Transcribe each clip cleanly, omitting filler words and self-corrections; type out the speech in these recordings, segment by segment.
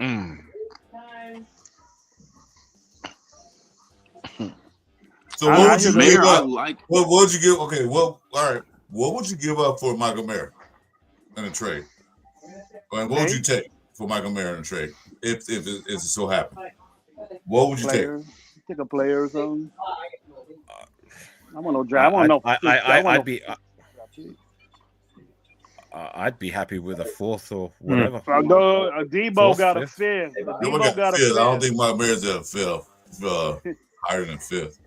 Mm. So what would hear you the give Mayor, I up? like. What would you give? Okay, well, all right. What would you give up for Michael Mayer in a trade? Like, what would you pay take for Michael Mayer in a trade if it so happened? What would you take? player. Take a player or something. I want no draft. I want I, no. I, I I, want I'd no. be, I'd be happy with a fourth or Hmm. whatever, Debo fourth, got a fifth. fifth. Nobody Debo got got a fifth. I don't fifth. think Michael Mayer's at a fifth. Higher than fifth.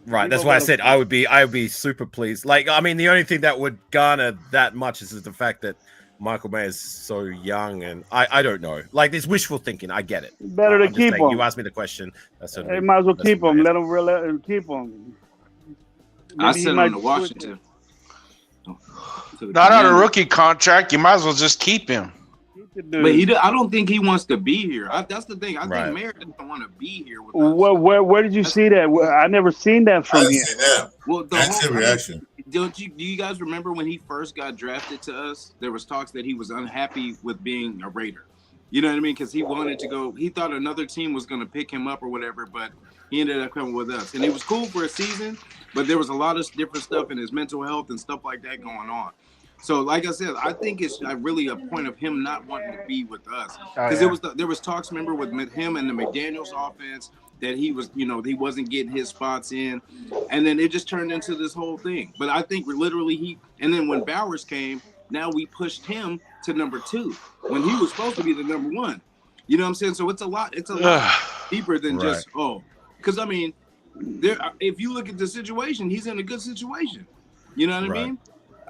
Right, that's Debo why I got a said I would be super pleased. Like, I mean, the only thing that would garner that much is the fact that Michael Mayer is so young, and I don't know. Like, it's wishful thinking. I get it. Better to I'm just keep saying. him. You asked me the question. That's They certainly might as well that's keep in my him. head. Let him keep him. I Maybe he sent him might to switch Washington. it. To the Mm. Not on a Commanders. rookie contract. You might as well just keep him. Keep the But dude. I don't think he wants to be here. That's the thing. I Right. think Mayor doesn't want to be here with us. Where did you see that? I never seen that I from didn't him. see that. Well, the That's whole the reaction. do you guys remember when he first got drafted to us? There was talks that he was unhappy with being a Raider. You know what I mean? Because he wanted to go. He thought another team was going to pick him up or whatever, but he ended up coming with us, and it was cool for a season. But there was a lot of different stuff in his mental health and stuff like that going on. So, like I said, I think it's really a point of him not wanting to be with us because there was talks. Remember with him and the McDaniels offense that he was, he wasn't getting his spots in, and then it just turned into this whole thing. But I think literally and then when Bowers came, now we pushed him to number 2 when he was supposed to be the number 1. You know what I'm saying? So it's a lot deeper than Right. just because I mean, if you look at the situation, he's in a good situation. You know what I Right. mean?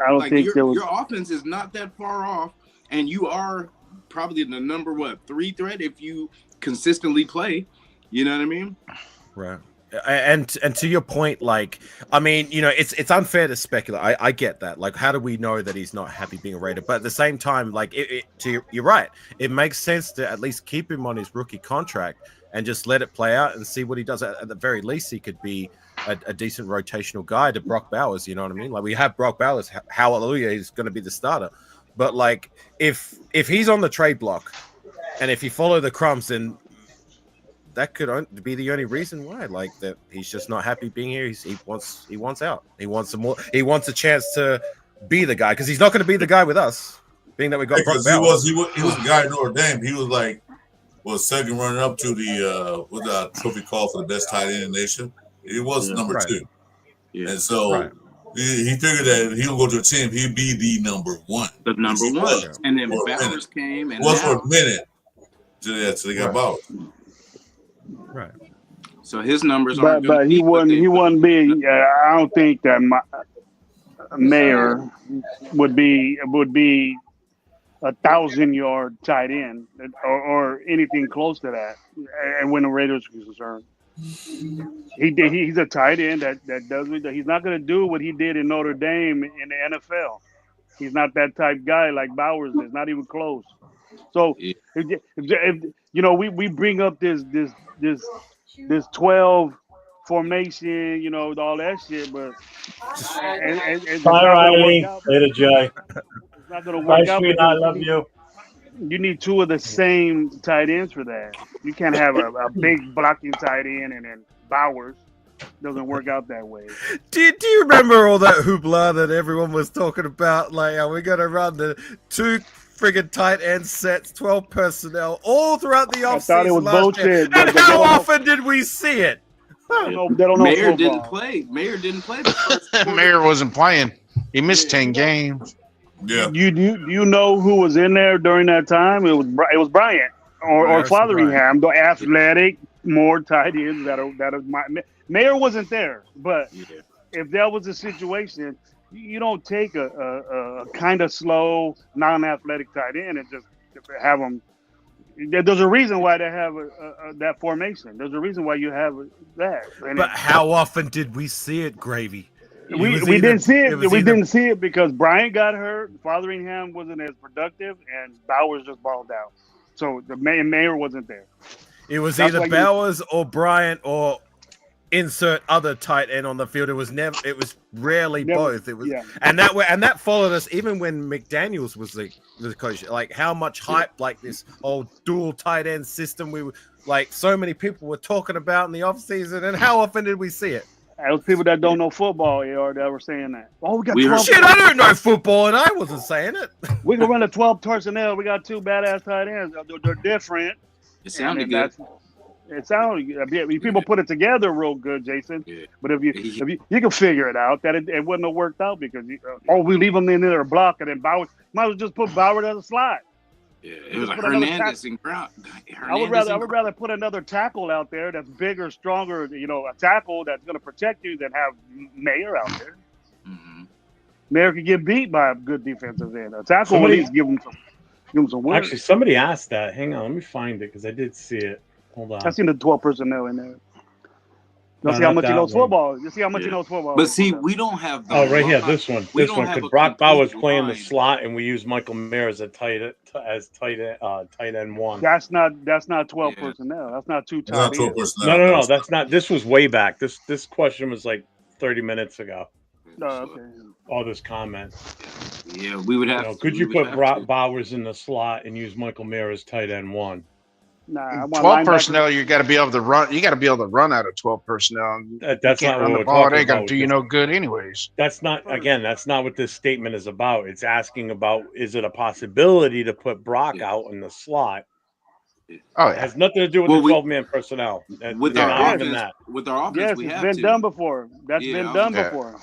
I don't Like think there was. your offense is not that far off, and you are probably the number 3 threat if you consistently play. You know what I mean? Right. And to your point, like, I mean, it's unfair to speculate. I get that. Like, how do we know that he's not happy being a Raider? But at the same time, like, you're right. It makes sense to at least keep him on his rookie contract and just let it play out and see what he does. At the very least, he could be a decent rotational guy to Brock Bowers. You know what I mean? Like, we have Brock Bowers. Hallelujah, he's going to be the starter. But like, if he's on the trade block, and if you follow the crumbs, then that could be the only reason why. Like, that he's just not happy being here. He wants out. He wants some more. He wants a chance to be the guy because he's not going to be the guy with us. Being that we got Brock Because Bowers. he was the guy in Notre Dame. He was like second runner up to the with the trophy call for the best tight end in the nation. He was number Right. 2, Yeah. and so Right. he figured that he would go to a team. He'd be the number 1. The number Which he 1. was And then for a Bowers minute. came, and Was for now, a minute till they got Right. Bowers. Right. so his numbers But aren't going to he be what wouldn't. they He wouldn't be. I don't think that Mayer would be a 1,000-yard tight end or anything close to that. And when the Raiders are concerned, he's a tight end that does it. He's not going to do what he did in Notre Dame in the NFL. He's not that type guy like Bowers is. Not even close. So Yeah. we bring up this 12 formation, all that shit, but it's Bye, not going to work Riley. out. Later, Jay. It's not going to Bye, work out sweetheart. because Love you. you need 2 of the same tight ends for that. You can't have a big blocking tight end and then Bowers. Doesn't work out that way. Do you remember all that hoopla that everyone was talking about? Like, are we going to run the 2 friggin' tight end sets, 12 personnel, all throughout the I thought it was offseason last year? bullshit. And how often did we see it? They don't know Mayor football. didn't play. Mayor didn't play the first quarter. Mayer wasn't playing. He missed 10 games. Yeah, You know who was in there during that time? It was Bryant or Harrison Fotheringham, the athletic, more tight ends that are Mayer wasn't there, but if that was a situation, you don't take a kind of slow, non-athletic tight end and just have them. There's a reason why they have that formation. There's a reason why you have that. And But how often did we see it, Gravy? we didn't see it. We didn't see it because Bryant got hurt. Fotheringham wasn't as productive, and Bowers just balled out. So the Mayor wasn't there. It was That's either why Bowers or Bryant or insert other tight end on the field. It was rarely Never, both. It was, yeah. and that followed us even when McDaniels was the coach. Like how much hype like this whole dual tight end system we were like so many people were talking about in the offseason, and how often did we see it? Those people that don't know football, that were saying that. Oh, we got We 12. Shit, I don't know football, and I wasn't saying it. We can run a 12 personnel. We got 2 badass tight ends. They're different. It sounded And good. It sounded good. People put it together real good, Jason. Yeah. But if you can figure it out, that it wouldn't have worked out because we leave them in their block and then Bauer might as well just put Bauer as a slot. Yeah, it was like Put another Hernandez and Brown. I would rather put another tackle out there that's bigger, stronger. A tackle that's going to protect you than have Mayer out there. Mm-hmm. Mayer could get beat by a good defensive end. A tackle will at least give him some work. Actually, somebody asked that. Hang on, let me find it because I did see it. Hold on. I seen the 12 personnel in there. No, See how not much he that knows one. football. You see how much he knows football. But see, we don't have the Oh, right here, line. this one. We This don't one. have Because a Brock Bauer's complete playing the line. slot, and we use Michael Mayer as tight end one. That's not 12 Yeah. personnel. That's not 2 It's not tight 12 ends. personnel. No. That's not. This was way back. This question was like 30 minutes ago. Okay. All this comment. Yeah, we would have. Could you we would put have Brock to. Bowers in the slot and use Michael Mayer as tight end one? Nah, I want 12 linebackers. personnel, you got to be able to run. You got to be able to run out of 12 personnel. That's You can't not run what the we're ball. It talking ain't gonna about. do you no good, anyways. That's not. Again, that's not what this statement is about. It's asking about: is it a possibility to put Brock out in the slot? Oh It yeah, has nothing to do with Well, the 12-man personnel. With It's our not even offense, that. with our offense, Yes, we it's have been to. done before. That's Yeah, been I done was- before.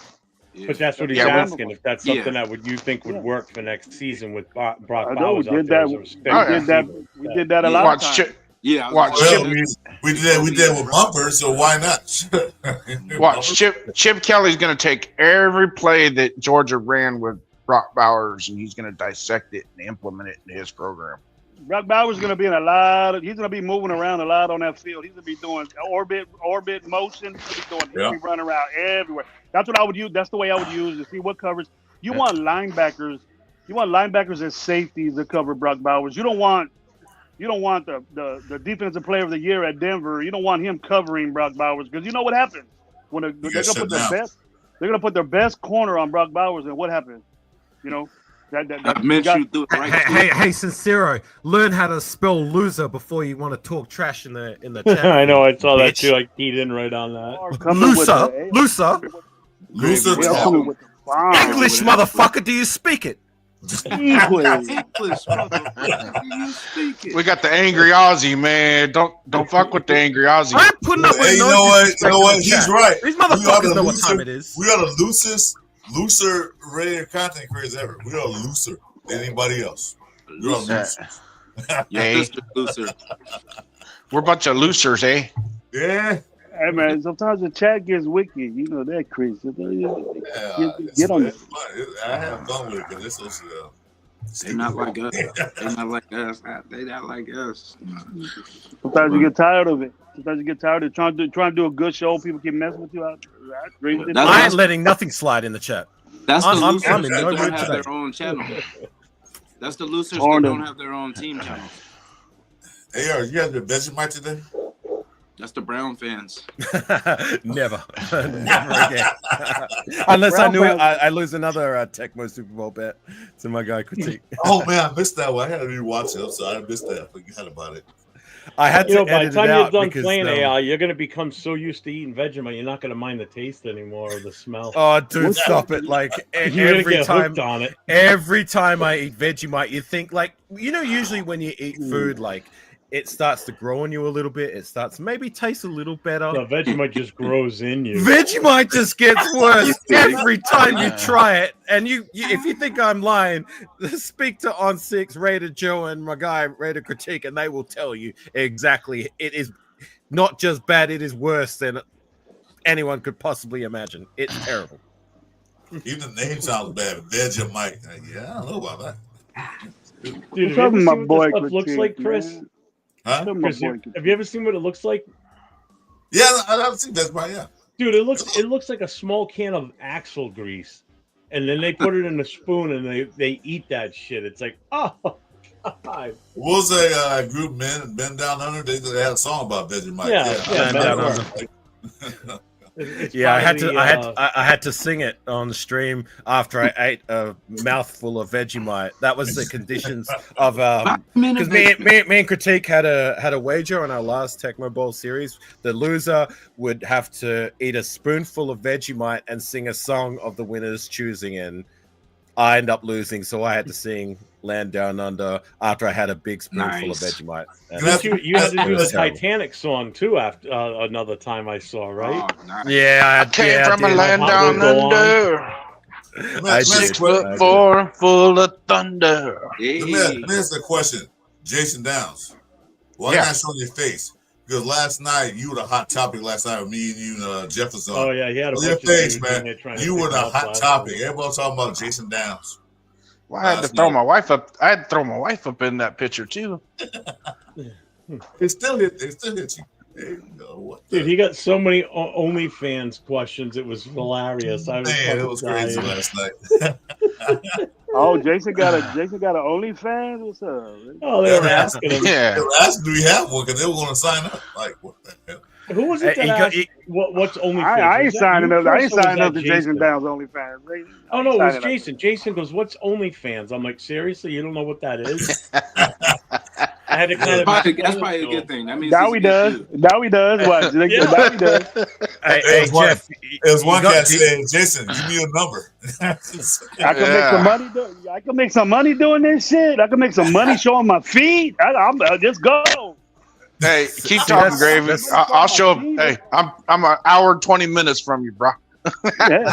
Yeah. But that's what he's Yeah, asking. If that's something Yeah. that you think would Yeah. work for next season with Brock I know we Bowers out did there that. as a We respected did that. receiver. We did that a Yeah. lot of watch times. Chip. Yeah, I was Watch gonna say Well, that. we did with Bumper, so why not? Watch Chip Kelly's going to take every play that Georgia ran with Brock Bowers, and he's going to dissect it and implement it in his program. Brock Bowers going to be in a lot. He's going to be moving around a lot on that field. He's going to be doing orbit motion. He's going to be running around everywhere. That's what I would use. That's the way I would use to see what coverage. You want linebackers. You want linebackers as safeties to cover Brock Bowers. You don't want the defensive player of the year at Denver. You don't want him covering Brock Bowers because you know what happens when they're going to put their best. They're going to put their best corner on Brock Bowers, and what happens? I meant you do it right. Hey, Sincero, learn how to spell loser before you want to talk trash in the chat. I know. I saw that Bitch. too. I keyed in right on that. Looser. Coming with the bomb. English, motherfucker. Do you speak it? English. English, motherfucker. You speak it. We got the angry Aussie, man. Don't fuck with the angry Aussie. I'm putting up with Hey, you no know what? disrespect You know in what? the He's chat. right. These We are motherfuckers the know what time it is. We are the looser rated content creators ever. We are looser than anybody else. We are loosers. Your Hey. sister looser. We're a bunch of losers, eh? Yeah. Hey man, sometimes the chat gets wicked. You know that crazy. Get on it. It's fun. I have fun with it because it's so. They not like us. They not like us. They not like us. Sometimes you get tired of it. Sometimes you get tired of trying to do a good show. People keep messing with you out. I ain't letting nothing slide in the chat. That's the I'm losers in that no don't mood have today. their own channel. That's the losers Darn that them. don't have their own team channel. Hey, you guys been Vegemite today? That's the Brown fans. Never again. Unless I knew it, I lose another Tecmo Super Bowl bet to my guy critique. Oh man, I missed that one. I had to rewatch it. I'm sorry, I missed that. I forgot about it. I had to by the edit it time you're out done because playing AI, you're going to become so used to eating Vegemite, you're not going to mind the taste anymore or the smell. oh, dude, stop it! Like you're going to every get time, hooked on it. every time I eat Vegemite, you think like usually when you eat food, like it starts to grow on you a little bit. It starts to maybe taste a little better. The Vegemite just grows in you. Vegemite just gets worse every time you try it. And you if you think I'm lying, speak to On Six, Raider Joe, and my guy Raider Critique, and they will tell you exactly. It is not just bad; it is worse than anyone could possibly imagine. It's terrible. Even the name sounds bad. Vegemite. Yeah, I don't know about that. Dude, What's up have with you my ever seen boy what this stuff looks Critique, like, Chris? man? Huh? What's up with Chris, my boy Critique? have you ever seen what it looks like? Yeah, I've seen Vegemite. Yeah. Dude, it looks like a small can of axle grease. And then they put it in a spoon and they eat that shit. It's like, oh, God. What was a group, Men Down Under? They had a song about Vegemite. Yeah, Men Down Under. It's Yeah, I part had of to, the, I had to sing it on stream after I ate a mouthful of Vegemite. That was the conditions of because me and Critique had a wager on our last Tecmo Bowl series. The loser would have to eat a spoonful of Vegemite and sing a song of the winner's choosing, and I ended up losing, so I had to sing "Land Down Under" after I had a big spoonful of Nice. Vegemite. And But you had to do the was terrible. Titanic song too after another time I saw, right? Oh, nice. Yeah, I came from a did. land How down will go on. under. I Let did. me I did. 6'4", full of thunder. Hey. ask a question. Jason Downs. Why Yeah. not showing your face? Because last night you were the hot topic. Last night with me and you, Jefferson. Oh yeah, he had a Look at your bunch of face, dudes in man. there trying to You pick were him the up hot last topic. night. Everybody's talking about Jason Downs. Well, I had to throw my wife up. I had to throw my wife up in that picture too. It still hit you. There you go. What Dude, he got so many OnlyFans questions. It was hilarious. I was Man, fucking it was crazy dying. last night. Oh, Jason got a OnlyFans. What's up? Oh, they were asking him. They Yeah. were asking, do we have one? Because they were going to sign up. Like, what the hell? Who was it that He got- asked he- what's OnlyFans? I ain't Was that signing you, up. I Chris, ain't or was signing that up to Jason Jason? Downs OnlyFans. Oh no, it was Jason. Jason goes, "What's OnlyFans?" I'm like, "Seriously, you don't know what that is?" I had to kind of. That's probably a good thing. That means Now he's he a does. good dude. Now he does. What? Yeah. Now he does. Hey, Jeff. There's one got- guy saying, Jason, give me a number. I can make some money. I can make some money doing this shit. I can make some money showing my feet. I'm just go. Hey, keep See, talking, that's- Gravy. that's- I'll show up. Hey, I'm an hour and 20 minutes from you, bro. Yeah.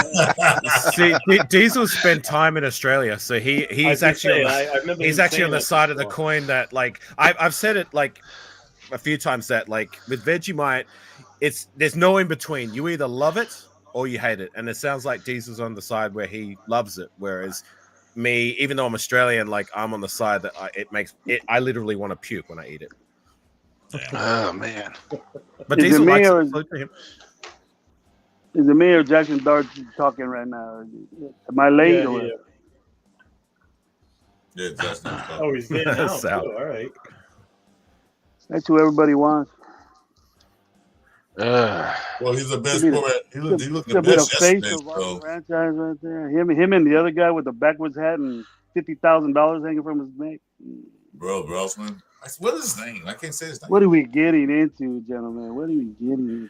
See, Diesel spent time in Australia, so he's actually he's actually on the side of the coin that, like, I've said it like a few times that, like, with Vegemite, there's no in between. You either love it or you hate it, and it sounds like Diesel's on the side where he loves it, whereas me, even though I'm Australian, like, I'm on the side that I literally want to puke when I eat it. Oh man. But Is it Diesel me likes or it. Salute to him. Is it me or Jackson Dart talking right now? Am I late? Yeah, or yeah. Yeah, that's not Oh, he's there now. Sal. too. All right. That's what everybody wants. Well, he's the best He quarterback. He looked It's the a bit best of face yesterday. of our So, franchise right there. Him and the other guy with the backwards hat and $50,000 hanging from his neck. bro, Brosman. What is his name? I can't say his name. What are we getting into, gentlemen? What are we getting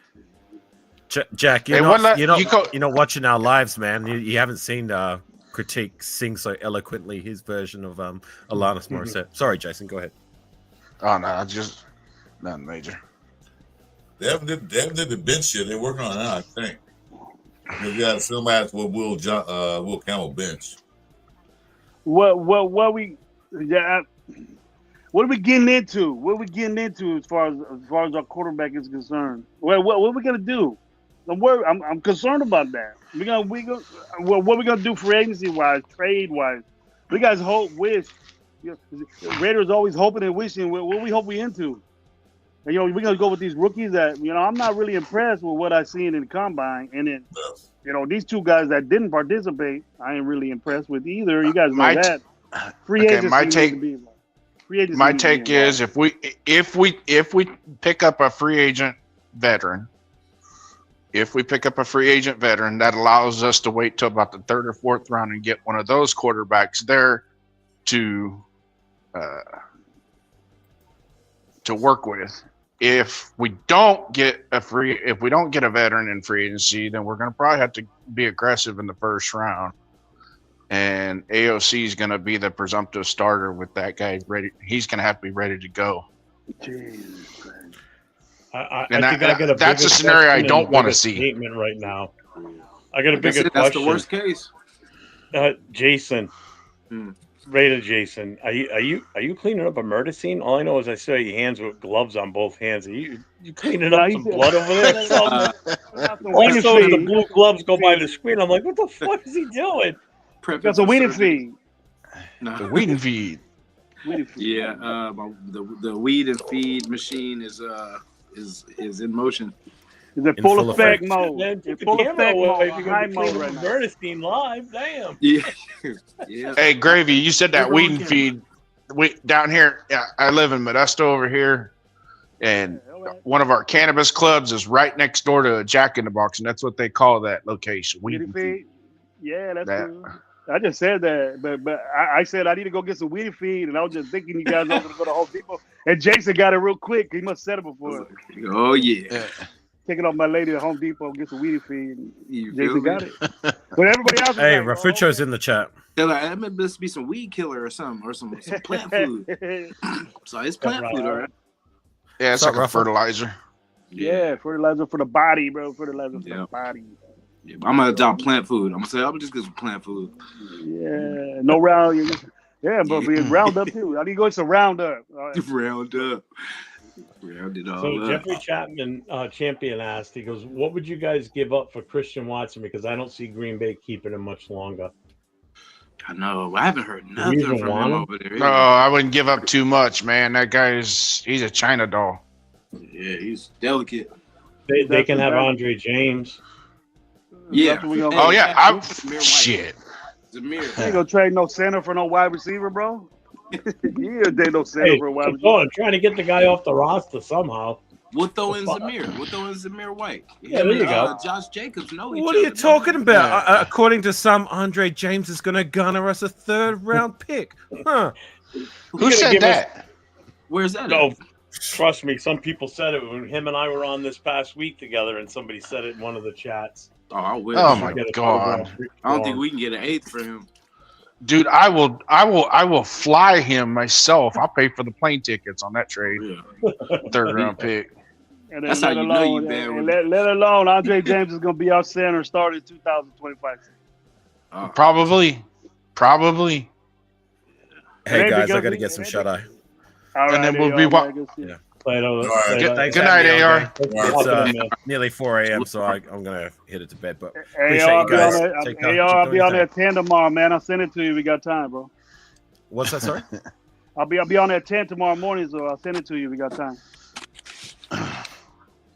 into? Jack, Hey, you're not watching our lives, man. You haven't seen Critique sing so eloquently his version of Alanis Morissette. Sorry, Jason, go ahead. Oh no, just nothing major. They haven't did the bench shit. They're working on it now, I think. We got somebody with Will Campbell bench. What are we getting into? What are we getting into as far as our quarterback is concerned? What are we gonna do? I'm concerned about that. What are we gonna do free agency wise, trade wise? We guys wish. Raiders always hoping and wishing. What we hope we into? And, we're gonna go with these rookies that I'm not really impressed with what I seen in the combine, and then these two guys that didn't participate, I ain't really impressed with either. You guys know that. Free agency. My take is if we pick up a free agent veteran, that allows us to wait till about the third or fourth round and get one of those quarterbacks there to work with. If we don't get a veteran in free agency, then we're going to probably have to be aggressive in the first round. And AOC is going to be the presumptive starter with that guy ready. He's going to have to be ready to go. That's a scenario I don't want to see. Statement right now. I got a bigger question. That's the worst case. Jason, Raider Jason, are you cleaning up a murder scene? All I know is I saw your hands with gloves on both hands. Are you cleaning up some blood over there? All I saw was the blue gloves go by the screen. I'm like, what the fuck is he doing? That's a weeding feed. No. The weed and feed. Yeah, the weed and feed machine is in motion. Is it full effect mode? It's full effect mode. High mode right now. Murder scene live. Damn. Yeah. Yeah. Hey, Gravy, you said that weed and feed. Down here, yeah, I live in Modesto over here. And All right. one of our cannabis clubs is right next door to a Jack in the Box, and that's what they call that location. Weedy feed. Yeah, that's That- cool. I just said that, but I said I need to go get some weedy feed, and I was just thinking you guys are going to go to Home Depot. And Jason got it real quick. He must have said it before. Oh yeah. Taking off my lady to Home Depot, get some weedy feed. And You feel Jason me? got it. But everybody else is Hey, like, Rafucho's in the chat. They're like, that must be some weed killer or something, or some plant food. So it's plant food, all right. Yeah, it's What's up, like a Ruffle? fertilizer. Yeah, fertilizer for the body, bro. Fertilizer for the body. Yeah, but I'm gonna adopt plant food. I'm gonna say I'm just get some plant food. Yeah, no round. Yeah, but be Roundup too. I need to go get some Roundup. All right. Round up. Round it all So up. Jeffrey Chapman, champion, asked, he goes, what would you guys give up for Christian Watson? Because I don't see Green Bay keeping him much longer. I know. I haven't heard nothing even from want him him? over there. No, I wouldn't give up too much, man. That he's a China doll. Yeah, he's delicate. They can have That's- Andre James. Yeah. That's what we gonna Oh do. yeah, Zamir White. shit. Zamir. You ain't gonna trade no center for no wide receiver, bro. You ain't take no center Hey, for a wide come receiver. on, trying to get the guy off the roster somehow. We'll throw in Fuck. Zamir. We'll throw in Zamir White. Yeah, there you go. Josh Jacobs know each What are you other. talking about? Yeah. According to some, Andre James is going to garner us a 3rd round pick. Huh? Who gonna said give us- that? Where's that? No, at? trust me, some people said it when him and I were on this past week together, and somebody said it in one of the chats. Oh, I wish. Oh my Get a God. photograph I don't for think him. we can get an 8th for him. Dude, I will fly him myself. I'll pay for the plane tickets on that trade. Yeah. 3rd round pick. And then That's how let you know you alone, bad and with let alone Andre James is gonna be our center starting 2025. Oh, Probably. Hey, Maybe guys, I because got to we- get some shut eye. All And then right, we'll AR, be wa- man, good shit. Yeah. Later, All right. later. Thanks Good for having night, me, AR. Andre. Let's It's, walk it in, man. Nearly 4 a.m., so I'm going to hit it to bed. But AR, appreciate you guys. Take care. I'll Keep be doing on your that 10 tomorrow, man. I'll send it to you. We got time, bro. What's that, sorry? I'll be on that 10 tomorrow morning, so I'll send it to you. We got time.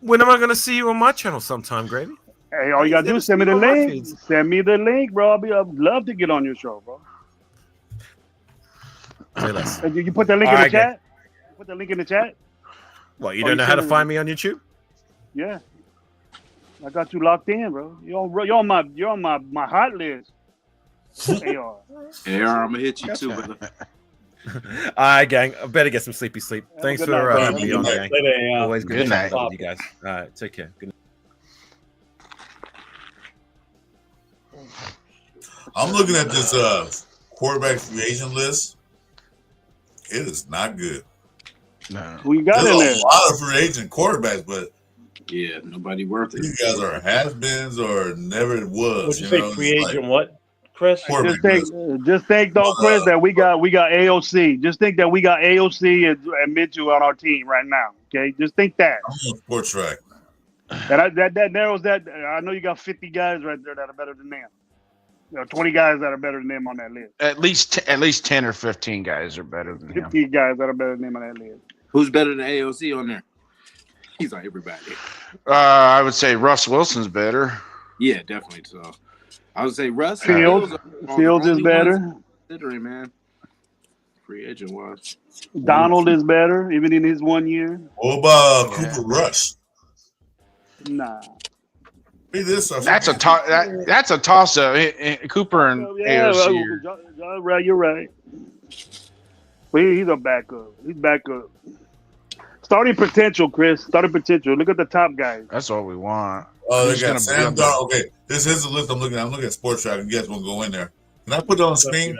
When am I going to see you on my channel sometime, Gravy? Hey, all you gotta do is send me the On my link. feeds. Send me the link, bro. I'd love to get on your show, bro. Say less. Hey, you put that link in All the right, chat. You put the link in the chat. What, you Oh, don't you know how to sent it- find me on YouTube? Yeah, I got you locked in, bro. You're on my hot list. AR. AR, I'm gonna hit you too, brother. All right, gang. I better get some sleepy sleep. Have a Thanks good for night, bro. having me on, Good gang. Later, Always good Good to chat night. with you guys. All right, take care. Good night. I'm looking at this quarterback free agent list. It is not good. No. Who you got in there? There's a lot of free agent quarterbacks, but Yeah, nobody worth it. these guys are has-beens or never was. What'd you say, it's free like agent what, Chris? quarterback Just think, though, Chris, that we got AOC. Just think that we got AOC and Mitchell on our team right now. Okay, just think that. I'm on Sports Track. And that narrows that. I know you got 50 guys right there that are better than them. 20 guys that are better than them on that list. At least 10 or 15 guys are better than him. 50 guys that are better than them on that list. Who's better than AOC on there? He's like everybody. I would say Russ Wilson's better. Yeah, definitely. So I would say Russ Fields is better. Considering, man, free agent wise. Donald is better, even in his 1 year. What about Cooper Rush? Nah. Read this. That's a toss up. Cooper and AOC. Right, you're right. But he's a backup. He's backup. Starting potential, Chris. Starting potential. Look at the top guys. That's what we want. Oh, they Who's got gonna Sam be on Darnold. Okay, this is the list I'm looking at. I'm looking at Sports Track. You guys want to go in there? Can I put it on the screen?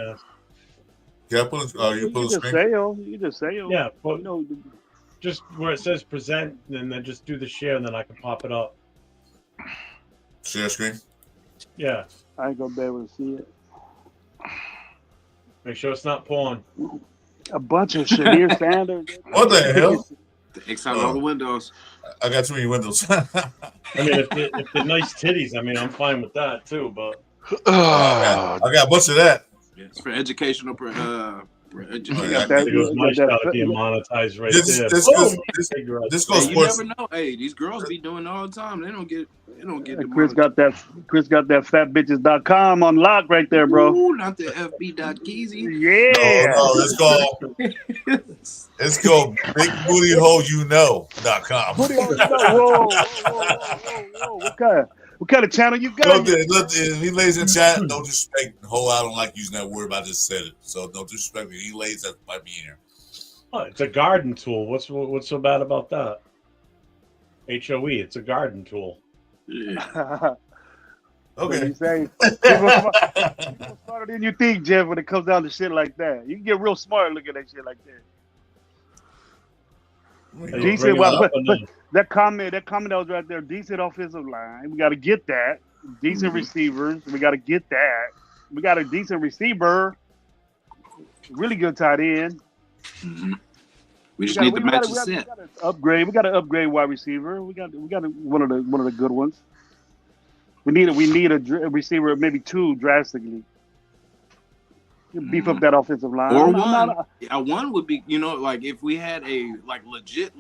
Can I put it? You put it on You the just screen? say them. You just say them. Yeah, but You know, just where it says present, and then just do the share, and then I can pop it up. Share screen. Yeah, I ain't gonna be able to see it. make sure it's not porn. A bunch of Shadir Sanders. What the hell? X out all the windows. I got too many windows. I mean, if they're nice titties, I mean, I'm fine with that too. But I got a bunch of that. Yeah, it's for educational that- It was my that- shot being monetized right This- there. this Boom! goes- this goes Hey, you sports. never know. Hey, these girls be doing it all the time. They don't get Chris got that fatbitches.com on lock right there, bro. Ooh, not the FB.Keezy. Yeah. No, it's called bigbootyholeyouKnow.com. Whoa. What kind of channel you got? Look, he lays in chat. No disrespect. I don't like using that word, but I just said it. So no disrespect. He lays that might be in here. Oh, it's a garden tool. What's so bad about that? HOE. It's a garden tool. Yeah. Okay. You say people smarter than you think, Jeff. When it comes down to shit like that, you can get real smart looking at shit like that. Decent, but that comment that was right there. Decent offensive line. We got to get that. Decent receivers. We got to get that. We got a decent receiver. Really good tight end. We just need to match the set. We got to upgrade. We got to upgrade wide receiver. We got one of the good ones. We need a receiver, maybe two drastically. Beef up that offensive line. Or one. One would be, like if we had a legit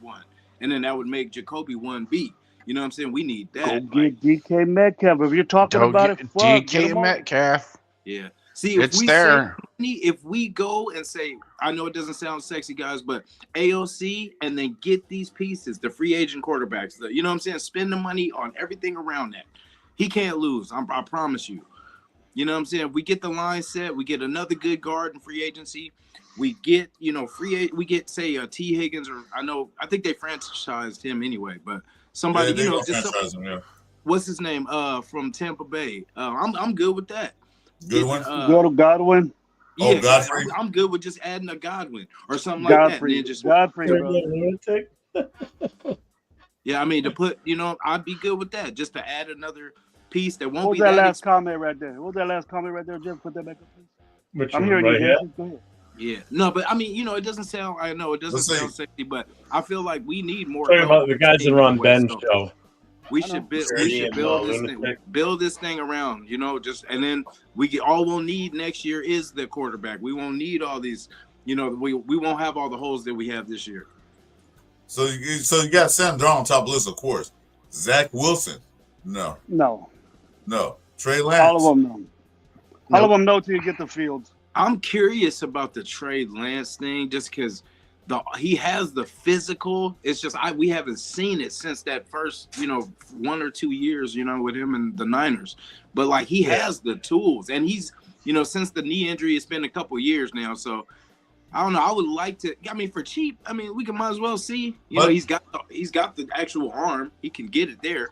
one, and then that would make Jacoby 1B. You know what I'm saying? We need that. Go get DK Metcalf. If you're talking about it, DK Metcalf. Yeah. See, it's there. If we go and say, I know it doesn't sound sexy, guys, but AOC and then get these pieces, the free agent quarterbacks, you know what I'm saying? Spend the money on everything around that. He can't lose. I promise you. You know what I'm saying? We get the line set. We get another good guard in free agency. We get, we get, say, T. Higgins, or I think they franchised him anyway, but somebody, what's his name? From Tampa Bay. I'm good with that. Good one. Godwin. Yeah, Godfrey. I'm good with just adding a Godwin or something like that. And then just Godfrey, yeah, I mean to put, I'd be good with that. Just to add another piece that won't what be was that that last comment right there? What was that last comment right there, Jeff? Put that back up, please. I'm hearing right you. Go ahead. Yeah, no, but I mean, it doesn't sound. I know it doesn't sound sexy, but I feel like we need more. Talking about the guys that run Ben's show. We should build this thing around, and then all we'll need next year is the quarterback. We won't need all these, we won't have all the holes that we have this year. So you got Sam Darnold on top of the list, of course. Zach Wilson, no. Trey Lance, all of them no. All of them no till you get the Fields. I'm curious about the Trey Lance thing, just because he has the physical. It's just we haven't seen it since that first 1 or 2 years with him and the Niners. But he has the tools, and he's since the knee injury, it's been a couple years now. So I don't know. I would like to. I mean, for cheap, we might as well see. He's got the actual arm. He can get it there.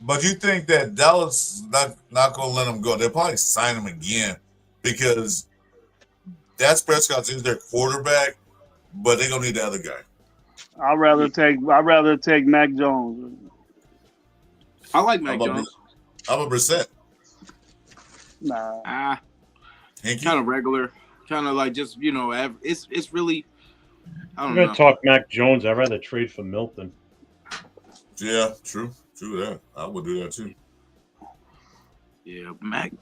But you think that Dallas not going to let him go? They'll probably sign him again because Dak Prescott is their quarterback. But they're gonna need the other guy. I'd rather take Mac Jones. I like Mac Jones. How about Brissett? Nah. Kind of regular. Kind of like just it's really. I don't I'm know. gonna talk Mac Jones. I'd rather trade for Milton. Yeah, true that. I would do that too. Yeah, Mac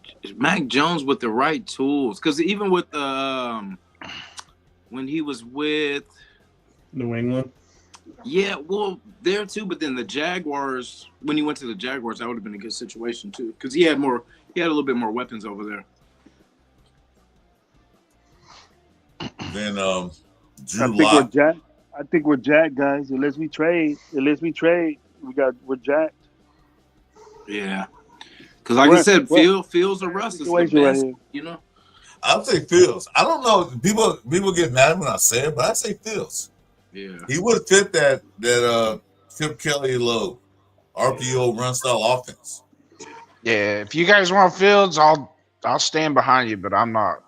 Jones with the right tools, because even with when he was with New England. Yeah, well, there too, but then the Jaguars, when he went to the Jaguars, that would have been a good situation too, because he had a little bit more weapons over there. Then Drew Lock. I think we're jacked, guys. Unless we trade, we're jacked. Yeah, because like I said, Fields or Russ is the best, I'll say Fields. I don't know. People get mad when I say it, but I say Fields. Yeah, he would fit that Chip Kelly low RPO run style offense. Yeah, if you guys want Fields, I'll stand behind you, but I'm not.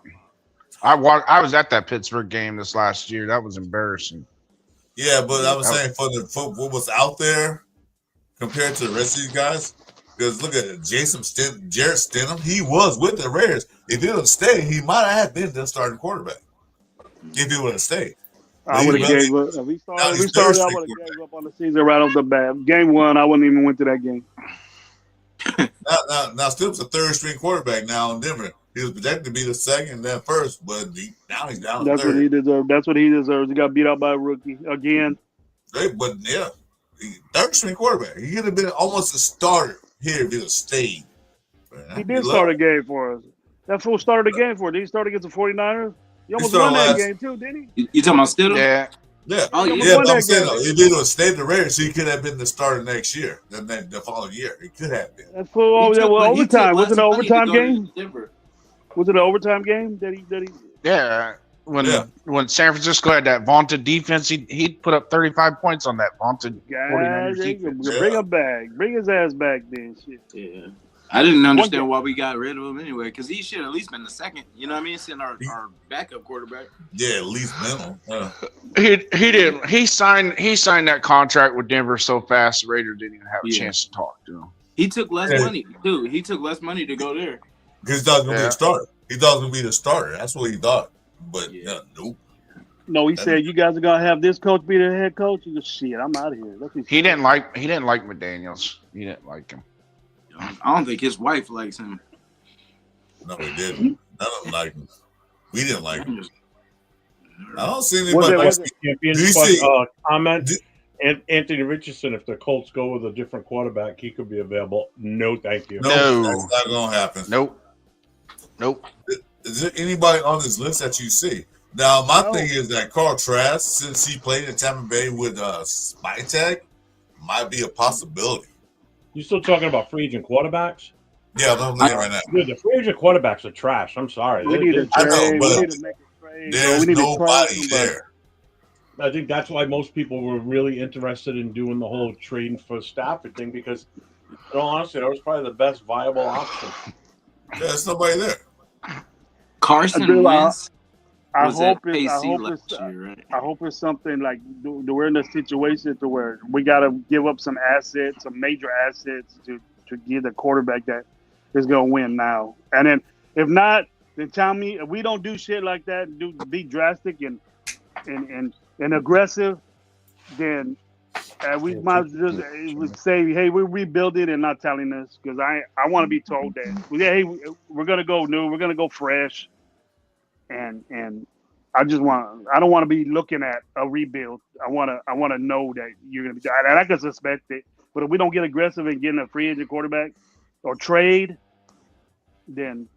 I was at that Pittsburgh game this last year. That was embarrassing. Yeah, but I was saying for what was out there compared to the rest of these guys. Because look at it, Jarrett Stidham, he was with the Raiders. If he would have stayed, he might have been the starting quarterback. If he would have stayed. I would have gave up. If we started, I would have gave up on the season right off the bat. Game 1, I wouldn't even went to that game. Now Stidham's a third string quarterback now in Denver. He was projected to be the second, then first, but now he's down to That's third. what he deserves. That's what he deserves. He got beat out by a rookie again. But yeah, third string quarterback. He could have been almost a starter here if he had stayed. He did start a game for us. That fool started a game for us. Did he start against the 49ers? He almost won that game too, didn't he? You talking about Stidham? Yeah. Yeah. Oh, Yeah, but I'm saying, game, if he would have stayed the Raiders, he could have been the starter next year, the following year. He could have been. That fool overtime. Was it an overtime game? Was it an overtime game that he? Yeah. When San Francisco had that vaunted defense, he'd put up 35 points on that vaunted 49ers defense. Bring him back. Bring his ass back then. Shit. Yeah. I didn't understand why we got rid of him anyway, because he should have at least been the second. You know what I mean? Send our backup quarterback. Yeah, at least minimum. He didn't. He signed that contract with Denver so fast the Raiders didn't even have a chance to talk to him. He took less money too. He took less money to go there. Because he thought he was gonna be a starter. He thought he was gonna be the starter. That's what he thought. But nope. No, he said you guys are gonna have this coach be the head coach. He goes, shit, I'm out of here. He didn't like McDaniels. He didn't like him. I don't think his wife likes him. No, he didn't. None of them liked him. We didn't like him. I don't see anybody like him. Comment. Anthony Richardson, if the Colts go with a different quarterback, he could be available. No, thank you. No, that's not going to happen. Nope. Is there anybody on this list that you see? Now, my thing is that Carl Trask, since he played in Tampa Bay with Spytech, might be a possibility. You still talking about free agent quarterbacks? Yeah, I'm looking right now. Dude, the free agent quarterbacks are trash. I'm sorry. We need to trade. We need to make a trade. There's nobody there. I think that's why most people were really interested in doing the whole trading for Stafford thing because, in all honesty, that was probably the best viable option. Yeah, there's nobody there. Carson Wentz. I hope it's something like we're in a situation to where we got to give up some assets, some major assets to get a quarterback that is going to win now. And then if not, then tell me if we don't do shit like that, be drastic and aggressive, then we might just say, hey, we're rebuilding and not telling us because I want to be told that hey, we're going to go new, we're going to go fresh. And I don't want to be looking at a rebuild. I want to know that you're going to be, and I can suspect it. But if we don't get aggressive in getting a free agent quarterback or trade, then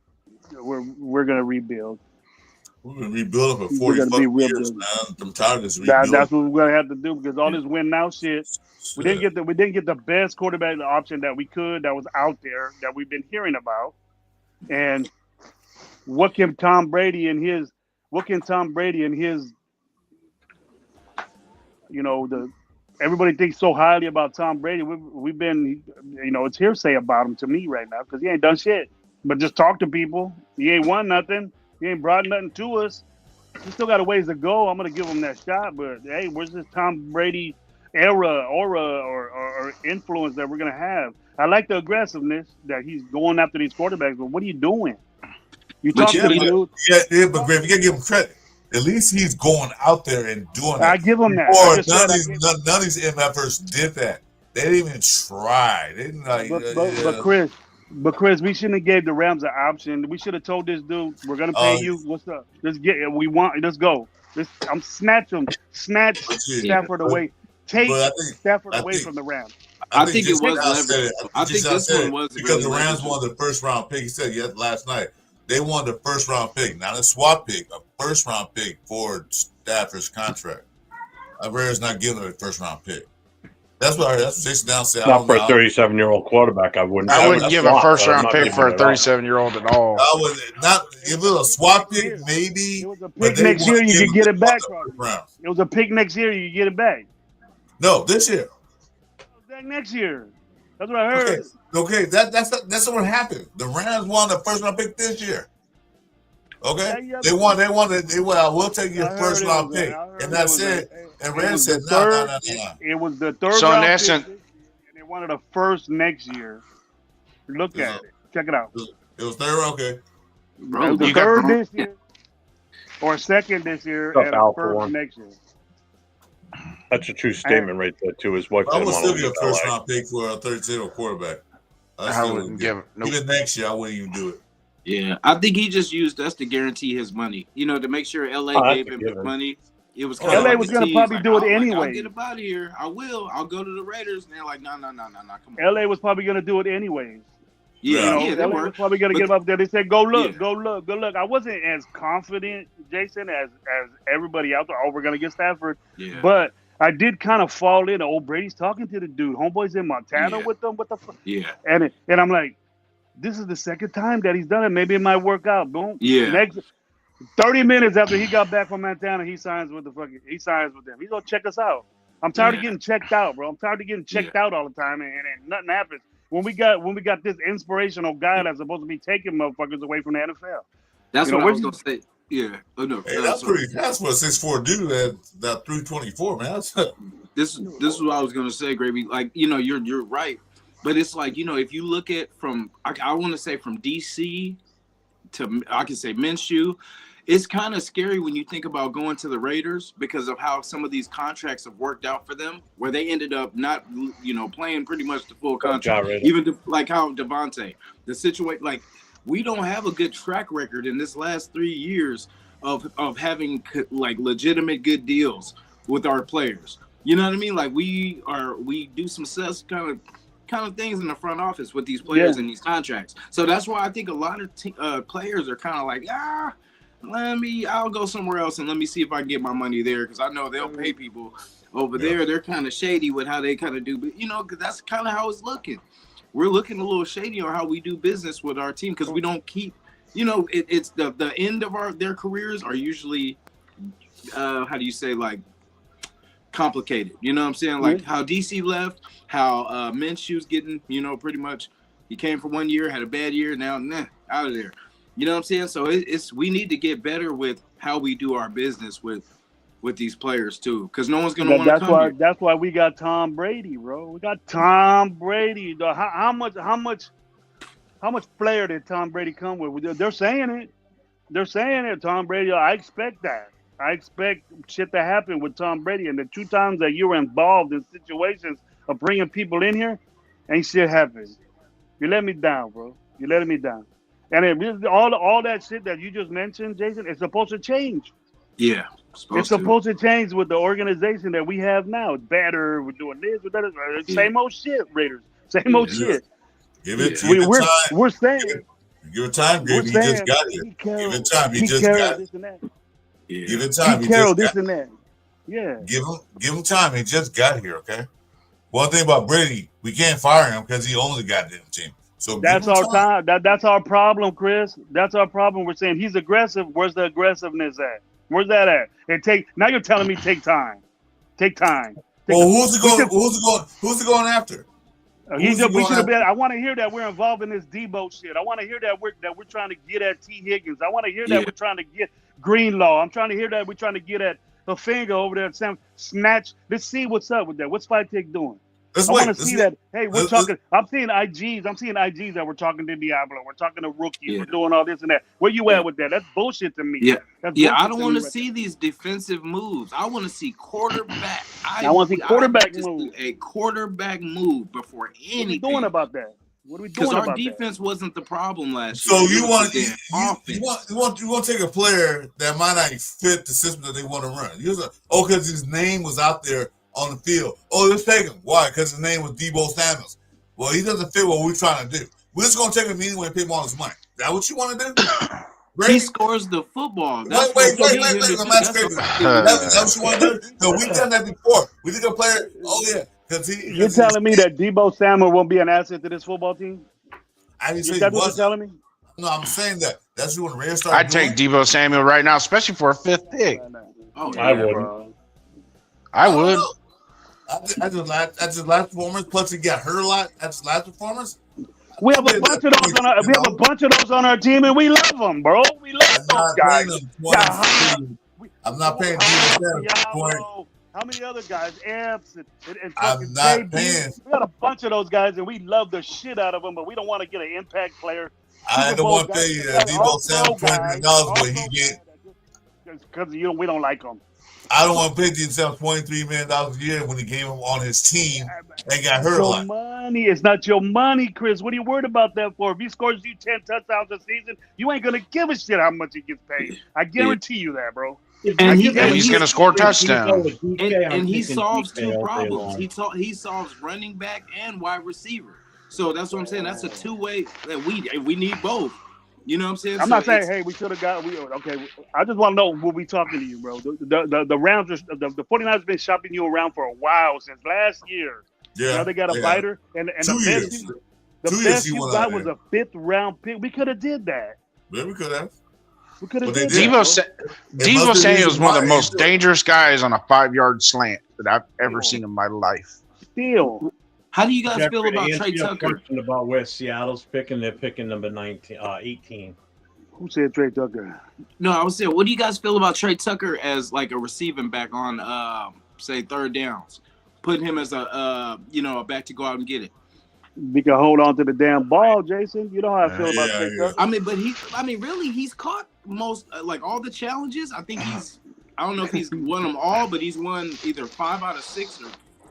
we're going to rebuild. We're going to rebuild for 45 years, man. I'm tired of this rebuild. That's what we're going to have to do because all this win now shit. We didn't get the best quarterback option that we could that was out there that we've been hearing about, and. What can Tom Brady and his, everybody thinks so highly about Tom Brady. We've been, it's hearsay about him to me right now because he ain't done shit. But just talk to people. He ain't won nothing. He ain't brought nothing to us. We still got a ways to go. I'm going to give him that shot. But, hey, where's this Tom Brady aura or influence that we're going to have? I like the aggressiveness that he's going after these quarterbacks, but what are you doing? You talk to dude. Yeah, but Graham, you gotta give him credit. At least he's going out there and doing it. I give him that. None of these MFers did that. They didn't even try. They didn't But Chris, we shouldn't have gave the Rams an option. We should have told this dude, we're gonna pay you. What's up? Let's go. I'm snatch Stafford away. Take Stafford away from the Rams. I think it was leverage. I think this one was because the Rams wanted the first round pick. He said last night. They wanted a first round pick, not a swap pick, a first round pick for Stafford's contract. Raiders not giving him a first round pick. That's what Jason Down said. Not for a 37-year-old quarterback, I wouldn't. I wouldn't give a first round pick for a 37-year-old at all. I would not. If it was a swap pick, maybe. It was a pick next year, you could get it back. It was a pick next year, you could get it back. No, this year. Next year. That's what I heard. Okay, that's what happened. The Rams won the first round pick this year. Okay, they won. We'll take your first round pick, and that's it. And Rams said, no. It was the third round pick, and they wanted a first next year. Look at it. Check it out. It was third. Okay. Bro, it was the third this year, or second this year, and the first next year. That's a true statement right there, too. His wife. I would still give a first-round pick for a 32 quarterback. I wouldn't give it. Even next year, I wouldn't even do it. Yeah, I think he just used us to guarantee his money. You know, to make sure LA gave him his money. It was kind of LA like was a gonna tease, probably like, do it I'll anyway. get up out of here. I will. I'll go to the Raiders. And they're like, no, come on. LA was probably gonna do it anyways. Yeah, They were. was probably gonna But- get him up there. They said, "Go look, Yeah. go look, go look." I wasn't as confident, Jason, as everybody out there. Oh, we're gonna get Stafford, Yeah. but I did kind of fall in. Oh, Brady's talking to the dude. Homeboy's in Montana Yeah. with them. What the fuck? Yeah. And I'm like, this is the second time that he's done it. Maybe it might work out. Boom. Yeah. Next 30 minutes after he got back from Montana, he signs with them. He's gonna check us out. I'm tired of getting checked out, bro. I'm tired of getting checked out all the time, and nothing happens. When we got this inspirational guy that's supposed to be taking motherfuckers away from the NFL. That's You know, what I where was you- gonna say. Yeah. Oh no. Hey, that's for a 6'4" dude that 324, man. That's This is what I was gonna say, Gravy. Like, you know, you're right, but it's like, you know, if you look at from I want to say from DC to I can say Minshew, it's kind of scary when you think about going to the Raiders because of how some of these contracts have worked out for them, where they ended up not, you know, playing pretty much the full contract. Even like how Devontae, the situation, like we don't have a good track record in this last 3 years of having like legitimate good deals with our players. You know what I mean? Like we do some sus kind of things in the front office with these players and these contracts. So that's why I think a lot of players are kind of like, I'll go somewhere else and let me see if I can get my money there, because I know they'll pay people over there. They're kind of shady with how they kind of do, but you know, because that's kind of how it's looking. We're looking a little shady on how we do business with our team because we don't keep, you know, it's the end of their careers are usually, how do you say, like complicated. You know what I'm saying? Like how DC left, how Minshew's getting, you know, pretty much he came for 1 year, had a bad year, now out of there. You know what I'm saying? So it's we need to get better with how we do our business with these players too, because no one's gonna want to come here. That's why we got Tom Brady, bro. We got Tom Brady. How much player did Tom Brady come with? They're saying it. They're saying it. Tom Brady. I expect that. I expect shit to happen with Tom Brady. And the 2 times that you were involved in situations of bringing people in here, ain't shit happened. You let me down, bro. You letting me down. And all that shit that you just mentioned, Jason, it's supposed to change. Yeah. It's supposed to change with the organization that we have now. It's better. We're doing this. We're better. Same old shit, Raiders. Same old shit. Give it We're time. saying. Give it time, Gabe. He just got here. Give it time. He just got this and that. Yeah. Give it time. He just this and that. Yeah. Give him time. He just got here, okay? One thing about Brady, we can't fire him because he owns the goddamn team. So that's our time. That's our problem, Chris. That's our problem. We're saying he's aggressive. Where's the aggressiveness at? Where's that at? Now you're telling me take time. Take time. Well, who's it going after? We should have been. I want to hear that we're involved in this Debo shit. I want to hear that we're trying to get at T. Higgins. I want to hear that we're trying to get Greenlaw. I'm trying to hear that we're trying to get at a finger over there at Sam Snatch. Let's see what's up with that. What's Fight Tick doing? I want to see that. Hey, we're talking. I'm seeing IGs that we're talking to Diablo. We're talking to rookies. We're doing all this and that. Where you at with that? That's bullshit to me. Yeah. I don't want to see these defensive moves. I want to see quarterback. I want to see quarterback move. A quarterback move before anything. What are we doing about that? Because our defense wasn't the problem last year. So you want to take a player that might not fit the system that they want to run. Because his name was out there on the field. Oh, let's take him. Why? Because his name was Debo Samuels. Well, he doesn't fit what we're trying to do. We're just going to take him anyway and pay him all his money. Is that what you want to do? He scores the football. Wait. That's what you want to do? No, we've done that before. We think a player, You're telling me that Debo Samuel won't be an asset to this football team? I didn't say Is that what you're telling me? No, I'm saying that. That's what Raiders start I'd take Debo Samuel right now, especially for a 5th pick. Oh, I wouldn't. I would. That's his last performance. Plus, he got hurt a lot. That's his last performance. We have a bunch of those on our. We have a bunch of those on our team, and we love them, bro. We love those guys. I'm not paying Diabo. How many other guys? Epps and I'm not paying. We got a bunch of those guys, and we love the shit out of them, but we don't want to get an impact player. I don't want to pay Debo Samuel $20 million, but he get because we don't like them. I don't want to pay himself $23 million a year when he gave him on his team and got hurt a Your lot. money. It's not your money, Chris. What are you worried about that for? If he scores you 10 touchdowns a season, you ain't gonna give a shit how much he gets paid. I guarantee you that, bro. And he's going to score touchdowns. And he solves two problems. He solves running back and wide receiver. So that's what I'm saying. That's a two-way that we need both. You know what I'm saying? I'm not saying, hey, we should have got. Okay, I just want to know what we talking to you, bro. The Rams, the 49ers have been shopping you around for a while since last year. Yeah, now they got a biter, and the best you got was a 5th round pick. We could have did that. Yeah, we could have. We could have. Deebo Samuel is one of the most dangerous guys on a 5-yard slant that I've ever seen in my life. Still. How do you guys feel about Trey Tucker? About where Seattle's picking, they're picking number 18. Who said Trey Tucker? No, I was saying, what do you guys feel about Trey Tucker as like a receiving back on, say, 3rd downs? Putting him as a back to go out and get it. We can hold on to the damn ball, Jason. You know how I feel about Trey Tucker. I mean, really, he's caught most like all the challenges. I think I don't know if he's won them all, but he's won either 5 out of 6 or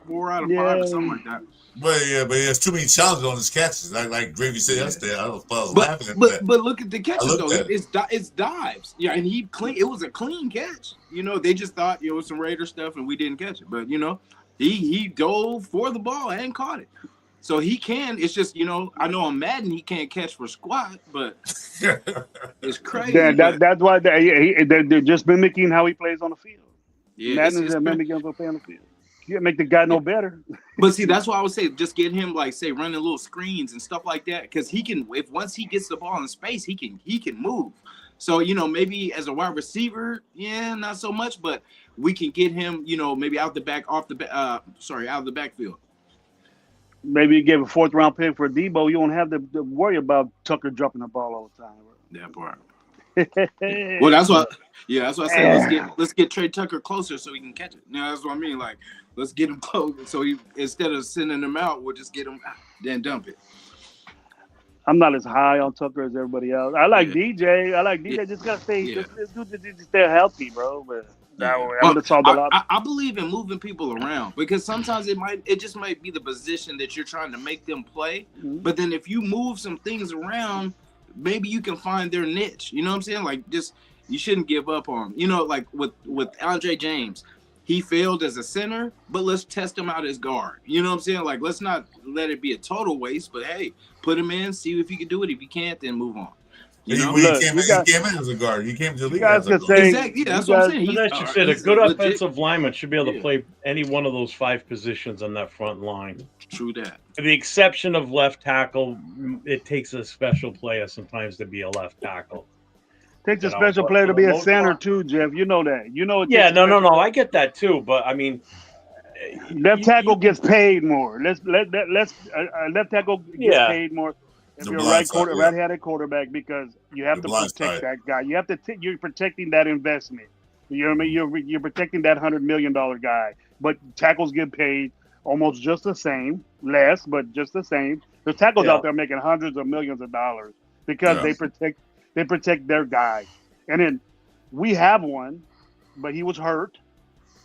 4 out of 5 or something like that. But he has too many challenges on his catches. Like Gravy said yesterday, I was laughing at that. But look at the catches though. It's dives. Yeah, and it was a clean catch. You know, they just thought it was some Raider stuff and we didn't catch it. But you know, he dove for the ball and caught it. So he can. It's just, you know, I know on Madden he can't catch for squat, but it's crazy. That's why they're just mimicking how he plays on the field. Yeah, Madden is mimicking how he plays on the field. You can't make the guy no better. But see, that's why I would say just get him like say running little screens and stuff like that, because he can. If once he gets the ball in space, he can move. So you know, maybe as a wide receiver, not so much, but we can get him, you know, maybe out the backfield. Maybe you give a 4th round pick for Debo. You don't have to worry about Tucker dropping the ball all the time. That part. Well, that's what I said. Let's get Trey Tucker closer so he can catch it. You know, that's what I mean. Like, let's get him close. So instead of sending him out, we'll just get him then dump it. I'm not as high on Tucker as everybody else. I like DJ. Just gotta stay. Just stay healthy, bro. But I believe in moving people around because sometimes it just might be the position that you're trying to make them play. Mm-hmm. But then if you move some things around, maybe you can find their niche. You know what I'm saying? Like, just you shouldn't give up on them. You know, like with RNJ James, he failed as a center, but let's test him out as guard. You know what I'm saying? Like, let's not let it be a total waste, but hey, put him in, see if he can do it. If you can't, then move on. You know? He came in as a guard. He came to the league as a guard. Exactly. Yeah, that's what I'm saying. That should fit. A good offensive lineman should be able to play any one of those 5 positions on that front line. True that. With the exception of left tackle, it takes a special player sometimes to be a left tackle. Takes a special player to be a center too, Jeff. You know that. You know. No. I get that too, but I mean, left tackle gets paid more. Left tackle gets paid more. If you're a right-handed quarterback, because you have to protect that guy. You have to. You're protecting that investment. You know what I mean? You're protecting that $100 million guy. But tackles get paid almost just the same, less, but just the same. There's tackles out there making hundreds of millions of dollars because they protect their guy. And then we have one, but he was hurt,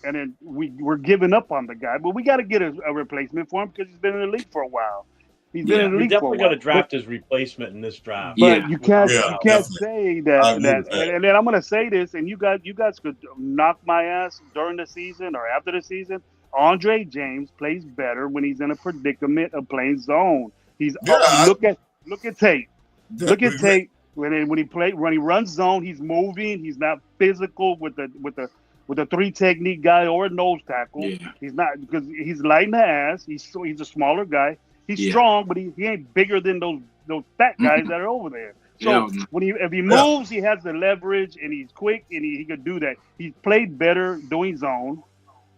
and then we're giving up on the guy. But we got to get a replacement for him because he's been in the league for a while. He's been in the league definitely got to draft his replacement in this draft. But you can't say that. And then I'm going to say this, and you guys could knock my ass during the season or after the season. RNJ James plays better when he's in a predicament of playing zone. Look at tape. Look at tape when he runs zone. He's moving. He's not physical with a 3 technique guy or a nose tackle. Yeah. He's not, because he's light in the ass. He's a smaller guy. He's strong, but he ain't bigger than those fat guys that are over there. So if he moves, he has the leverage, and he's quick, and he could do that. He's played better doing zone,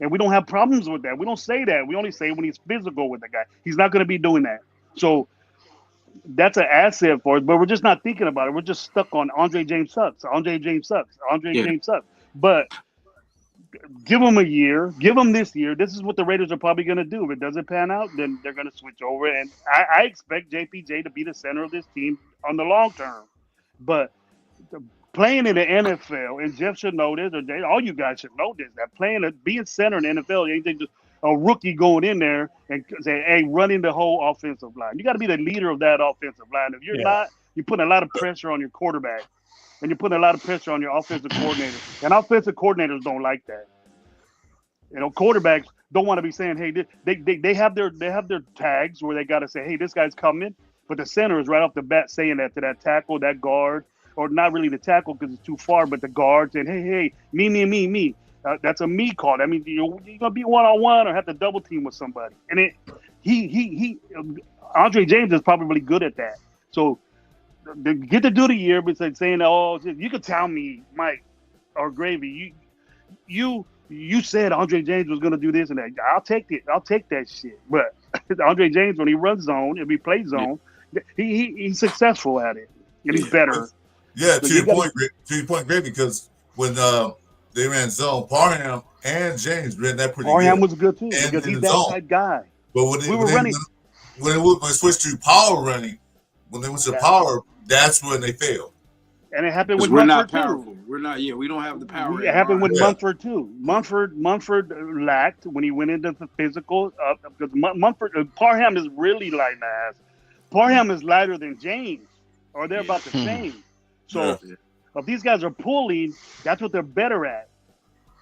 and we don't have problems with that. We don't say that. We only say when he's physical with the guy. He's not going to be doing that. So that's an asset for us, but we're just not thinking about it. We're just stuck on RNJ James sucks. RNJ James sucks. James sucks. But give him a year. Give him this year. This is what the Raiders are probably going to do. If it doesn't pan out, then they're going to switch over. And I expect JPJ to be the center of this team on the long term. But playing in the NFL, and Jeff should know this, or all you guys should know this, that being center in the NFL, you ain't just a rookie going in there and say, hey, running the whole offensive line. You got to be the leader of that offensive line. If you're not, you're putting a lot of pressure on your quarterback, and you're putting a lot of pressure on your offensive coordinator. And offensive coordinators don't like that. You know, quarterbacks don't want to be saying, hey, they have their tags where they got to say, hey, this guy's coming. But the center is right off the bat saying that to that tackle, that guard, or not really the tackle because it's too far, but the guard saying, hey, me. That's a me call. That means you're gonna be one-on-one or have to double team with somebody. And Andre James is probably good at that. So get to do the year, but saying, oh, you could tell me, Mike or Gravy, you said Andre James was gonna do this and that. I'll take it. I'll take that shit. But Andre James, when he runs zone, if he plays zone, he's successful at it, and he's better. Yeah, to your point, Gravy, because when they ran zone, Parham and James ran that pretty Parham good. was good too and because he's that type guy. But when they switched to power running, when they went to power, that's when they failed. And it happened with we're Munford not powerful. too. We're not. Yeah, we don't have the power. It happened with Munford too. Munford lacked when he went into the physical because Parham is really light ass. Parham is lighter than James, or they're about the same. So if these guys are pulling, that's what they're better at.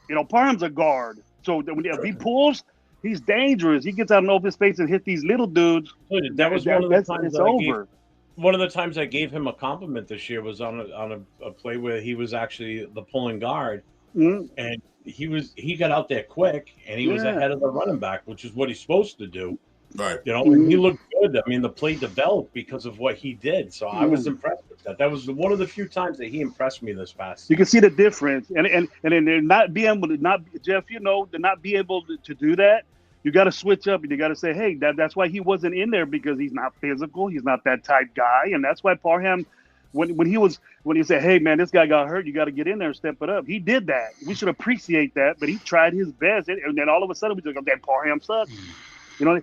You know, Parham's a guard. So if he pulls, he's dangerous. He gets out in open space and hit these little dudes. That was one of the times it's over. One of the times I gave him a compliment this year was on a play where he was actually the pulling guard, and he got out there quick and he was ahead of the running back, which is what he's supposed to do. Right. You know, and he looked good. I mean, the play developed because of what he did. So I was impressed with that. That was one of the few times that he impressed me this past. You can see the difference, and then not being able to Jeff, you know, to not be able to do that. You got to switch up, and you got to say, hey, that's why he wasn't in there because he's not physical. He's not that type guy, and that's why Parham, when he said, hey man, this guy got hurt, you got to get in there and step it up. He did that. We should appreciate that, but he tried his best, and then all of a sudden we just go, that Parham sucks. You know,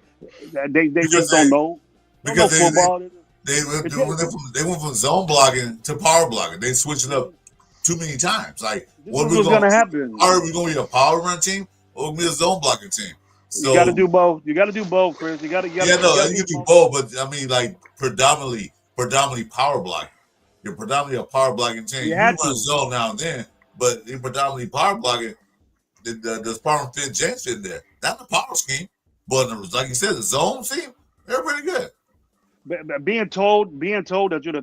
they just don't know. Because football. They went from zone blocking to power blocking. They switched it up too many times. Like, what was going to happen? Are we going to be a power run team or going to be a zone blocking team? So, you got to do both. You got to do both, Chris. You can do both, but I mean, like predominantly power blocking. You're predominantly a power blocking team. You run zone now and then, but you're predominantly power blocking. Does Parham fit James in there? Not the power scheme, but like you said, the zone scheme, they're pretty good. But being told that you're the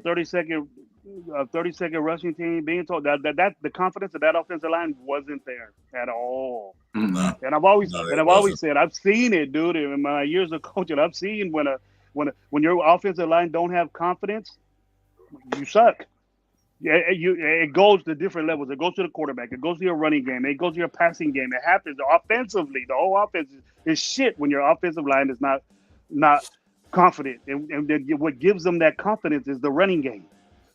30-second rushing team, being told that the confidence of that offensive line wasn't there at all. No. And I've always said I've seen it, dude. In my years of coaching, I've seen when your offensive line don't have confidence, you suck. Yeah, it goes to different levels. It goes to the quarterback. It goes to your running game. It goes to your passing game. It happens offensively. The whole offense is shit when your offensive line is not confident. And what gives them that confidence is the running game.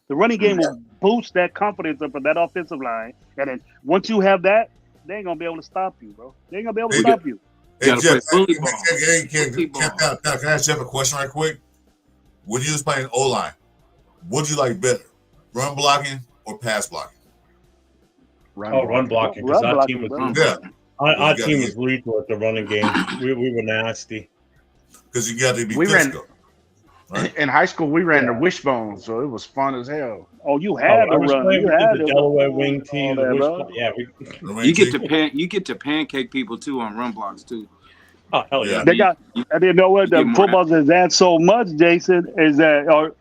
The running game will boost that confidence up of that offensive line. And then once you have that, they ain't gonna be able to stop you, bro. They ain't gonna be able to stop you. Hey, Jeff, can I ask Jeff a question right quick? When you was playing O-line, what do you like better? Run blocking or pass blocking? Run blocking. Because our team was lethal at the running game. We were nasty. Because you got to be physical. Right? In high school, we ran the wishbone, so it was fun as hell. Oh, you had to run. You had the Delaware wing team. You get to pancake people too on run blocks too. Oh hell yeah! I didn't know what the football is that so much, Jason, is that or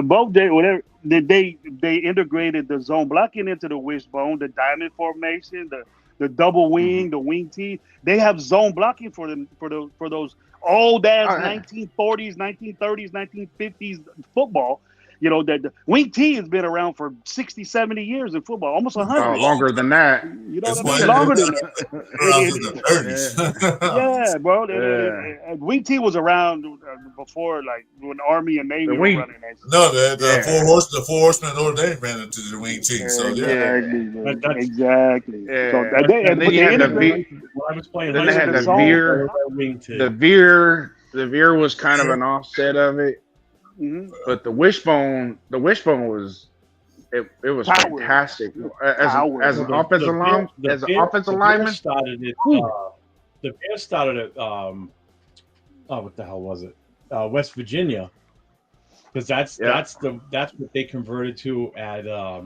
both day whatever they integrated the zone blocking into the wishbone, the diamond formation, the double wing, the wing tee. They have zone blocking for those old ass 1940s, 1930s, 1950s football. You know, that the wing tee has been around for 60, 70 years in football, almost 100. Longer than that. You know what I mean? Longer than that. Yeah, bro. Wing tee was around before, like, when Army and Navy were running that. No, the Four Horsemen of Notre Dame ran into the wing tee. So, exactly. Yeah. So, and then you had the when I was playing, then they had the veer. The veer was kind of an offset of it. Mm-hmm. But the wishbone was It was Power. fantastic. Power. As an offensive lineman, the Bears started at what the hell was it? West Virginia, because that's what they converted to at oh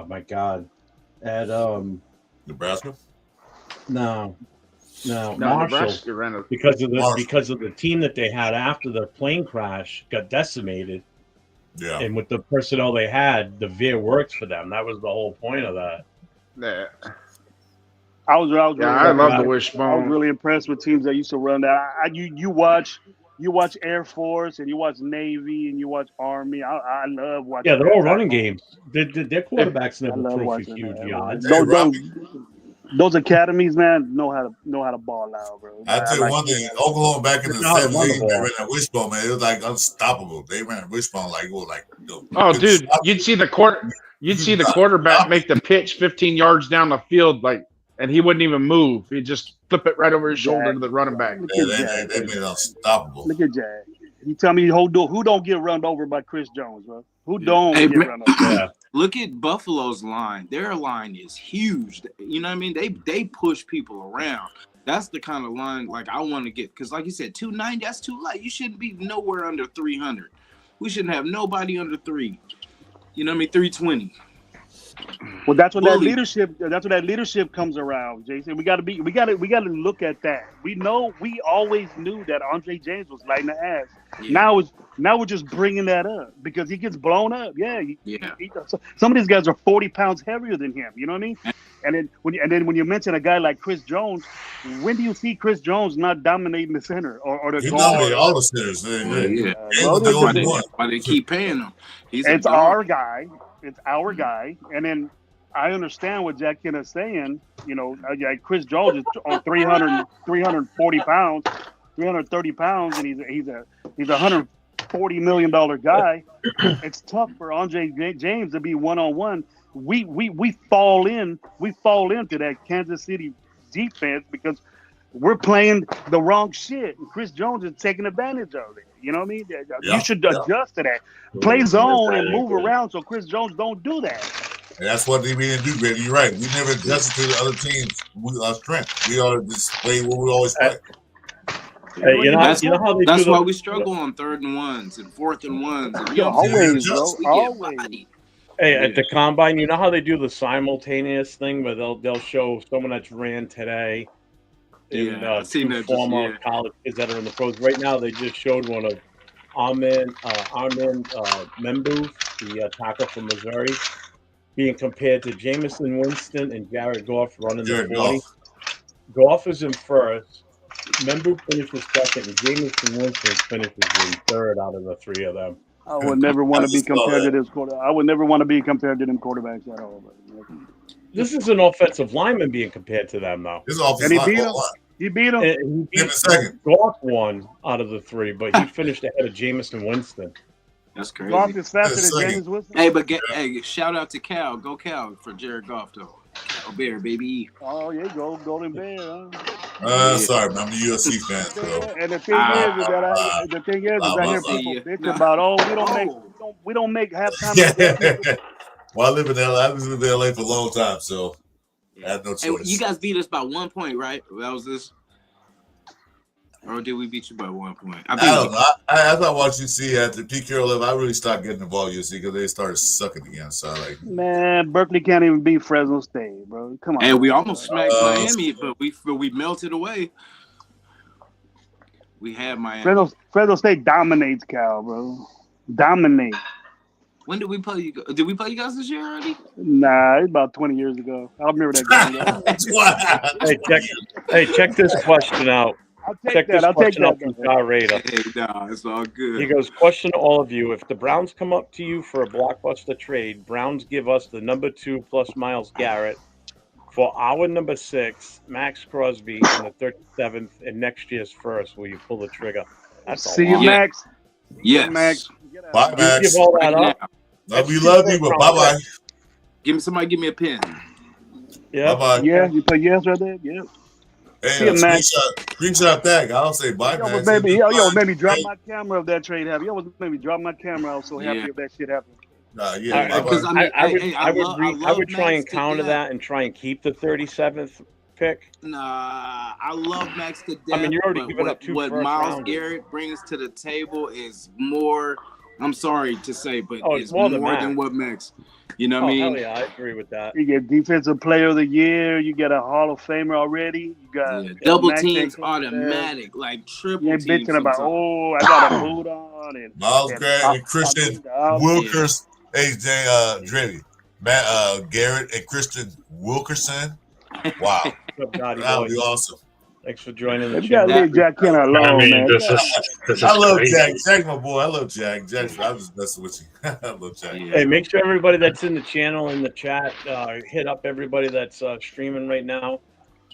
my god, at Nebraska. No, Marshall, because of the team that they had after the plane crash got decimated. Yeah. And with the personnel they had, the veer worked for them. That was the whole point of that. Yeah. I love the wishbone. I was really impressed with teams that used to run that. You watch Air Force and you watch Navy and you watch Army. I love watching. Yeah, they're all running games. Their quarterbacks never throw for huge yards. Those academies, man, know how to ball out, bro. I tell you one thing, Oklahoma back in the 70s, they ran that wishbone, man. It was like unstoppable. They ran a wishbone like it was like. Dude, you'd see the quarterback make the pitch 15 yards down the field, and he wouldn't even move. He'd just flip it right over his shoulder to the running back. They made it unstoppable. Look at Jack. You tell me who don't get run over by Chris Jones, bro? Who don't get run over? Yeah. Look at Buffalo's line. Their line is huge. You know what I mean? They push people around. That's the kind of line I want to get. Because like you said, 290, that's too light. You shouldn't be nowhere under 300. We shouldn't have nobody under 3. You know what I mean? 320. Well, that's when that leadership comes around, Jason. We got to look at that. We always knew that Andre James was lighting the ass. Yeah. Now we're just bringing that up because he gets blown up. Yeah. Some of these guys are 40 pounds heavier than him. You know what I mean? And then when you mention a guy like Chris Jones, when do you see Chris Jones not dominating the center or the guard? He dominated all the centers. Why they keep paying him? It's our guy. It's our guy. And then I understand what Jack Ken is saying. You know, Chris Jones is on 340 pounds, 330 pounds, and he's a $140 million guy. It's tough for Andre James to be one-on-one. We fall into that Kansas City defense because we're playing the wrong shit. And Chris Jones is taking advantage of it. You know what I mean? You should adjust to that. Play zone and move around so Chris Jones don't do that. And that's what they didn't do, Grady. You're right. We never adjusted to the other teams' strength. We ought to just play what we always play. Hey, that's why we struggle on 3rd and 1s and 4th and 1s. Always. Hey, at the combine, you know how they do the simultaneous thing where they'll show someone that's ran today in two former college kids that are in the pros. Right now, they just showed one of Armin Membu, the tackle from Missouri, being compared to Jamison Winston and Jared Goff running the 40. Goff is in first. Membu finishes second, and Jamison Winston finishes in third out of the 3 of them. I would never want to be compared to this quarter. I would never want to be compared to them quarterbacks at all. This is an offensive lineman being compared to them, though. And he beat him. He beat him. He beat Goff 1 out of the 3, but he finished ahead of Jamison Winston. That's crazy. Goff is faster than James Winston. Hey, shout out to Cal. Go Cal for Jared Goff, though. Cal Bear, baby. Oh, yeah, go Golden Bear. Huh? Sorry, man. I'm a USC fan. So. And the thing is I hear people bitch about, we don't make halftime. Well, I live in LA. I was in LA for a long time, so I had no choice. Hey, you guys beat us by 1 point, right? That was this. Or did we beat you by 1 point? I don't know. I thought what you see after Pete Carroll left, I really stopped getting involved USC because they started sucking again. So man, Berkeley can't even beat Fresno State, bro. Come on. And we almost smacked Miami, but we melted away. We had Miami. Fresno State dominates Cal, bro. Dominate. When did we play you? Did we play you guys this year already? Nah, it's about 20 years ago. I remember that game. Check this question out. I'll take that from Star Raider. Hey, nah, it's all good. He goes, question to all of you. If the Browns come up to you for a blockbuster trade, Browns give us the number 2 plus Myles Garrett for our number 6, Max Crosby, and the 37th, and next year's first, will you pull the trigger? See you, Max. Yes. Max. Bye, Max. Give all that up. Love you, but bye-bye. Give me a pen. Yeah. Bye-bye. Yeah, you put yes right there? Yeah. Hey, screenshot that. I'll say bye, Max. Maybe drop my camera if that trade happened. Made me drop my camera. I was so happy if that shit happened. Yeah, I would try and counter that and try and keep the 37th pick. Nah, I love Max to death. I mean, you're already giving up 2 what first Myles rounders. Garrett brings to the table is more. I'm sorry to say, but it's it's more more than than what Max. You know what I mean? Hell yeah, I agree with that. You get Defensive Player of the Year. You get a Hall of Famer already. You got double Max teams ain't automatic, like triple you ain't teams. bitching about, I got a boot on. And Myles Garrett and Christian Wilkers, AJ Dreddy, Matt Garrett and Christian Wilkerson. Wow, that would be awesome. Thanks for joining the You got to leave Jack Kenner alone, man. This is I love crazy. Jack. Jack's my boy. I love Jack. I'm just messing with you. I love Jack. Hey, make sure everybody that's in the channel, in the chat, hit up everybody that's streaming right now.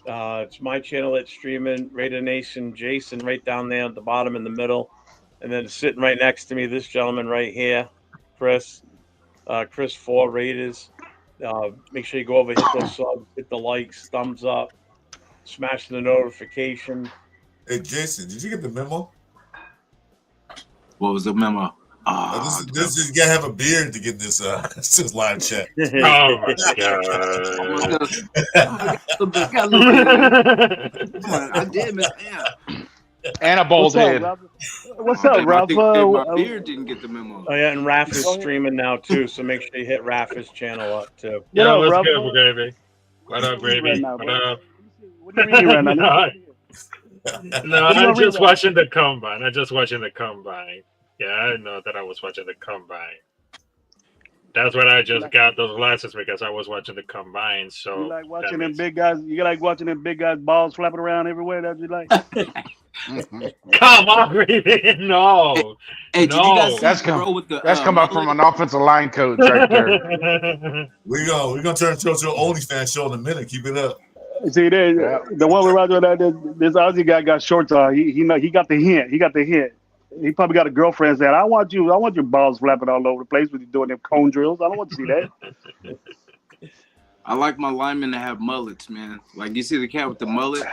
It's my channel that's streaming, Raider Nation, Jason right down there at the bottom in the middle. And then sitting right next to me, this gentleman right here, Chris 4 Raiders. Make sure you go over, hit those subs, hit the likes, thumbs up, smash the notification. Hey, Jason, did you get the memo? What was the memo? This is you gotta have a beard to get this this live chat. Oh my god! I did miss And a bold head. What's up, Rafa? My beard didn't get the memo. Oh yeah, and Raph is streaming now too, so make sure you hit Rafa's channel up too. Yeah, what's good, baby? What up, baby? What up? What do you mean right now? No, I'm just watching the combine. Yeah, I didn't know that I was watching the combine. That's what I just got those glasses because I was watching the combine. So you like watching them big guys? You like watching them big guys' balls flapping around everywhere? That's what you like? Come on, baby. No. Hey, did you guys see that's come up from an offensive line coach right there. We're gonna turn into an OnlyFans show in a minute. Keep it up. See, the one we're watching that this Aussie guy got shorts on. He got the hint. He got the hint. He probably got a girlfriend saying, I want your balls flapping all over the place when you're doing them cone drills. I don't want to see that. I like my linemen to have mullets, man. Like, you see the cat with the mullet?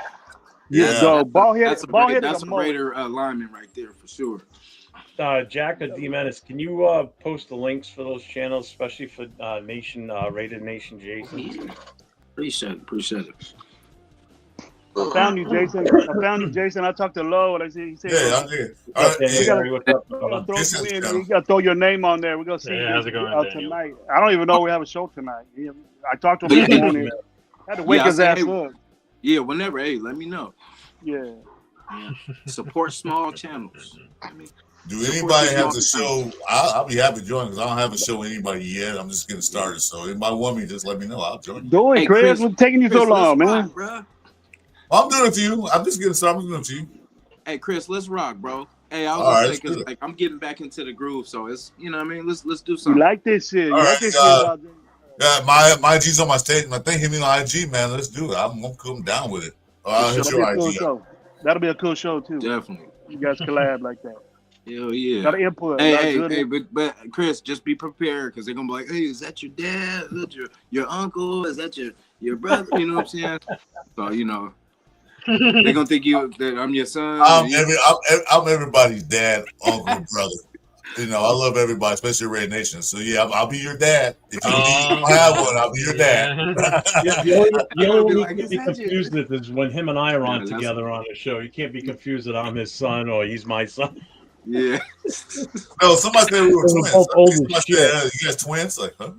Yeah. So, ball head. That's a Raider lineman right there for sure. Jack or D-Menace, can you post the links for those channels, especially for Raider Nation Jason? Appreciate it. I found you, Jason. I talked to Lo, and he said, I did. You got to throw your name on there. We're going to see you tonight. I don't even know we have a show tonight. I talked to him this morning. I had to wake his ass up. Yeah, whenever. Hey, let me know. Yeah. Support small channels. Do anybody have a show? I'll be happy to join because I don't have a show with anybody yet. I'm just getting started. So anybody want me, just let me know. I'll join you. Do it, Chris. What's taking you so long, man? Bro. I'm doing it for you. I'm just getting started. I'm doing it for you. Hey, Chris, let's rock, bro. Hey, I was gonna say because like I'm getting back into the groove, so it's what I mean. Let's do something. You like this shit? My IG's on my stage. I think hit me on IG, man. Let's do it. I'm gonna come down with it. I'll hit your IG. That'll be a cool show too. Definitely. You guys collab like that. Hell yeah. Got input. Hey, but Chris, just be prepared because they're gonna be like, hey, is that your dad? Is that your uncle? Is that your brother? You know what I'm saying? So they're gonna think that I'm your son. I'm everybody's dad, uncle, brother. I love everybody, especially Red Nation. So yeah, I'll be your dad. If you don't have one, I'll be your dad. The only way you can be confused with is when him and I are on together on the show. You can't be confused that I'm his son or he's my son. Yeah. No, somebody said we were twins. Somebody said, you guys twins? Like, huh?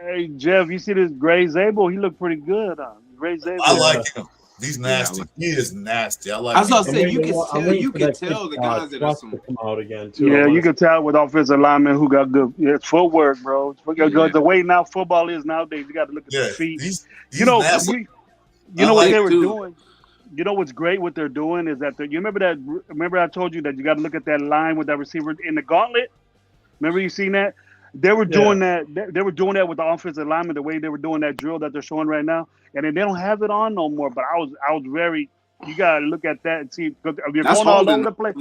Hey, Jeff, you see this Gray Zabel? He looked pretty good. Gray Zabel. I like him. He's nasty. He is nasty. I like him. I was going to say, you can tell the guys that are some... come out again, too. Yeah, you can tell with offensive linemen who got good footwork, bro. The way now football is nowadays, you got to look at the feet. He's nasty. You know what they were doing? You know what's great? What they're doing is that you remember that? Remember I told you that you got to look at that line with that receiver in the gauntlet. Remember you seen that? They were doing that. They were doing that with the offensive lineman. The way they were doing that drill that they're showing right now, and then they don't have it on no more. But I was very. You got to look at that and see. If you're going all over the place.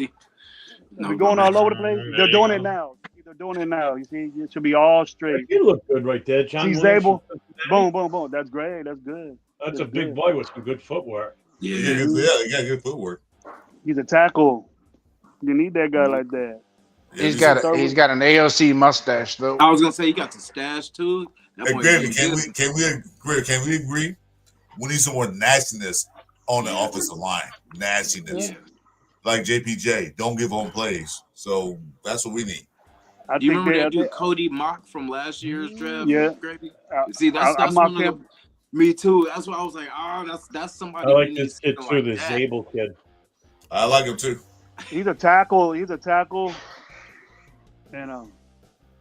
They're going all over the place. They're doing it now. They're doing it now. You see, it should be all straight. You look good right there, John. He's able. Boom, boom, boom. That's great. That's good. That's a big boy with some good footwork. Yeah, he got good footwork. He's a tackle. You need that guy like that. Yeah, He's got an AOC mustache though. I was gonna say he got the stash too. That Hey, boy Gravy, look can good. we agree? We need some more nastiness on the offensive line. Nastiness. Yeah. Like JPJ. Don't give home plays. So that's what we need. I Do you think remember that dude Cody Mock from last year's draft? Yeah. Gravy? See, that's I one mocked of the. him. Me too. That's why I was like, oh, that's somebody. I like we this need kid too, like the that. Zabel kid. I like him too. He's a tackle. And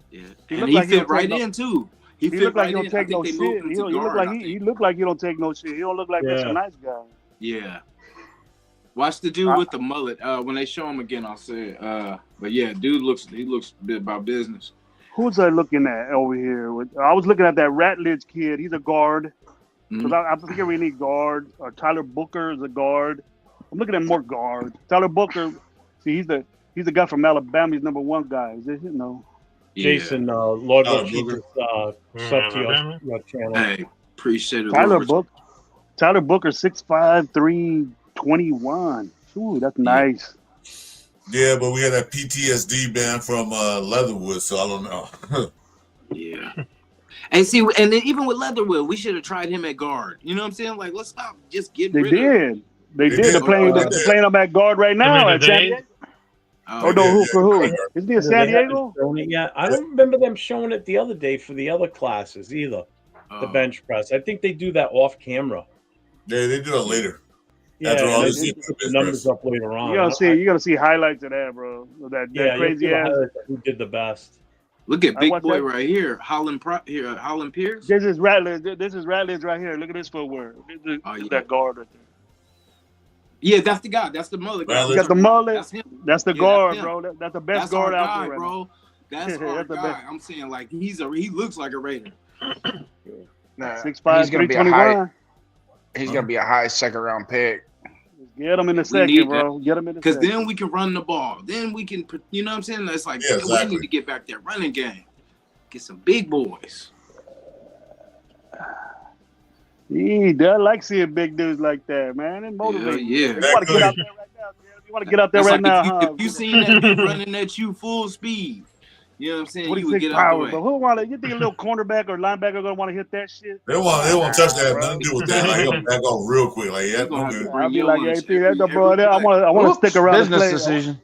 Yeah, He and look he like he fit don't right take no- in too. He he fit look like right he don't in. I take no think they moved shit. him He to look guard. like I he think. look like he don't take no shit. He don't look like that's a Yeah. nice guy. Yeah. Watch the dude with the mullet. When they show him again, I'll say it. But yeah, dude looks about business. Who's I looking at over here? I was looking at that Ratledge kid. He's a guard. Because I figure we need guard. Tyler Booker is a guard. I'm looking at more guards. Tyler Booker, see, he's the guy from Alabama. He's #1 guy. Is it? No. Yeah. Jason, Lord Oh, Wilkie Booger. just sub to your channel. Hey, appreciate it. Tyler Lord. Booker, 6'5", 321. Ooh, that's nice. Yeah, but we had that PTSD band from Leatherwood, so I don't know. Yeah. And see, and then even with Leatherwood, we should have tried him at guard. You know what I'm saying? Like, let's stop just getting They rid of him. did. They did. did. They're playing him at guard right now mean, at San Diego. Oh, no, yeah, for who? yeah. Isn't he at They San haven't Diego? shown it yet. I don't remember them showing it the other day for the other classes either. The bench press. I think they do that off camera. Yeah, they do it later. Yeah, After all they this put the numbers up later on. You're gonna see highlights of that, bro. That Yeah, crazy you'll see the ass. highlights of who did the best. Look at big watched boy that. right here, Holland Pierce. This is Ratledge right here. Look at his footwork. This is that guard right there. Yeah, that's the guy. That's the mullet guy. He got the mullet. That's him. That's the Yeah, guard, that's him. bro. That's the best That's guard our out guy, there, right bro. That's That's our the guy. best. I'm saying like he looks like a Raider. Nah, 6'5", he's gonna be a 321. He's gonna be a high second round pick. Get him in the We second, need bro. Get him in the Because second. then we can run the ball. Then we can, you know what I'm saying? It's like Yeah, exactly. we need to get back that running game. Get some big boys. I like seeing big dudes like that, man. It motivates. Yeah. You want to get out there right now. Man. You want to get out there It's right like now, if you seen that dude running at you full speed, you know what I'm saying? You would 26 get out power, the but way. who want to? You think a little cornerback or linebacker gonna want to hit that shit? They won't touch that. bro. Nothing to do with that. Like he'll back off real quick. Like yeah, You gonna I'm have to good. bring I'll be your like, lunch hey, that's the every bro. I want to Oops, stick around and business play. decision.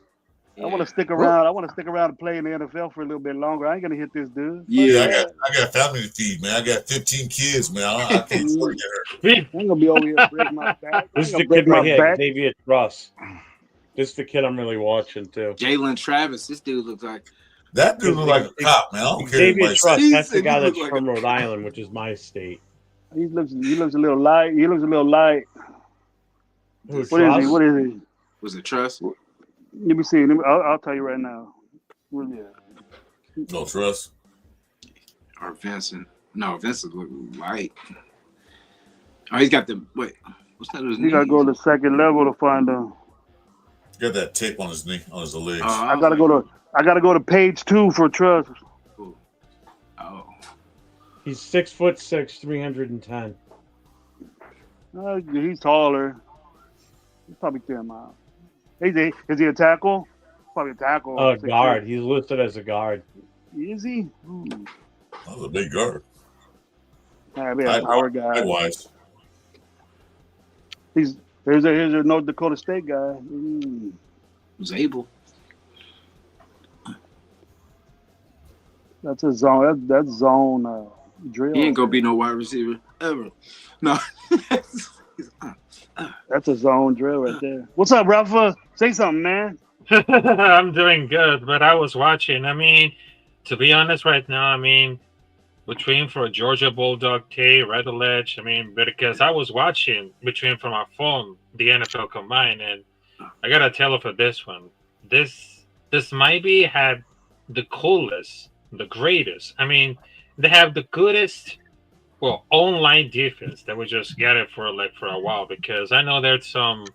I want to stick around. I want to stick around and play in the NFL for a little bit longer. I ain't gonna hit this dude. Yeah. I got family to feed, man. I got 15 kids, man. I can't afford to get hurt. I ain't gonna be over here breaking my back. This is I the ain't gonna kid right break here, my back. Xavier Truss. This is the kid I'm really watching too. Jalen Travis, this dude looks like That dude look like a cop, man. I don't care. Xavier Anybody Truss, says. that's the He guy look that's like from a- Rhode Island, which is my state. He looks a little light. He looks a little light. Who, What is Truss? he? What is he? was it Trust? Let me see. I'll tell you right now. Well, yeah. No trust. Or Vincent. No, Vincent look light. Oh, he's got the wait. What's that? You gotta go to the second level to find him. Got that tape on his knee, on his legs. I gotta go to page 2 for trust. Oh, He's 6'6", 310. He's taller. He's probably 10 miles. Is he a tackle? Probably a tackle. Guard. He's listed as a guard. Is he? That was a big guard. Be a power guy. Likewise. Here's a North Dakota State guy. was able. That's a zone. That's zone drill. He ain't gonna be no wide receiver ever. No. That's a zone drill right there. What's up, Rafa? Say something, man. I'm doing good, but I was watching. I mean, to be honest, right now, I mean, between for Georgia Bulldog T, Redledge, I mean, because I was watching between from my phone the NFL Combine, and I gotta tell you for this one, this might be had the coolest, the greatest. I mean, they have the goodest, well, online defense that we just get it for a while, because I know there's some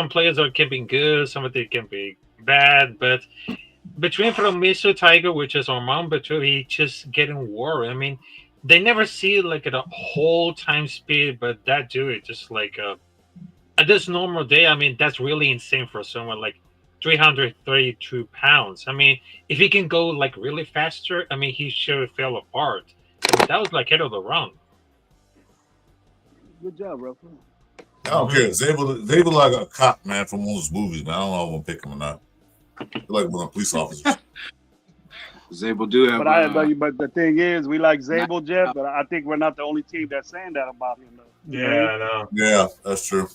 players that can be good, some of them can be bad, but between from Mr. Tiger, which is on Mount Batuu, he just getting worried. I mean, they never see like at a whole time speed, but that dude just like at this normal day, I mean, that's really insane for someone like 332 pounds. I mean, if he can go like really faster, I mean, he should fell apart. I mean, that was like head of the round. Good job, Ruffalo. I don't care. Zabel like a cop, man, from one of those movies, man. I don't know if I'm gonna pick him or not. They're like one of the police officers. Zabel do have. But the thing is, we like Zabel, Jeff, but I think we're not the only team that's saying that about him, though. Yeah, I know. Yeah, that's true.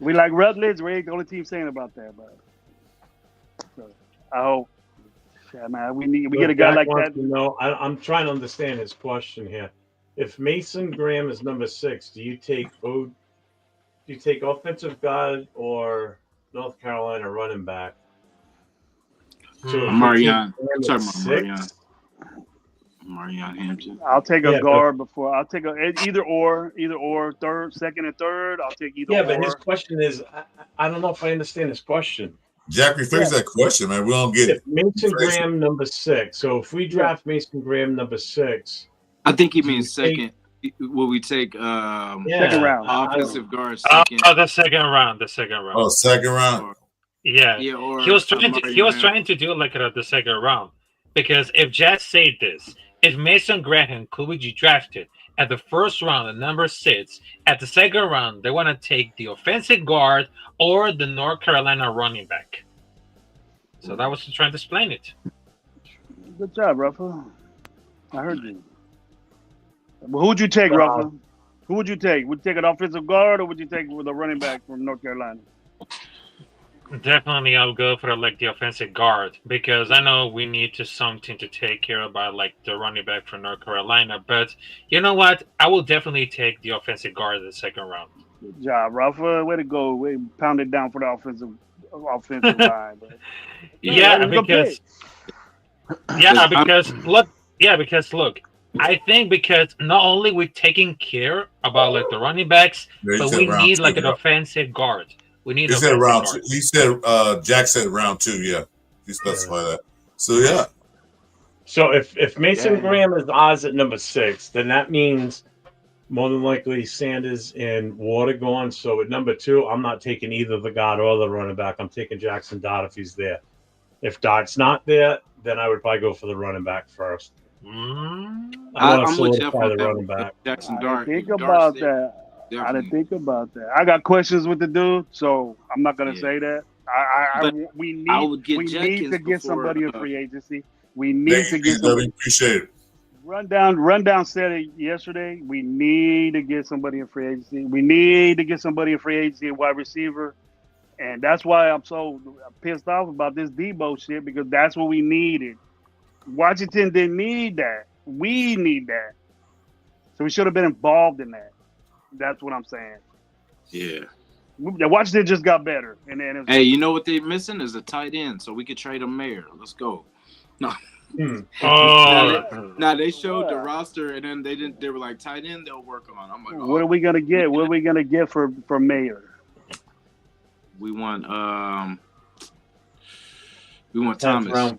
We like Rutledge. We ain't the only team saying about that, but so, I hope. Yeah, man, we get a guy like that. No, I'm trying to understand his question here. If Mason Graham is number 6, do you take offensive guard or North Carolina running back? So Marion. I'm talking about Marion Hampton. I'll take a guard before. I'll take either or, second and third. I'll take either. Yeah, or. but his question is, I don't know if I understand his question. Jack, rephrase that question, man. We don't get it. Mason Graham number 6. So if we draft Mason Graham number 6, I think he means second. Will we take second round offensive guard? Second. The second round. Oh, second round. Yeah. He was trying to do it like the second round, because if Jazz said this, if Mason Graham could be drafted at the first round at number 6, at the second round they want to take the offensive guard or the North Carolina running back. So that was trying to explain it. Good job, Ruffalo. I heard you. Well, who would you take, Ruffalo? Who would you take? Would you take an offensive guard or would you take with a running back from North Carolina? Definitely, I'll go for the offensive guard, because I know we need something to take care about the running back from North Carolina. But you know what? I will definitely take the offensive guard in the second round. Good job, Rafa. Way to go. Way pound it down for the offensive line. But, because look, I think because not only we're taking care about the running backs, but we need an offensive guard. We need. He said round 2. He said Jack said round 2. Yeah, he specified that. So yeah. So if Mason Graham is odds at number 6, then that means more than likely Sanders and Ward are gone. So at number 2, I'm not taking either the guard or the running back. I'm taking Jackson Dart if he's there. If Dart's not there, then I would probably go for the running back first. I'm with Jeff on the running back. Jackson Dart. Think about that. I didn't think about that. I got questions with the dude, so I'm not gonna say that. We need to get somebody in free agency. We need to get somebody. Appreciate it. Rundown said it yesterday. We need to get somebody in free agency. We need to get somebody in free agency, wide receiver, and that's why I'm so pissed off about this Debo shit, because that's what we needed. Washington didn't need that. We need that, so we should have been involved in that. That's what I'm saying. Yeah. Washington just got better. And then hey, you know what they're missing is a tight end, so we could trade a Mayer. Let's go. No. Now they showed the roster, and then they were like, tight end they'll work on. I'm like, what are we gonna get? What are we gonna get for Mayer? We want Thomas.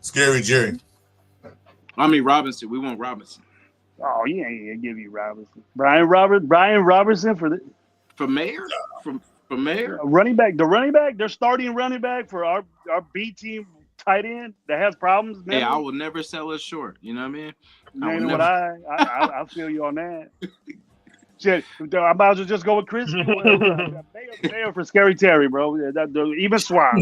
Scary Jerry. I mean Robinson. We want Robinson. Oh, he ain't gonna give you Robinson. Brian Robertson for Mayer? For Mayer? Running back. The running back, they're starting running back for our B team tight end that has problems. Hey, I will never sell it short. You know what I mean? I feel you on that. Shit, I might as well just go with Chris. Mayer for Scary Terry, bro. Even Swab.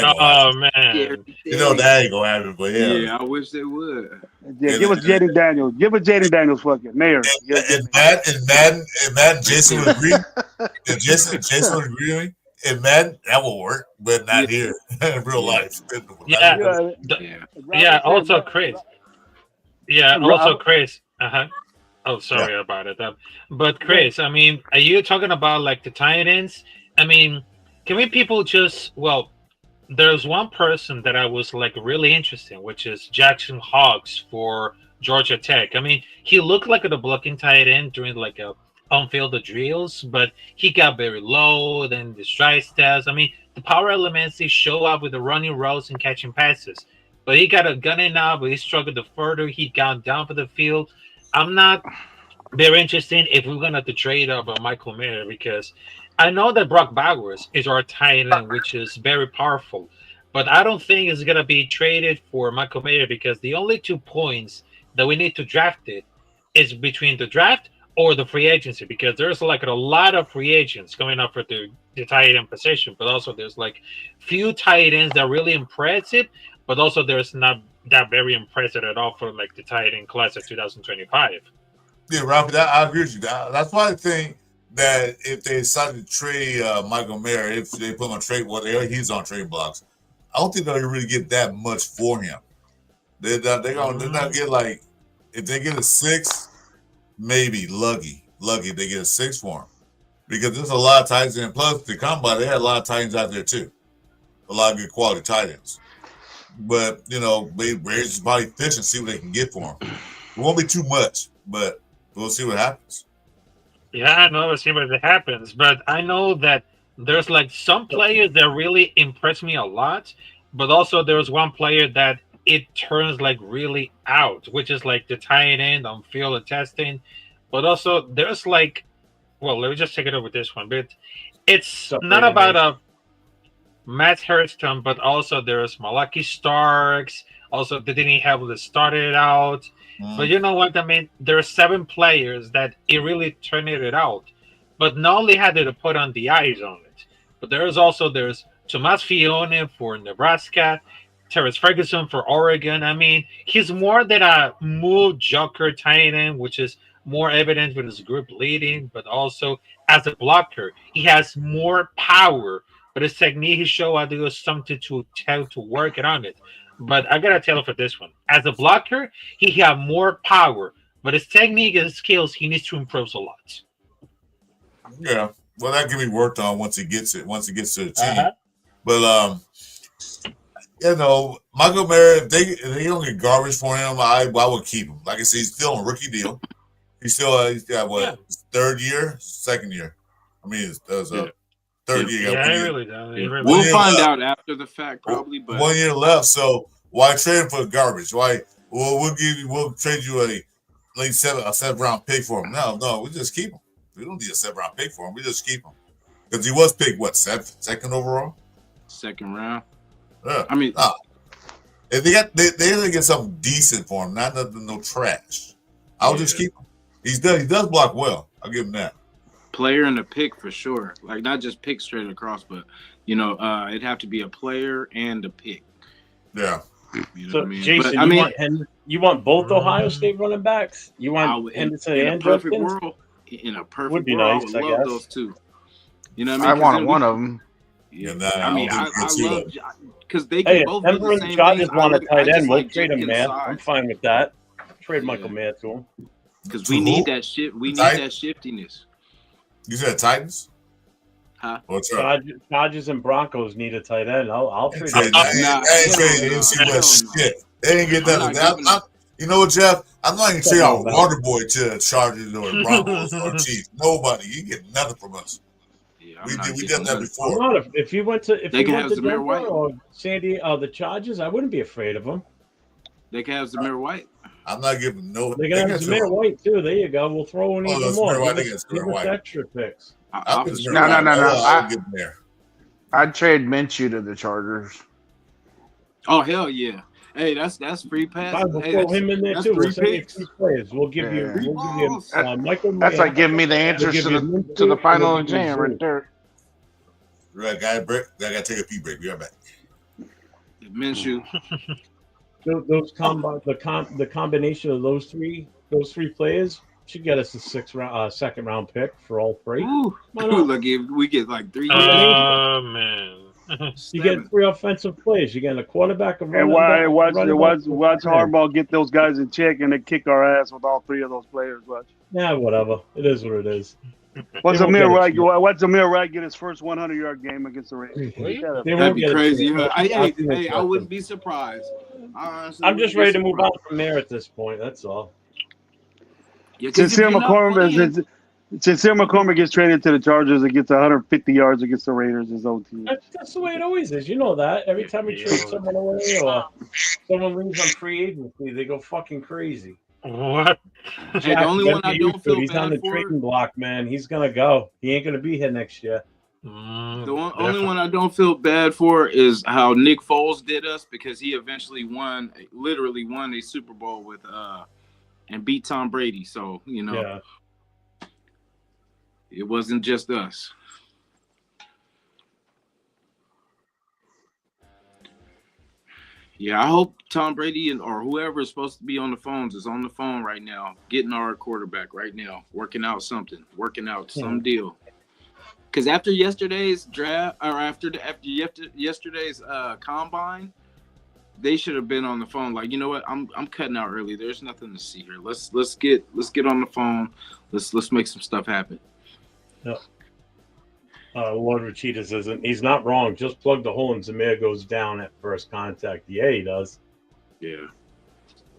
Oh man, you know that ain't gonna happen, but yeah, I wish they would. Yeah, give us Jaden Daniels. Give us Jaden Daniels, fucking Mayer. And Madden, Jason would agree. And Jason would agree with me. And Madden, that will work, but not here in real life. Also, Chris. Yeah, also Chris. Oh, sorry about it. But Chris, I mean, are you talking about the tight ends? I mean, can we people there's one person that I was really interested in, which is Jackson Hawks for Georgia Tech. I mean, he looked like the blocking tight end during a on-field drills, but he got very low. Then the stride stats. I mean, the power elements they show up with the running routes and catching passes, but he got a gun in now, but he struggled the further he got down for the field. I'm not very interested if we're gonna have to trade up Michael Mayer, because I know that Brock Bowers is our tight end, which is very powerful, but I don't think it's gonna be traded for Michael Mayer because the only 2 points that we need to draft it is between the draft or the free agency because there's like a lot of free agents coming up for the tight end position, but also there's like few tight ends that really impressive, but also there's not that very impressive at all for like the tight end class of 2025. Yeah, Ralphie, I agree with you. That's why I think that if they decided to trade Michael Mayer, if they put him on trade, he's on trade blocks. I don't think they'll really get that much for him. They're not get like if they get a 6, maybe lucky they get a 6 for him because there's a lot of tight ends and plus the combine they had a lot of tight ends out there too, a lot of good quality tight ends. But they raise his body fish and see what they can get for him. It won't be too much, but we'll see what happens. Yeah, I know. We'll see what happens. But I know that there's like some players that really impress me a lot, but also there's one player that it turns like really out, which is like the tight end on field of testing. But also there's like, well, let me just take it over this one. But it's not about a Matt Hairston, but also there's Malaki Starks. Also, they didn't have to start it out. But you know what I mean? There are 7 players that it really turned it out. But not only had to put on the eyes on it, but there's Tomas Fione for Nebraska, Terrence Ferguson for Oregon. I mean, he's more than a move joker tight end, which is more evident with his group leading, but also as a blocker, he has more power. But his technique, he showed I do something to tell to work it on it. But I gotta tell you for this one, as a blocker, he had more power, but his technique and skills, he needs to improve a lot. Yeah, well, that can be worked on once he gets it. Once he gets to the team, but Michael Mayer, if they don't get garbage for him, I would keep him. Like I said, he's still on a rookie deal. He's got what third year, second year. I mean, it was a third year. Yeah, it really does. We'll find out after the fact, probably. But 1 year left, so why trade him for garbage? Why? Well, we'll trade you a 7th round pick for him. No, we just keep him. We don't need a 7th round pick for him. We just keep him because he was picked second overall, second round. Yeah. I mean, if they get something decent for him, not nothing, no trash. I'll just keep him. He does block well. I'll give him that. Player and a pick for sure. Like not just pick straight across, but it'd have to be a player and a pick. Yeah. You know what I mean? Jason, you want both Ohio State running backs? You want Henderson and Justin? In a perfect would be world, nice, I would love those two. You know what I want one of them. Yeah, I love because they can both Denver do the and same the Chargers things. want a tight end. We'll like trade him, man. inside. I'm fine with that. Trade Michael Mayer to him. Because we need that shit. We need that shiftiness. You said Titans? Huh? Chargers and Broncos need a tight end. I'll trade him. They ain't get nothing. You know what, Jeff? I'm not even saying our water boy to the Chargers or Broncos or Chiefs. Nobody. You get nothing from us. Yeah, we done that before. If you went to Denver or Sandy the Chargers, I wouldn't be afraid of them. They can have Zamir White. I'm not giving no. They can have Zamir White too. There you go. We'll throw in even more. Give us extra picks. No. I'd trade Minshew to the Chargers. Oh hell yeah! Hey, that's free pass. We'll throw him in there too. We'll send you players. We'll give you Michael. That's like giving me the answers to the final exam right there. Right, guy. Break. I gotta take a pee break. Be right back. Minshew. The combination of those three players should get us a second round pick for all three. Ooh, look, if we get like 3. Oh man. You get 3 offensive players. You get a quarterback. And watch Harbaugh get those guys in check and they kick our ass with all 3 of those players. Watch. Yeah, whatever. It is what it is. What's Zamir Wright get his first 100-yard game against the Raiders? That'd be crazy. Hey, I wouldn't be surprised. I'm just ready to move on from there at this point. That's all. Sincere McCormick gets traded to the Chargers and gets 150 yards against the Raiders. His own team. That's the way it always is. You know that. Every time we trade someone away or someone leaves on free agency, they go fucking crazy. What? Hey, the only one I don't feel he's on bad the for. trading block, man. He's gonna go. He ain't gonna be here next year. Only one I don't feel bad for is how Nick Foles did us, because he eventually literally won a Super Bowl with and beat Tom Brady. So it wasn't just us. Yeah, I hope Tom Brady or whoever is supposed to be on the phones is on the phone right now, getting our quarterback right now, working out some deal. Because after yesterday's draft, or after yesterday's combine, they should have been on the phone. Like, you know what? I'm cutting out early. There's nothing to see here. Let's get on the phone. Let's make some stuff happen. Yep. Lord Rachita says, he's not wrong. Just plug the hole and Zamir goes down at first contact. Yeah, he does. Yeah.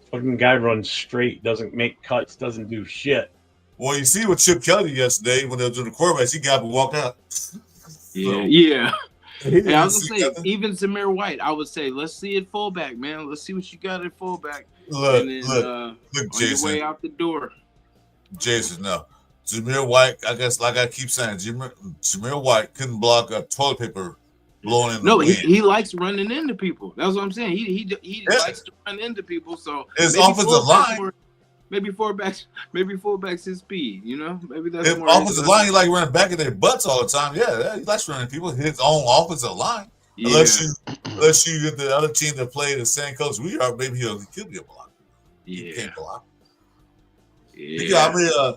Fucking guy runs straight, doesn't make cuts, doesn't do shit. Well, you see what Chip Kelly yesterday when they were doing the quarterbacks, he got up and walked out. Yeah. And I was gonna say, even Zamir White, I would say, let's see it fullback, man. Let's see what you got at fullback. Look, on Jason. your way out the door. Jason, no. Zamir White, I guess, like I keep saying, Zamir White couldn't block a toilet paper blowing in the wind. He likes running into people. That's what I'm saying. He likes to run into people. So his offensive line. Maybe fullbacks his speed. You know, maybe that's his offensive line. He like running back in their butts all the time. Yeah, he likes running people. His own offensive line. Yeah. Unless you get the other team that play the same coach we are, maybe he could be a blocker. Yeah, he can't block. Yeah.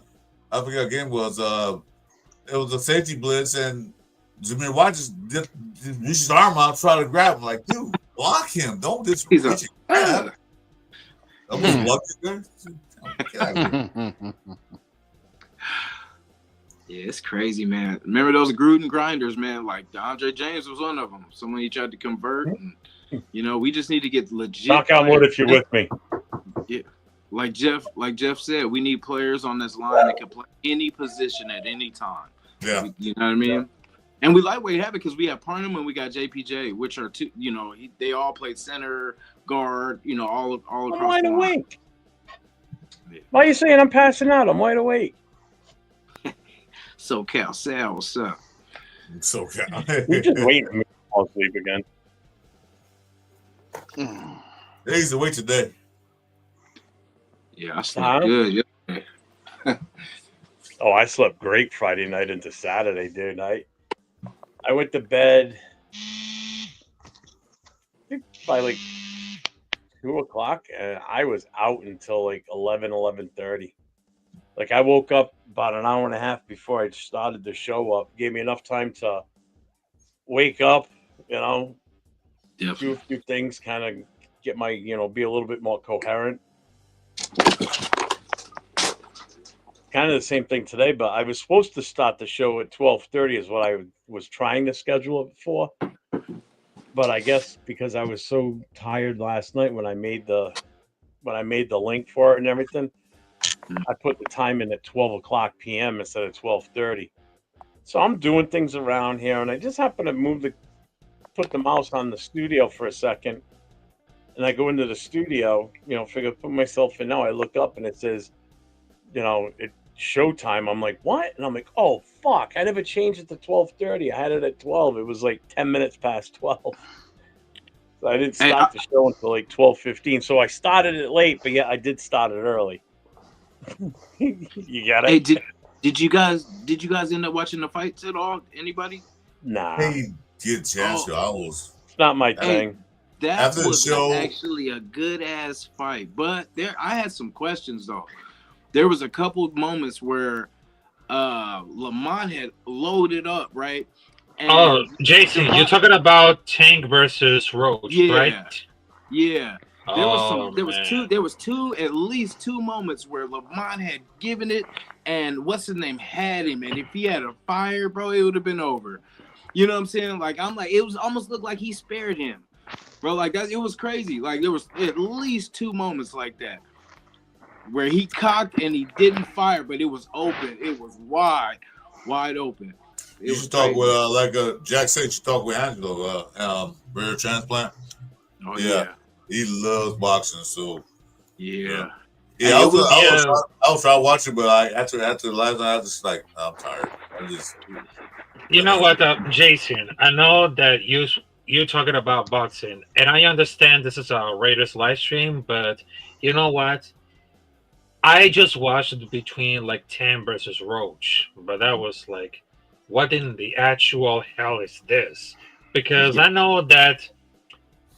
I forgot what game was. It was a safety blitz, and Zamir White just reached his arm out, try to grab him. Like, dude, block him. Don't just reach and grab. Almost blocked it there. Yeah, it's crazy, man. Remember those Gruden grinders, man? Like DeAndre James was one of them. Someone he tried to convert. And, we just need to get legit. Knock on wood if you're with me. Yeah. Like Jeff said, we need players on this line that can play any position at any time. Yeah. You know what I mean? Yeah. And we lightweight have it because we have Parnham and we got JPJ, which are two, they all played center, guard, all across I'm wide the line. awake. Yeah. Why are you saying I'm passing out? I'm wide awake. SoCal Sal, what's up? SoCal. You're just waiting for me to fall asleep again. He's awake today. Yeah, I slept good. Yeah. Oh, I slept great Friday night into Saturday, dude. I went to bed by like 2 o'clock, and I was out until like 11:30. Like I woke up about an hour and a half before I started the show up. Gave me enough time to wake up, do a few things, kind of get my, be a little bit more coherent. Kind of the same thing today, but I was supposed to start the show at 12:30 is what I was trying to schedule it for. But I guess because I was so tired last night when I made the link for it and everything, I put the time in at 12:00 p.m. instead of 12:30. So I'm doing things around here, and I just happen to put the mouse on the studio for a second, and I go into the studio, put myself in now. I look up and it says, it's showtime. I'm like, what? And I'm like, oh fuck! I never changed it to 12:30. I had it at 12. It was like 10 minutes past 12. So I didn't start the show until like 12:15. So I started it late, but yeah, I did start it early. You got it. Hey, did you guys end up watching the fights at all? Anybody? Nah. Hey, get a chance to. It's not my thing. That was actually a good ass fight, but I had some questions though. There was a couple moments where Lamont had loaded up, right? And Jason, you're talking about Tank versus Roach, right? Yeah. There was at least two moments where Lamont had given it, and what's his name had him, and if he had a fire, bro, it would have been over. You know what I'm saying? Like it was almost looked like he spared him, bro. Like that, it was crazy. Like there was at least two moments like that where he cocked and he didn't fire, but it was open. It was wide open. You should talk with Jack said. You should talk with Angelo, rare transplant. Oh yeah. He loves boxing, so yeah. Yeah, I was trying to watch it, but after the last night, I was just like, I'm tired. You know what, Jason? I know that you're talking about boxing, and I understand this is a Raiders live stream, but you know what? I just watched between like Tam versus Roach, but that was like, what in the actual hell is this? Because I know that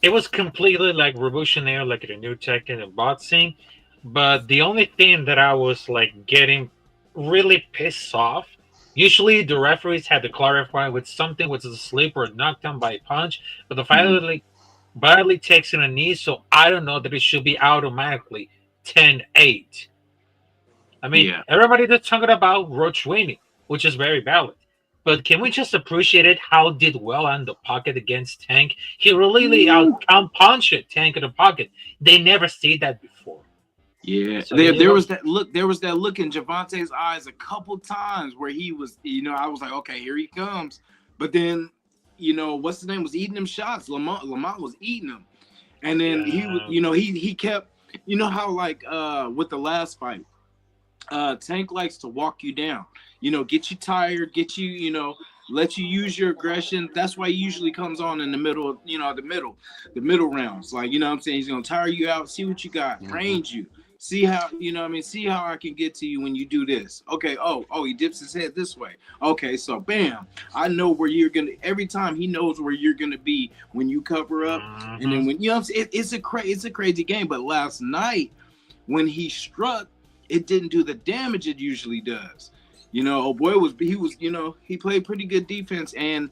it was completely like revolutionary, like a new tech in boxing. But the only thing that I was like getting really pissed off. Usually the referees had to clarify with something which is a slip or a knockdown by a punch, but the fighter like barely takes in a knee, so I don't know that it should be automatically 10-8. I mean, everybody that's talking about Roach winning, which is very valid. But can we just appreciate it? How did well on the pocket against Tank? He really out punched Tank in the pocket. They never see that before. Yeah, so there was that look. There was that look in Javante's eyes a couple times where he was, I was like, okay, here he comes. But then, what's his name was eating them shots. Lamont was eating them, and then he was, he kept, how like with the last fight. Tank likes to walk you down, get you tired, get you, let you use your aggression. That's why he usually comes on in the middle, the middle rounds. Like, what I'm saying? He's going to tire you out, see what you got, range you, see how, see how I can get to you when you do this. Okay. Oh, he dips his head this way. Okay. So bam, I know where you're going to, every time he knows where you're going to be when you cover up. And then when, it's a crazy game. But last night when he struck, it didn't do the damage it usually does. He played pretty good defense and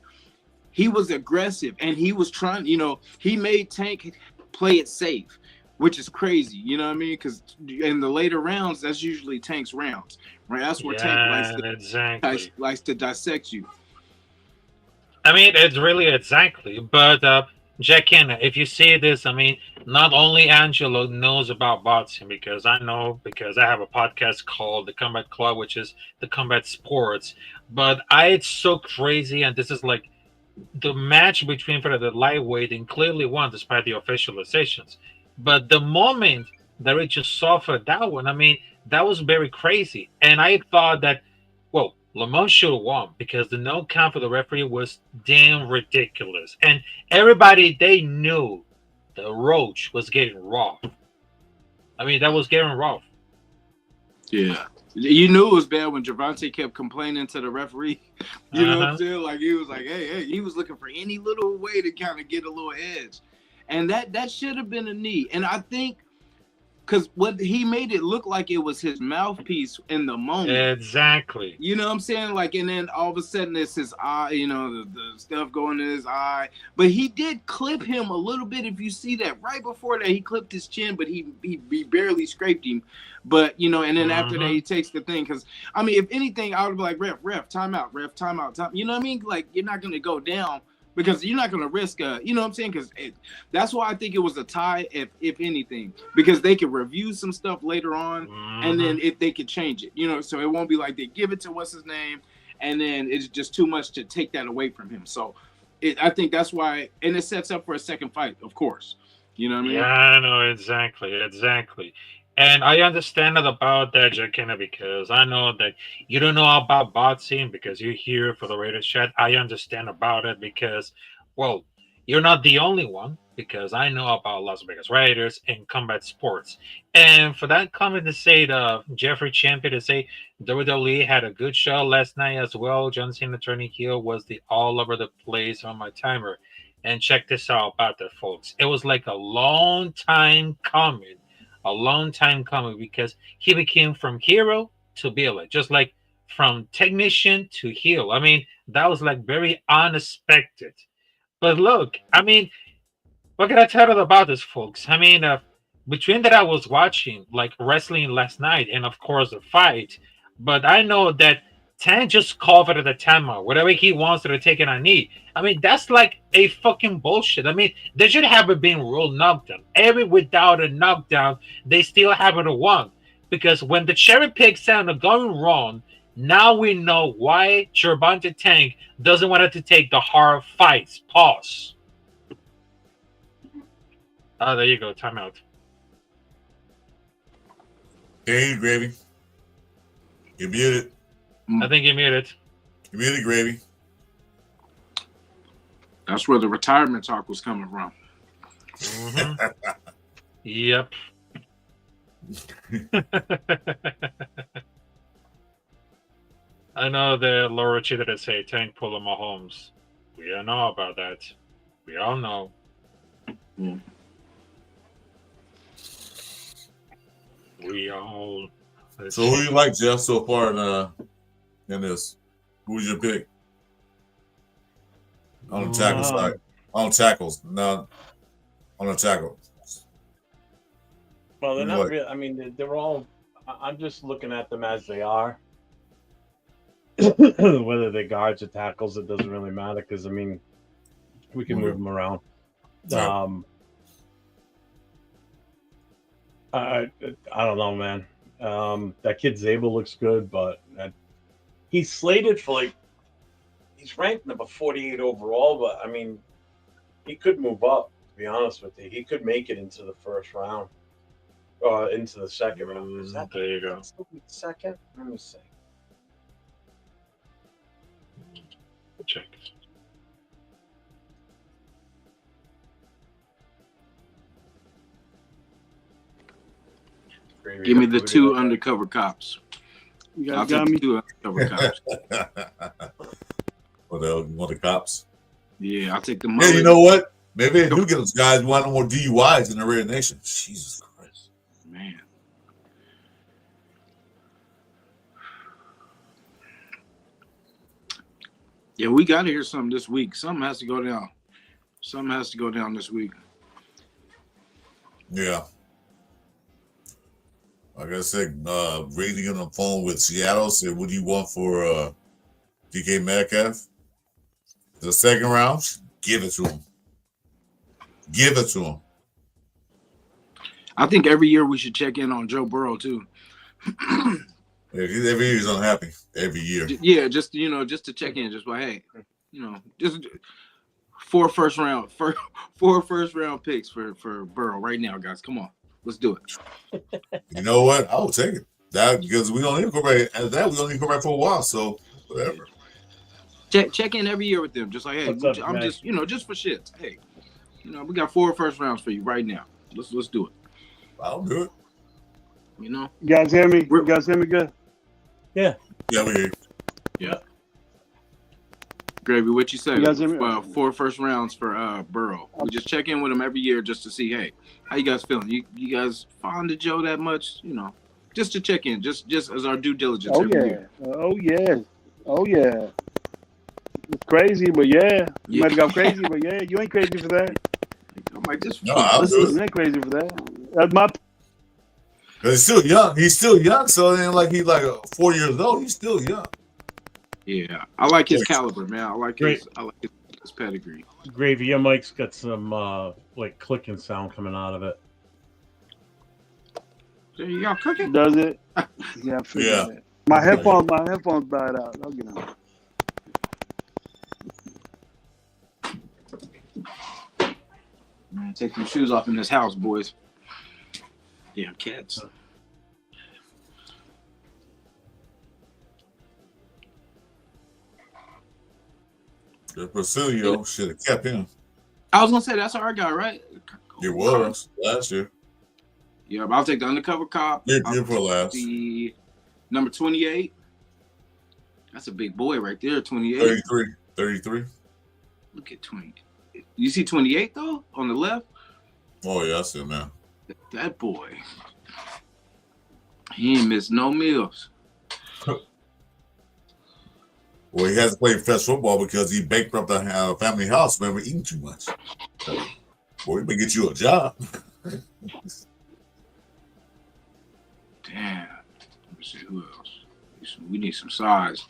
he was aggressive and he was trying, he made Tank play it safe, which is crazy. You know what I mean? Because in the later rounds, that's usually Tank's rounds, right? That's where Tank likes to dissect you. I mean, it's really exactly, but Jack Kenna, if you see this, I mean, not only Angelo knows about boxing because I have a podcast called The Combat Club, which is the combat sports, but it's so crazy, and this is like the match between for the lightweight and clearly won despite the officializations. But the moment that we just saw for that one, I mean, that was very crazy, and I thought that, well, Lamont should have won because the no count for the referee was damn ridiculous. And everybody, they knew the Roach was getting rough. I mean, that was getting rough. Yeah. You knew it was bad when Javante kept complaining to the referee. You know what I'm saying? Like, he was like, hey, he was looking for any little way to kind of get a little edge. And that should have been a knee. And I think, because what he made it look like it was his mouthpiece in the moment. Exactly. You know what I'm saying? Like, and then all of a sudden it's his eye, the stuff going in his eye. But he did clip him a little bit. If you see that right before that, he clipped his chin, but he barely scraped him. But, and then after that, he takes the thing. Because, I mean, if anything, I would be like, ref, timeout, time. You know what I mean? Like, you're not going to go down. Because you're not going to risk you know what I'm saying? Because that's why I think it was a tie, if anything. Because they could review some stuff later on, and then if they could change it, so it won't be like they give it to what's his name, and then it's just too much to take that away from him. So I think that's why, and it sets up for a second fight, of course. You know what I mean? Yeah, I know, exactly. And I understand about that, Jakina, because I know that you don't know about boxing because you're here for the Raiders chat. I understand about it because, well, you're not the only one because I know about Las Vegas Raiders and combat sports. And for that comment to say Jeffrey Champion to say WWE had a good show last night as well. John Cena turning heel was the all over the place on my timer. And check this out about that, folks. It was like a long time coming. A long time coming because he became from hero to villain, just like from technician to heel. I mean, that was like very unexpected. But look, I mean, what can I tell you about this, folks? I mean, between that I was watching like wrestling last night and of course the fight, but I know that Tan just called it the timeout. Whatever he wants to take it on knee. I mean, that's like a fucking bullshit. I mean, they should have it been ruled knockdown. Without a knockdown, they still haven't won. Because when the cherry pick sounded going wrong, now we know why Gervonta Tank doesn't want to take the hard fights. Pause. Oh, there you go. Timeout. Hey, Gravy. You're muted. I think you muted. You're muted, Gravy. That's where the retirement talk was coming from. Mm-hmm. Yep. I know the Laura cheated to say Tank pull of Mahomes. We all know about that. We all know. Mm. We all. So who you like, Jeff, so far in this? Who's your pick? On the tackle side. On tackles. No. On the tackle. Well, they're not really. I mean, they're all. I'm just looking at them as they are. Whether they're guards or tackles, it doesn't really matter because I mean, we can move them around. Yeah. I don't know, man. That kid Zabel looks good, but he's slated for he's ranked number 48 overall. But I mean, he could move up. To be honest with you, he could make it into the first round, or into the second round. Is that there you go. Second? Let me see. Check. Give me the two undercover cops. You I'll guys got take me? the two undercover cops. What the hell? You want the cops? Yeah, I'll take the Yeah, money. you know what? Maybe they do get those guys one more DUIs in the Red Nation. Jesus Christ. Man. Yeah, we got to hear something this week. Something has to go down. Something has to go down this week. Yeah. Like I said, Brady on the phone with Seattle said, what do you want for DK Metcalf? The second round? Give it to him. Give it to him. I think every year we should check in on Joe Burrow, too. Every year he's unhappy. Every year. Yeah, just to check in. Just like, hey, just four first round picks for Burrow right now, guys. Come on. Let's do it. You know what? I will take it. That because we don't incorporate as that. We don't incorporate for a while. So whatever. Check in every year with them. Just like, hey, I'm man? just for shit. Hey, we got 4 first rounds for you right now. Let's do it. I'll do it. You guys hear me? You guys hear me good? Yeah. Yeah, we hear. Yeah. Gravy, what you say? You guys hear me? 4 first rounds for Burrow. We just check in with him every year just to see, hey, how you guys feeling? You guys fond of Joe that much? Just to check in, just as our due diligence. Oh every yeah. year. Oh yeah. It's crazy, but yeah. You Yeah. might have got crazy, but yeah, you ain't crazy for that. I might just No, I'll do it. You ain't crazy for that. That's my. Because he's still young. He's still young. So then, he's 4 years old. He's still young. Yeah, I like his caliber, man. I like his pedigree. Gravy, your mic's got some clicking sound coming out of it. There you go, cooking. Does it? Yeah, I figured that. My headphones died out. I'll get them. Man, take your shoes off in this house, boys. Damn cats. The Brasilio should have kept him. I was gonna say that's our guy, right? It was last year. Yeah, but I'll take the undercover cop. You're for last. The number 28. That's a big boy right there, 28. 33. Look at 20. You see 28 though on the left? Oh yeah, I see him now. That boy. He ain't missed no meals. Well, he hasn't played professional football because he bankrupted the family house when we're eating too much. So, boy, we may get you a job. Damn. Let me see who else. We need some size.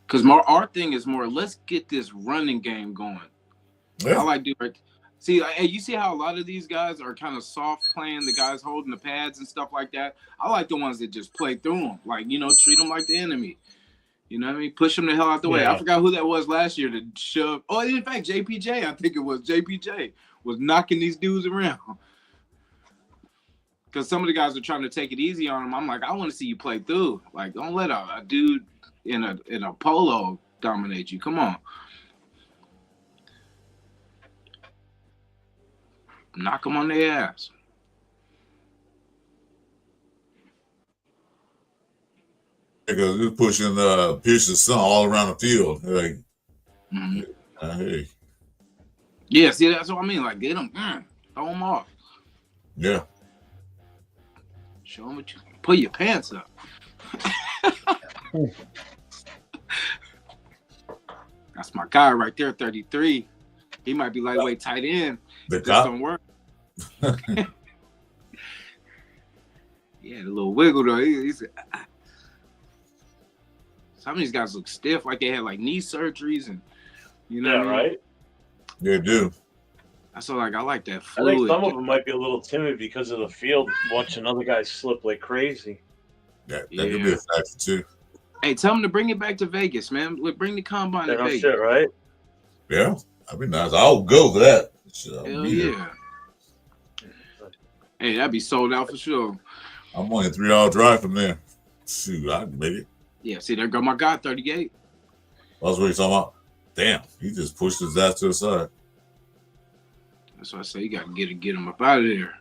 Because our thing is more, let's get this running game going. Yeah. I like doing it. See, you see how a lot of these guys are kind of soft playing, the guys holding the pads and stuff like that. I like the ones that just play through them, treat them like the enemy. You know what I mean? Push them the hell out the way. I forgot who that was last year to shove. Oh, in fact, JPJ, I think it was JPJ was knocking these dudes around. Because some of the guys are trying to take it easy on him. I'm like, I want to see you play through. Like, don't let a dude in a polo dominate you. Come on. Knock them on their ass. Because they're pushing Pearson's son all around the field. Like, hey. Yeah, see, that's what I mean. Like, get them, throw them off. Yeah. Show them what you put your pants up. That's my guy right there, 33. He might be lightweight tight end. The This don't work. He had a little wiggle though. He said, some of these guys look stiff, like they had like knee surgeries and you know. Yeah, what I mean? right. They do. So like I like that I fluid. think some of them might be a little timid because of the field, watching other guys slip like crazy. That could be a factor too. Hey, tell them to bring it back to Vegas, man. Bring the combine to Vegas. Shit, right? Yeah, that'd be nice. I'll go for that. Hell yeah. Hey, that'd be sold out for sure. I'm only a 3-hour drive from there. Shoot, I can make it. Yeah, see, there go my guy, 38. That's what you're talking about. Damn, he just pushed his ass to the side. That's why I say you got to get him up out of there.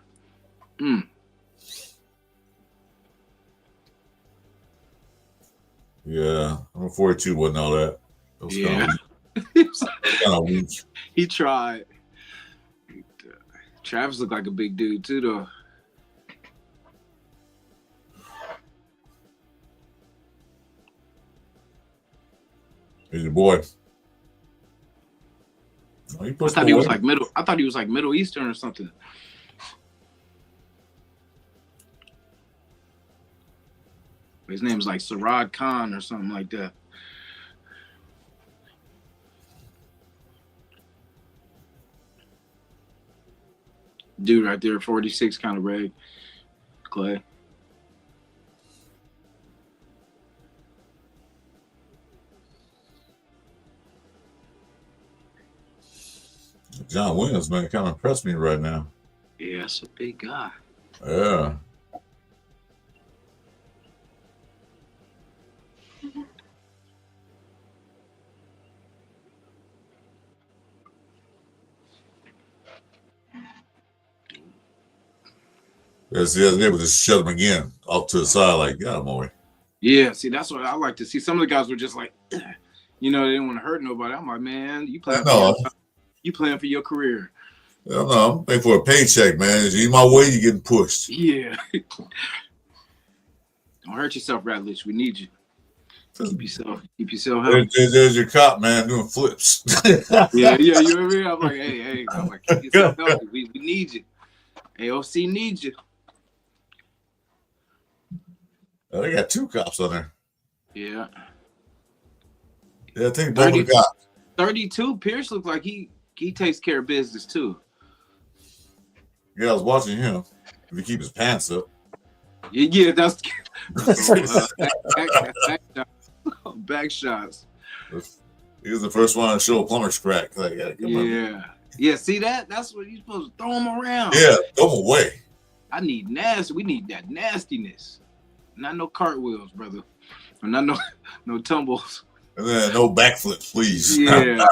Yeah, I'm 42, wasn't all that. It was Yeah. kind of weak. He tried. Travis looked like a big dude too, though. He's your boy. Oh, I thought he was like middle. I thought he was like Middle Eastern or something. His name's like Sarad Khan or something like that. Dude right there, 46, kind of red. Clay. John Williams, man, kind of impressed me right now. Yeah, that's a big guy. Yeah. Yes, he was able to shut him again off to the side, like, yeah, I'm away. Yeah, see, that's what I like to see. Some of the guys were just like, you know, they didn't want to hurt nobody. I'm like, man, you playing for your career. No, I'm paying for a paycheck, man. If you my way, you're getting pushed. Yeah. Don't hurt yourself, Radlich. We need you. Keep yourself healthy. There's your cop, man, doing flips. Yeah, you know what I mean? I'm like, hey, I'm like, keep yourself healthy. We need you. AOC needs you. Oh, they got 2 cops on there. Yeah. Yeah, I think both of the cops. 32, Pierce looks like he takes care of business too. Yeah, I was watching him. If he keep his pants up. Yeah, that's back shots. He was the first one to show a plumber's crack. Like, Yeah. See that? That's what you're supposed to throw him around. Yeah, throw him away. I need nasty. We need that nastiness. Not no cartwheels, brother. Or not no tumbles. And then no backflip, please. Yeah.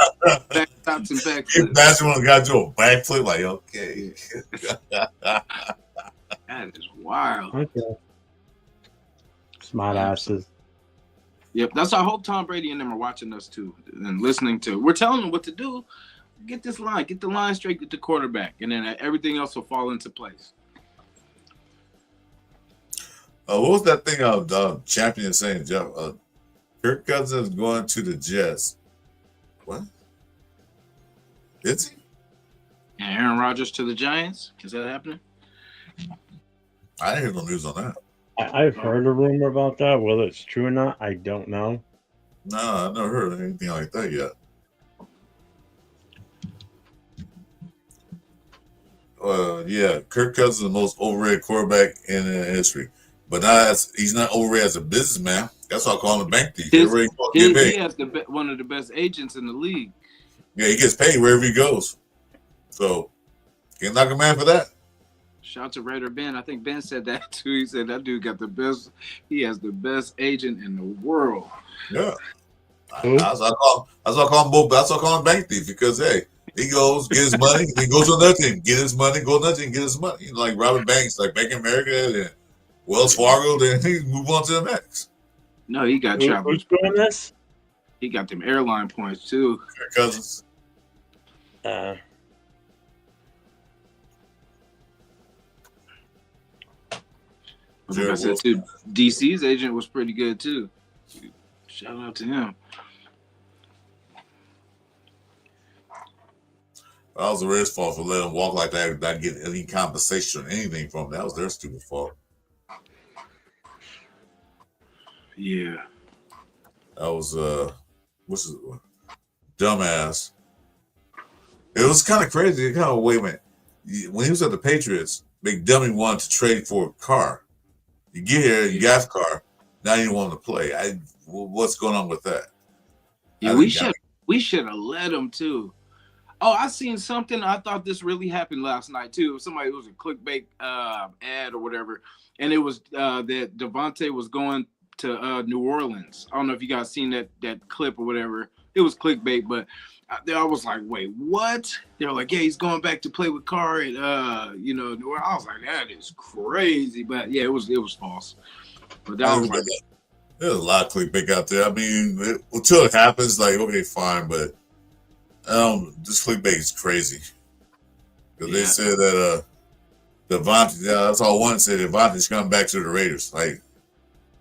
Backstops and backflips. Imagine when a guy do a backflip, like, okay. That is wild. Okay. Smart asses. Yep, that's I hope Tom Brady and them are watching us too and listening to. We're telling them what to do. Get the line straight, get the quarterback, and then everything else will fall into place. What was that thing champion saying, Jeff? Kirk Cousins going to the Jets. What? Is he? And Aaron Rodgers to the Giants? Is that happening? I didn't hear no news on that. I've heard a rumor about that. Whether it's true or not, I don't know. No, I've never heard of anything like that yet. Yeah, Kirk Cousins is the most overrated quarterback in history. But he's not overrated as a businessman. That's why I call him a bank thief. He has one of the best agents in the league. Yeah, he gets paid wherever he goes. So Can't knock a man for that. Shout out to Raider Ben. I think Ben said that too. He said that dude got the best. He has the best agent in the world. Yeah. That's why I call him both. That's why I call him bank thief, because hey, he goes get his money, he goes to another team, get his money, go to another team, get his money. Like Robert Banks, like Bank of America and Wells Fargo, then he move on to the next. No, he got travelers. Who's doing this? He got them airline points too. Cousins. Like I said too, DC's agent was pretty good too. Shout out to him. That was the Raiders' fault for letting him walk like that, not get any compensation or anything from him. That was their stupid fault. Yeah. That was what's it? Dumbass. It was kind of crazy. Kind of wait a minute. When he was at the Patriots, McDummy wanted to trade for a car. You get here, you got a car. Now you want to play. What's going on with that? Yeah, we should have let him too. Oh, I seen something. I thought this really happened last night too. Somebody, it was a clickbait ad or whatever, and it was that Devontae was going to New Orleans. I don't know if you guys seen that clip or whatever. It was clickbait, but I was like, wait, what? They were like, yeah, he's going back to play with Carr at New Orleans. I was like, that is crazy, but yeah, it was false. But that was like, there's a lot of clickbait out there. I mean, until it happens, like, okay, fine, but this clickbait is crazy. Because they said that Devontae, that's all one said, Devontae's coming back to the Raiders. Like,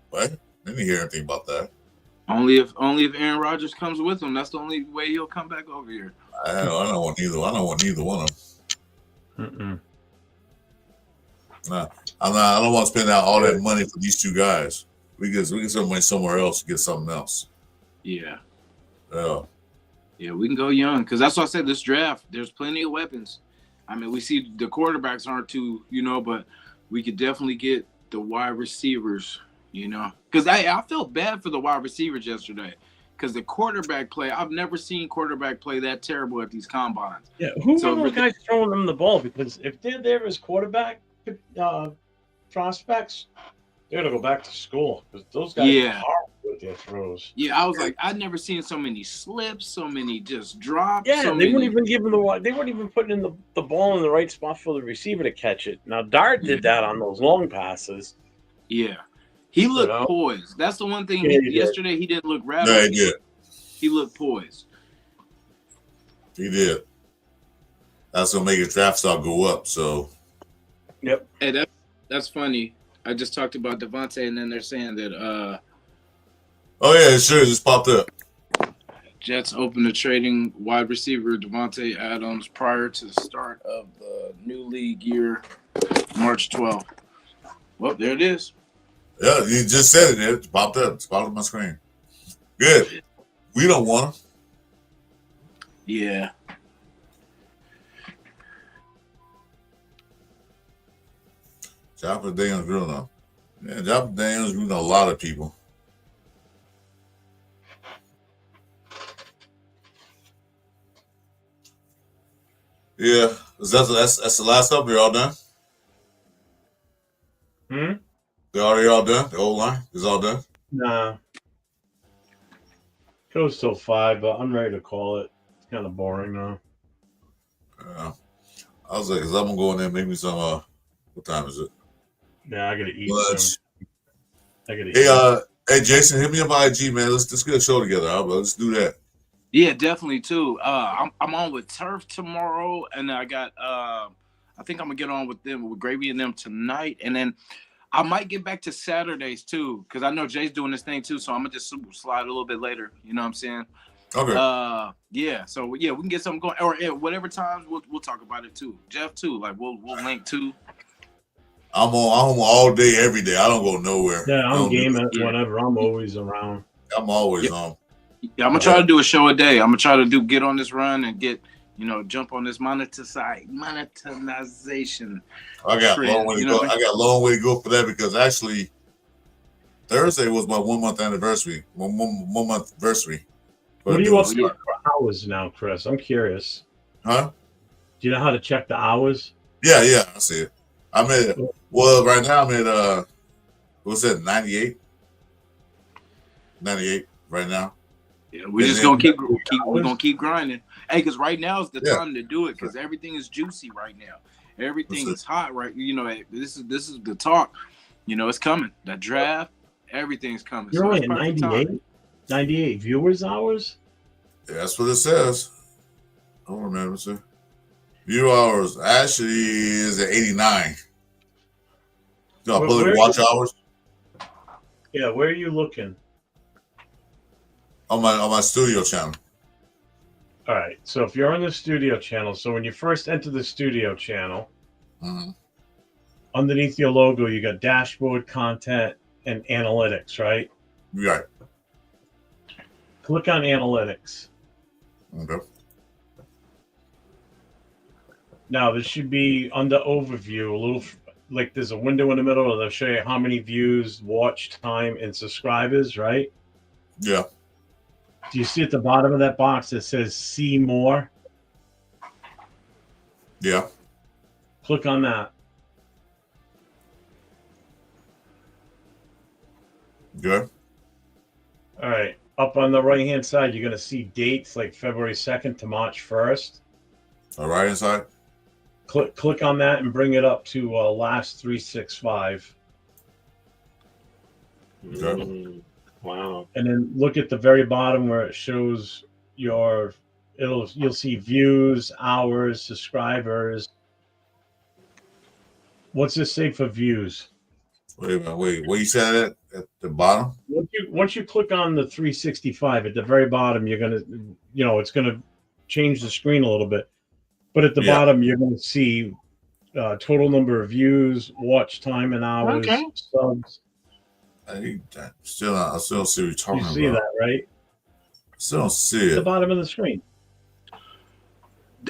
what? I didn't hear anything about that. Only if Aaron Rodgers comes with him. That's the only way he'll come back over here. I don't want either. I don't want either one of them. Nah, I don't want to spend out all that money for these two guys. We get some money somewhere else to get something else. Yeah. Yeah, we can go young, because that's why I said this draft, there's plenty of weapons. I mean, we see the quarterbacks aren't too, but we could definitely get the wide receivers, Because I felt bad for the wide receivers yesterday, because the quarterback play, I've never seen quarterback play that terrible at these combines. Yeah, who are those guys throwing them the ball? Because if they're there as quarterback prospects, they're going to go back to school, because those guys are hard with their throws. Yeah, I was like, I'd never seen so many slips, so many just drops. Yeah, they weren't even giving they weren't even putting in the ball in the right spot for the receiver to catch it. Now Dart did that on those long passes. Yeah, he looked poised. That's the one thing. Yesterday he didn't look rattled. Yeah, he did. He looked poised. He did. That's gonna make his draft stock go up. So. Yep. Hey, that's funny. I just talked about Devontae, and then they're saying that. Oh yeah, sure. It just popped up. Jets open to trading wide receiver Devontae Adams prior to the start of the new league year, March 12th. Well, there it is. Yeah, you just said it. It popped up. It's popped up on my screen. Good. We don't want him. Yeah. Joppa Daniels grew on. Yeah, Joppa Daniels grew on a lot of people. Yeah, that's the last up. They're all done. They're already all done. The old line is all done. Nah. Goes till 5, but I'm ready to call it. It's kind of boring now. Yeah. I was like, cause I'm gonna go in there and make me some. What time is it? Yeah, I gotta eat. I gotta eat. Hey, Jason, hit me up on IG, man. Let's get a show together. Let's do that. Yeah, definitely too. I'm on with Turf tomorrow, and I got I think I'm gonna get on with Gravy and them tonight, and then I might get back to Saturdays too, because I know Jay's doing this thing too, so I'm gonna just slide a little bit later. You know what I'm saying? Okay. Yeah. So yeah, we can get something going, or at whatever times we'll talk about it too. Jeff too, like we'll link too. I'm on all day, every day. I don't go nowhere. Yeah, I'm game at whatever. I'm always around. I'm always on. Yeah, I'm gonna try to do a show a day. I'm gonna try to get on this run and get, jump on this monetization. I got a long way to go. I got a long way to go for that, because actually Thursday was my 1 month anniversary. One month anniversary. What are you up to for hours now, Chris? I'm curious. Huh? Do you know how to check the hours? Yeah, I see it. I'm at right now I'm at what's that, 98? 98 right now. Yeah, we're just gonna keep grinding. Hey, because right now is the time to do it because everything is juicy right now. Everything is hot right. You know, this is the talk. You know, it's coming. The draft, everything's coming. You're only at 98? 98 viewers hours? Yeah, that's what it says. I don't remember, sir. View hours actually is at 89. You know, public watch hours. Yeah, where are you looking? On my studio channel. All right. So if you're on the studio channel, so when you first enter the studio channel, underneath your logo, you got dashboard, content, and analytics, right? Right. Click on analytics. Okay. Now this should be under overview, a little like there's a window in the middle that'll show you how many views, watch time, and subscribers, right? Yeah. Do you see at the bottom of that box that says see more? Yeah. Click on that. Good. All right. Up on the right-hand side, you're going to see dates like February 2nd to March 1st. All right, inside. Click on that and bring it up to last 365. Okay. Wow. And then look at the very bottom where it shows you'll see views, hours, subscribers. What's this say for views? Wait a minute. What you said at the bottom? Once you click on the 365 at the very bottom, you're gonna, it's gonna change the screen a little bit. But at the bottom, you're gonna see total number of views, watch time and hours, subs. I still don't see what you're talking about. You see that, right? Still don't see it. At the bottom of the screen.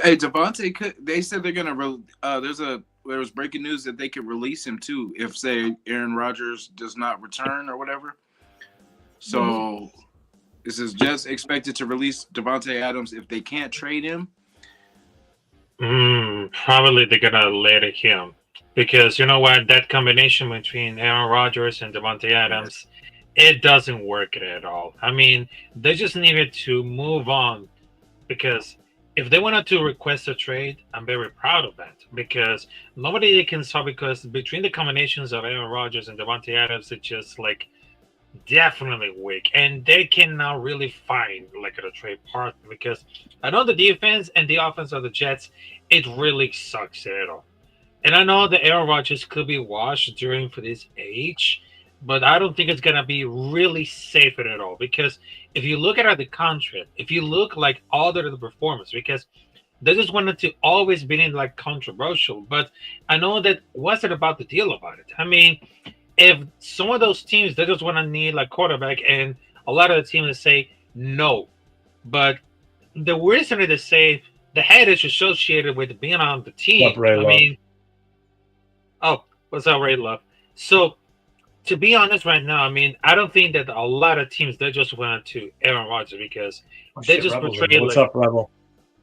Hey, Devontae, they said they're gonna. There was breaking news that they could release him too if, say, Aaron Rodgers does not return or whatever. So this is just expected to release Devontae Adams if they can't trade him. Probably they're gonna let him because you know what, that combination between Aaron Rodgers and Devontae Adams, it doesn't work at all. I mean, they just needed to move on because if they wanted to request a trade, I'm very proud of that because nobody can solve because between the combinations of Aaron Rodgers and Devontae Adams, it's just like definitely weak, and they cannot really find like a trade partner because I know the defense and the offense of the Jets, it really sucks at all. And I know that Aaron Rodgers could be washed during for this age, but I don't think it's gonna be really safe at all because if you look at the contract, if you look like all the performance, because they just wanted to always be in like controversial, but I know that what's it about the deal about it? I mean, if some of those teams they just want to need like quarterback, and a lot of the teams say no, but the reason they say the head is associated with being on the team. What's up, Ray Love? So to be honest, right now, I mean, I don't think that a lot of teams they just went to Aaron Rodgers because they just portray. What's up, Rebel?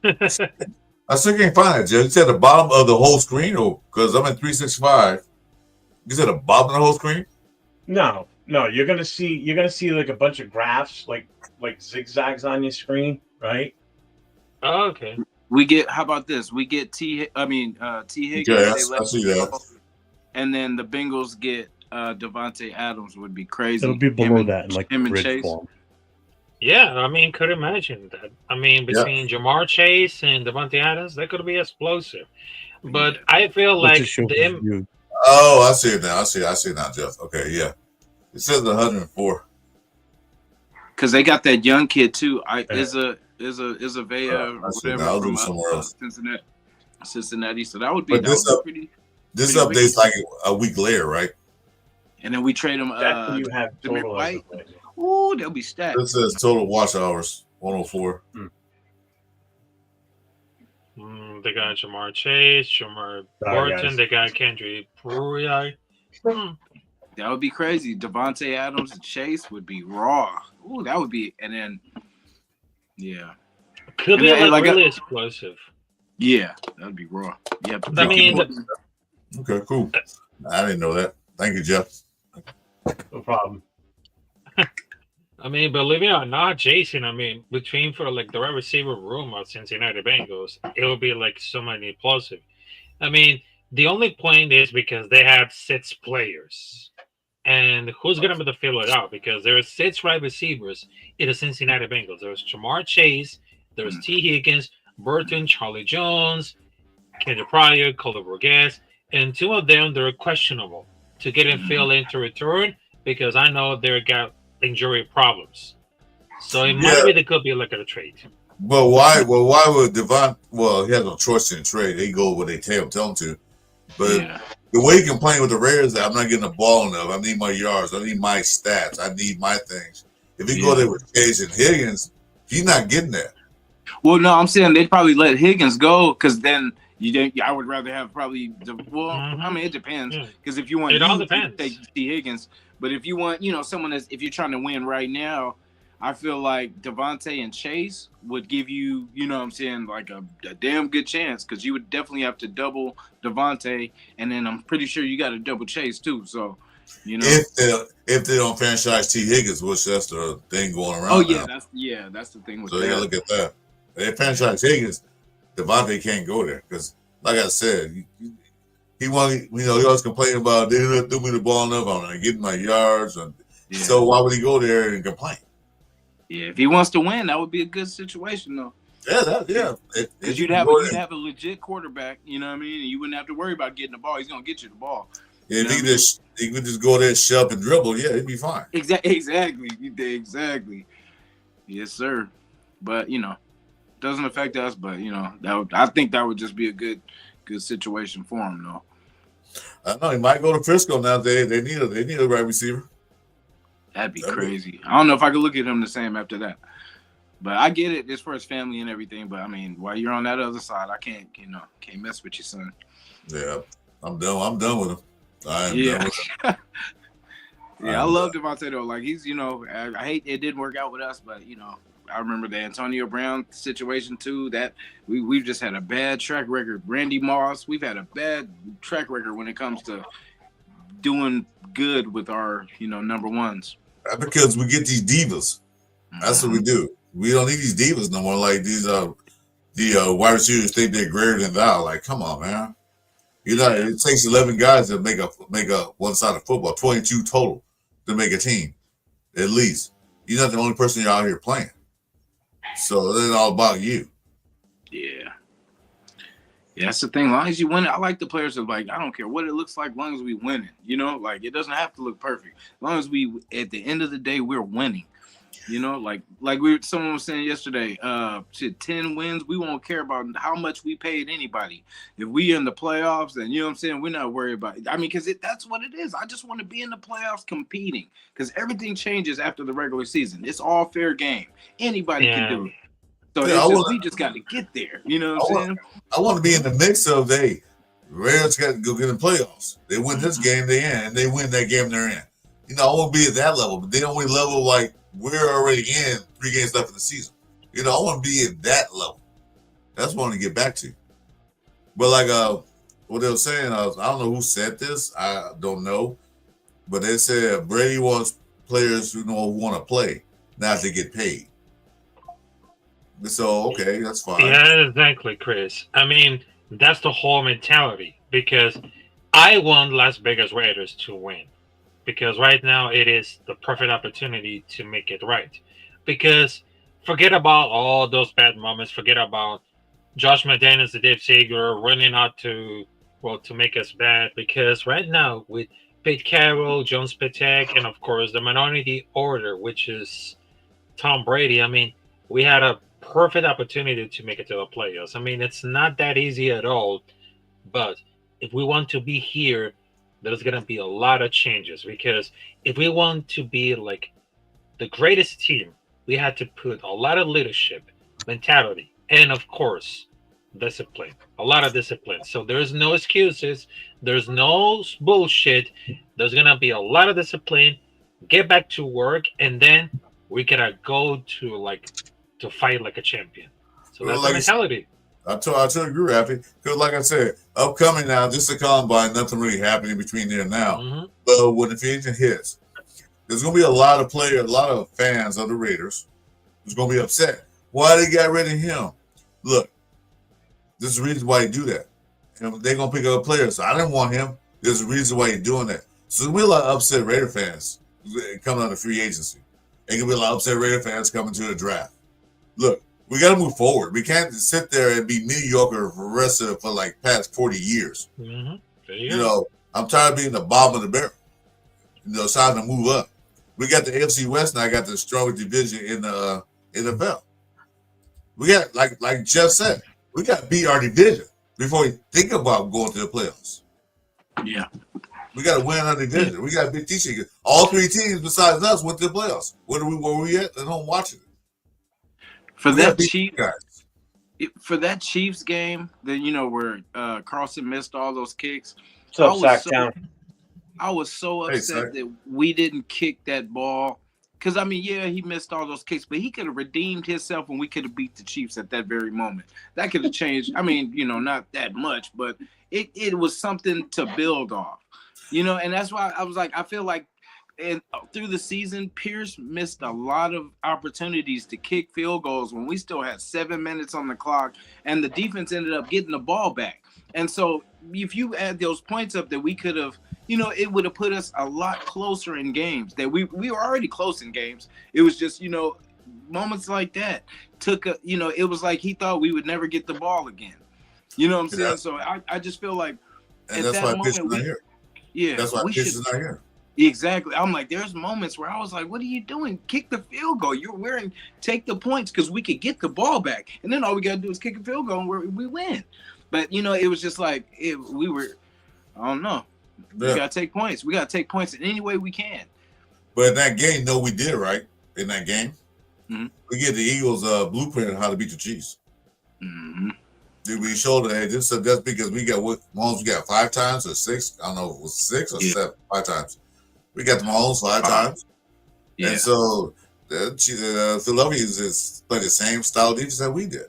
I still can't find it, Jim. You said the bottom of the whole screen, or because I'm at 365. You said the bottom of the whole screen? No. You're gonna see like a bunch of graphs, like zigzags on your screen, right? Oh, okay. How about this? We get T. Higgins. Yeah, I see that. And then the Bengals get Devontae Adams. Would be crazy. It'll be below that in like him and grid Chase. form. Yeah, I mean, could imagine that. I mean, between Jamar Chase and Devontae Adams, that could be explosive. But I feel like them. Oh, I see it now. I see it now, Jeff. Okay, yeah. It says 104. Because they got that young kid too. Is a Vea whatever from somewhere else. Cincinnati. So that would be. This update's like a week later, right? And then we trade them. You have total White. Ooh, they'll be stacked. This says total watch hours 104. They got Jamar Chase, Jamar Burton. They got Kendrick Puri. That would be crazy. Devontae Adams and Chase would be raw. Ooh, that would be. And then, yeah, could be like really explosive. Yeah, that'd be raw. You have to I mean, Okay, cool. I didn't know that. Thank you, Jeff. No problem. I mean, believe it or not, Jason, I mean, between for like the wide receiver room of Cincinnati Bengals, it will be like so many plosive. I mean, the only point is because they have 6 players. And who's going to be the fill it out? Because there are 6 wide receivers in the Cincinnati Bengals. There's Jamar Chase, there's T. Higgins, Burton, Charlie Jones, Kendra Pryor, Calder Burgess, and 2 of them, they're questionable to get him filled in to return because I know they've got injury problems. So it might be they could be looking at a trade. But why? Well, why would Devon? Well, he has no choice in trade. They go where they tell him to. But the way he complained with the Raiders, that I'm not getting the ball enough. I need my yards. I need my stats. I need my things. If he go there with Chase and Higgins, he's not getting that. Well, no, I'm saying they'd probably let Higgins go because then I would rather have probably I mean, it depends because if you want, it all depends. Take T. Higgins, but if you want, someone that's if you're trying to win right now, I feel like Devontae and Chase would give you, what I'm saying, like a damn good chance because you would definitely have to double Devontae, and then I'm pretty sure you got to double Chase too. So, if they don't franchise T. Higgins, which that's the thing going around. Oh yeah, now. that's the thing with so that. So you gotta look at that. If they franchise Higgins, Devontae can't go there because, like I said, he wanted. He always complaining about they didn't throw me the ball enough. I'm not getting my yards, and so why would he go there and complain? Yeah, if he wants to win, that would be a good situation, though. Yeah. Because you'd have a legit quarterback, you know what I mean? And you wouldn't have to worry about getting the ball. He's gonna get you the ball. Yeah, if he could just go there and shove and dribble, he'd be fine. Exactly. Yes, sir. But doesn't affect us. But I think that would just be a good situation for him, though. I know he might go to Frisco now. They need a right receiver. That'd be crazy. I don't know if I could look at him the same after that. But I get it. It's for his family and everything. But I mean, while you're on that other side, I can't mess with your son. Yeah, I'm done with him. I am done with him. I love Devontae though. Like he's, I hate it didn't work out with us, but I remember the Antonio Brown situation too. That we've just had a bad track record. Randy Moss, we've had a bad track record when it comes to doing good with our, number ones. Because we get these divas. That's what we do. We don't need these divas no more. Like these the wide receivers think they're greater than thou. Like, come on, man. It takes 11 guys to make a one side of football, 22 total to make a team, at least. You're not the only person you're out here playing. So it's all about you. Yeah. Yeah, that's the thing. As long as you win it, I like the players that I don't care what it looks like, as long as we win it. Like it doesn't have to look perfect. As long as we, at the end of the day, we're winning. Someone was saying yesterday, to 10 wins, we won't care about how much we paid anybody. If we in the playoffs, then we're not worried about it. I mean, because that's what it is. I just want to be in the playoffs competing because everything changes after the regular season. It's all fair game. Anybody can do it. So we just got to get there. You know what I'm saying? I want to be in the mix of Raiders got to go get in the playoffs. They win this game, they in, and they win that game, they're in. I want to be at that level, but they only level like we're already in 3 games left in the season. I want to be at that level. That's what I want to get back to. But what they were saying, I don't know who said this. I don't know, but they said Brady wants players who want to play, not to get paid. So, okay, that's fine. Yeah, exactly, Chris. I mean, that's the whole mentality because I want Las Vegas Raiders to win because right now it is the perfect opportunity to make it right. Because forget about all those bad moments. Forget about Josh McDaniels, the Dave Seeger, running out to make us bad. Because right now with Pete Carroll, John Spatek, and of course the minority order, which is Tom Brady, I mean, we had a perfect opportunity to make it to the playoffs. I mean, it's not that easy at all, but if we want to be here, there's going to be a lot of changes because if we want to be like the greatest team, we had to put a lot of leadership, mentality, and of course, discipline, a lot of discipline. So there's no excuses. There's no bullshit. There's going to be a lot of discipline, get back to work, and then we got to go to fight like a champion. So that's the mentality. I totally agree, Happy. Because, like I said, upcoming now, this is a combine, nothing really happening between there and now. Mm-hmm. But when the free agent hits, there's going to be a lot of players, a lot of fans of the Raiders who's going to be upset. Why they got rid of him? Look, there's a reason why you do that. And they're going to pick up players. So I didn't want him. There's a reason why you're doing that. So there'll be a lot of upset Raider fans coming out of free agency. There can be a lot of upset Raider fans coming to the draft. Look, we got to move forward. We can't sit there and be mediocre for the rest of it for like past 40 years. Mm-hmm. You know, I'm tired of being the bottom of the barrel. You know, it's time to move up. We got the AFC West now. I got the strongest division in the NFL. We got, like Jeff said, we got to beat our division before we think about going to the playoffs. Yeah. We got to win our division. We got to beat these teams. All three teams besides us went to the playoffs. Where were we at home watching it? For that Chiefs game, where Carlson missed all those kicks. I was so upset that we didn't kick that ball. Because, I mean, yeah, he missed all those kicks, but he could have redeemed himself and we could have beat the Chiefs at that very moment. That could have changed. I mean, not that much, but it was something to build off. And that's why I was like, I feel like through the season, Pierce missed a lot of opportunities to kick field goals when we still had 7 minutes on the clock, and the defense ended up getting the ball back. And so if you add those points up that we could have, it would have put us a lot closer in games. That we were already close in games. It was just, moments like that it was like he thought we would never get the ball again. You know what I'm saying? So I just feel like and at that moment, that's why Pierce is not here. Exactly. I'm like, there's moments where I was like, what are you doing? Kick the field goal. You're wearing, take the points because we could get the ball back. And then all we got to do is kick a field goal and we win. But, it was just like, I don't know. We got to take points. We got to take points in any way we can. But in that game, we did, right? In that game, we get the Eagles blueprint on how to beat the Chiefs. Mm-hmm. We showed that, hey, that's because we got Mahomes, we got 5 times or 6. I don't know if it was 6 or 7, 5 times. We got the Mahomes 5 times. Yeah. And so Philadelphia is played the same style defense that we did.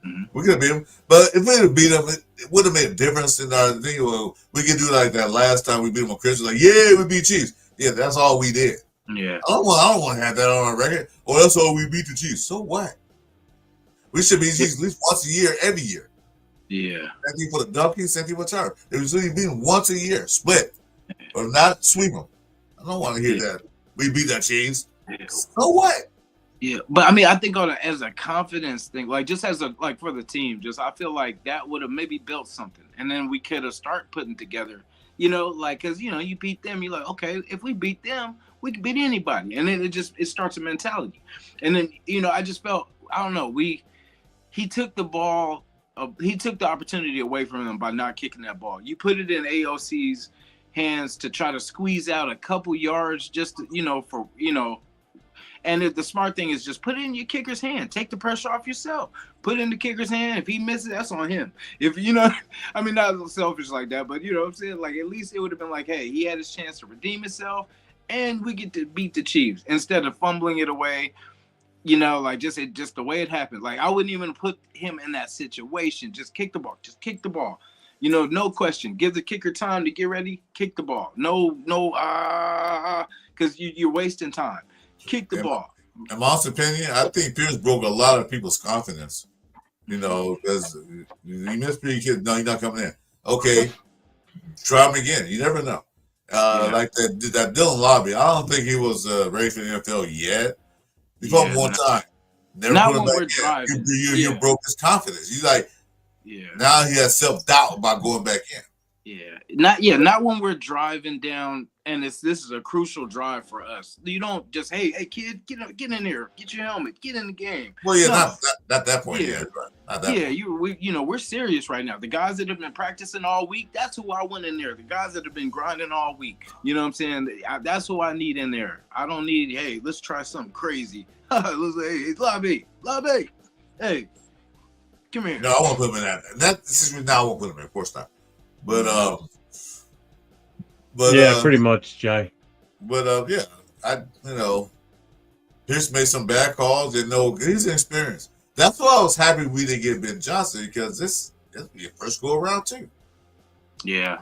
Mm-hmm. We could have beat them. But if we had beat them, it would have made a difference in our thing. Well, we could do like that last time we beat them on Christmas. Like, yeah, we beat Chiefs. Yeah, that's all we did. Yeah. I don't want to have that on our record. Or that's all we beat the Chiefs. So what? We should beat the Chiefs at least once a year, every year. Yeah. Same thing for the Duckies, same thing for Turner. It was really beating once a year, split. Or not sweep them. I don't want to hear that. We beat that Chiefs. Yeah. So what? Yeah, but I mean, I think as a confidence thing, like just as for the team, I feel like that would have maybe built something, and then we could have start putting together, because you beat them, you're like, okay, if we beat them, we can beat anybody, and then it starts a mentality, and then I just felt, I don't know, he took the ball, he took the opportunity away from him by not kicking that ball. You put it in AOC's hands to try to squeeze out a couple yards, just And the smart thing is just put it in your kicker's hand. Take the pressure off yourself. Put it in the kicker's hand. If he misses, that's on him. If I mean, not selfish like that, but you know what I'm saying? Like, at least it would have been like, hey, he had his chance to redeem himself, and we get to beat the Chiefs instead of fumbling it away. Just the way it happened. Like, I wouldn't even put him in that situation. Just kick the ball. Just kick the ball. No question. Give the kicker time to get ready. Kick the ball. No, because you're wasting time. Kick the ball. In my opinion, I think Pierce broke a lot of people's confidence. Because he missed 3 kids. No, he's not coming in. Okay, try him again. You never know. Like that Dylan Lobby, I don't think he was ready for the NFL yet. He put him one time. Never not put him when we're back driving. You broke his confidence. He's like, now he has self-doubt about going back in. Not when we're driving down, and this is a crucial drive for us. You don't just, hey kid, get in there, get your helmet, get in the game. Well, not that point. Not that point. We're serious right now. The guys that have been practicing all week, that's who I want in there. The guys that have been grinding all week, you know what I'm saying? That's who I need in there. I don't need, hey, let's try something crazy. Let's say, hey, Lobby, hey, come here. No, I won't put him in that. I won't put him in. Of course not. But pretty much, Jay. But Pierce made some bad calls. And he's inexperienced. That's why I was happy we didn't get Ben Johnson, because this be a first go around too. Yeah.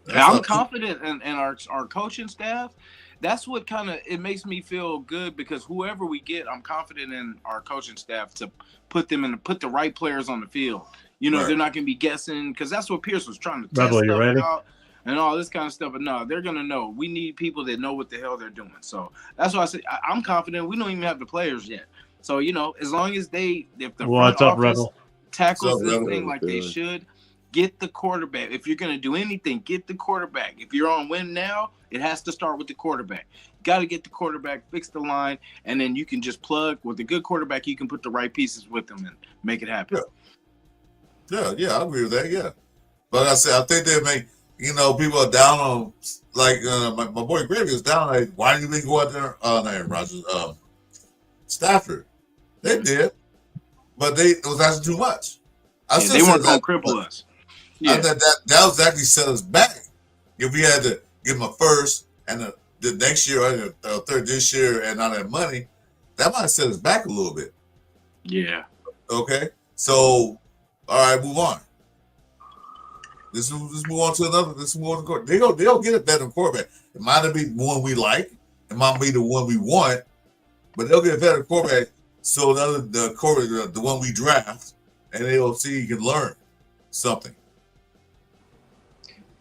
That's I'm how- confident in our coaching staff. That's what kind of it makes me feel good, because whoever we get, I'm confident in our coaching staff to put the right players on the field. You know, Right. they're not going to be guessing, because that's what Pierce was trying to test Rebel, you stuff ready? out and all this kind of stuff. But no, they're going to know. We need people that know what the hell they're doing. So that's why I say I'm confident. We don't even have the players yet. So, you know, as long as if the front What's up, office Rebel? tackles What's up, this Rebel? thing like they should, get the quarterback. If you're going to do anything, get the quarterback. If you're on win now, it has to start with the quarterback. You got to get the quarterback, fix the line, and then you can just plug with a good quarterback. You can put the right pieces with them and make it happen. Yeah, I agree with that. Yeah, but like I said, I think they make, people are down on, like my boy Gravy is down, like, why didn't you go out there? Not Aaron Rodgers, Stafford. They did, but it was actually too much. They weren't going to cripple us. I thought that was actually set us back. If we had to give them a first and the next year or the third this year and all that money, that might set us back a little bit. Yeah. Okay. So, all right, move on. Let's move on to another. Let's move on to court. They'll get a better quarterback. It might not be the one we like. It might be the one we want, but they'll get a better quarterback. So the one we draft, and they'll see he can learn something.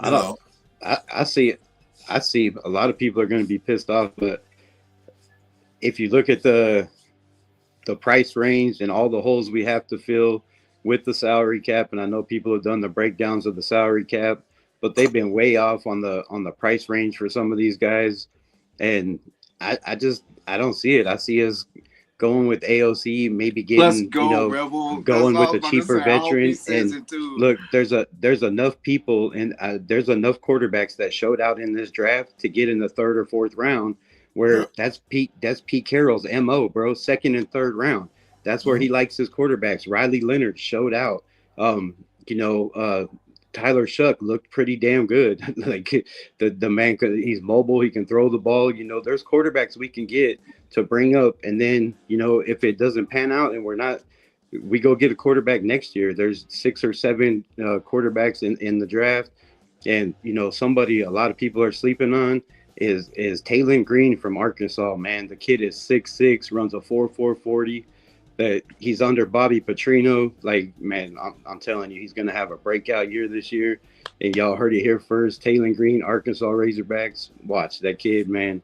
I see it. I see a lot of people are going to be pissed off, but if you look at the price range and all the holes we have to fill with the salary cap, and I know people have done the breakdowns of the salary cap, but they've been way off on the price range for some of these guys, and I don't see it. I see us going with AOC, maybe getting going with a cheaper veteran. And look, there's enough people and there's enough quarterbacks that showed out in this draft to get in the third or fourth round, where that's Pete Carroll's MO, bro. Second and third round. That's where he likes his quarterbacks. Riley Leonard showed out. Tyler Shuck looked pretty damn good. Like the man, he's mobile. He can throw the ball. There's quarterbacks we can get to bring up. And then, if it doesn't pan out and we go get a quarterback next year, there's 6 or 7 quarterbacks in the draft. And, a lot of people are sleeping on is Taylon Green from Arkansas, man. The kid is 6'6", runs a 4.4 40. That he's under Bobby Petrino. Like, man, I'm telling you, he's going to have a breakout year this year. And y'all heard it here first. Taylon Green, Arkansas Razorbacks. Watch that kid, man.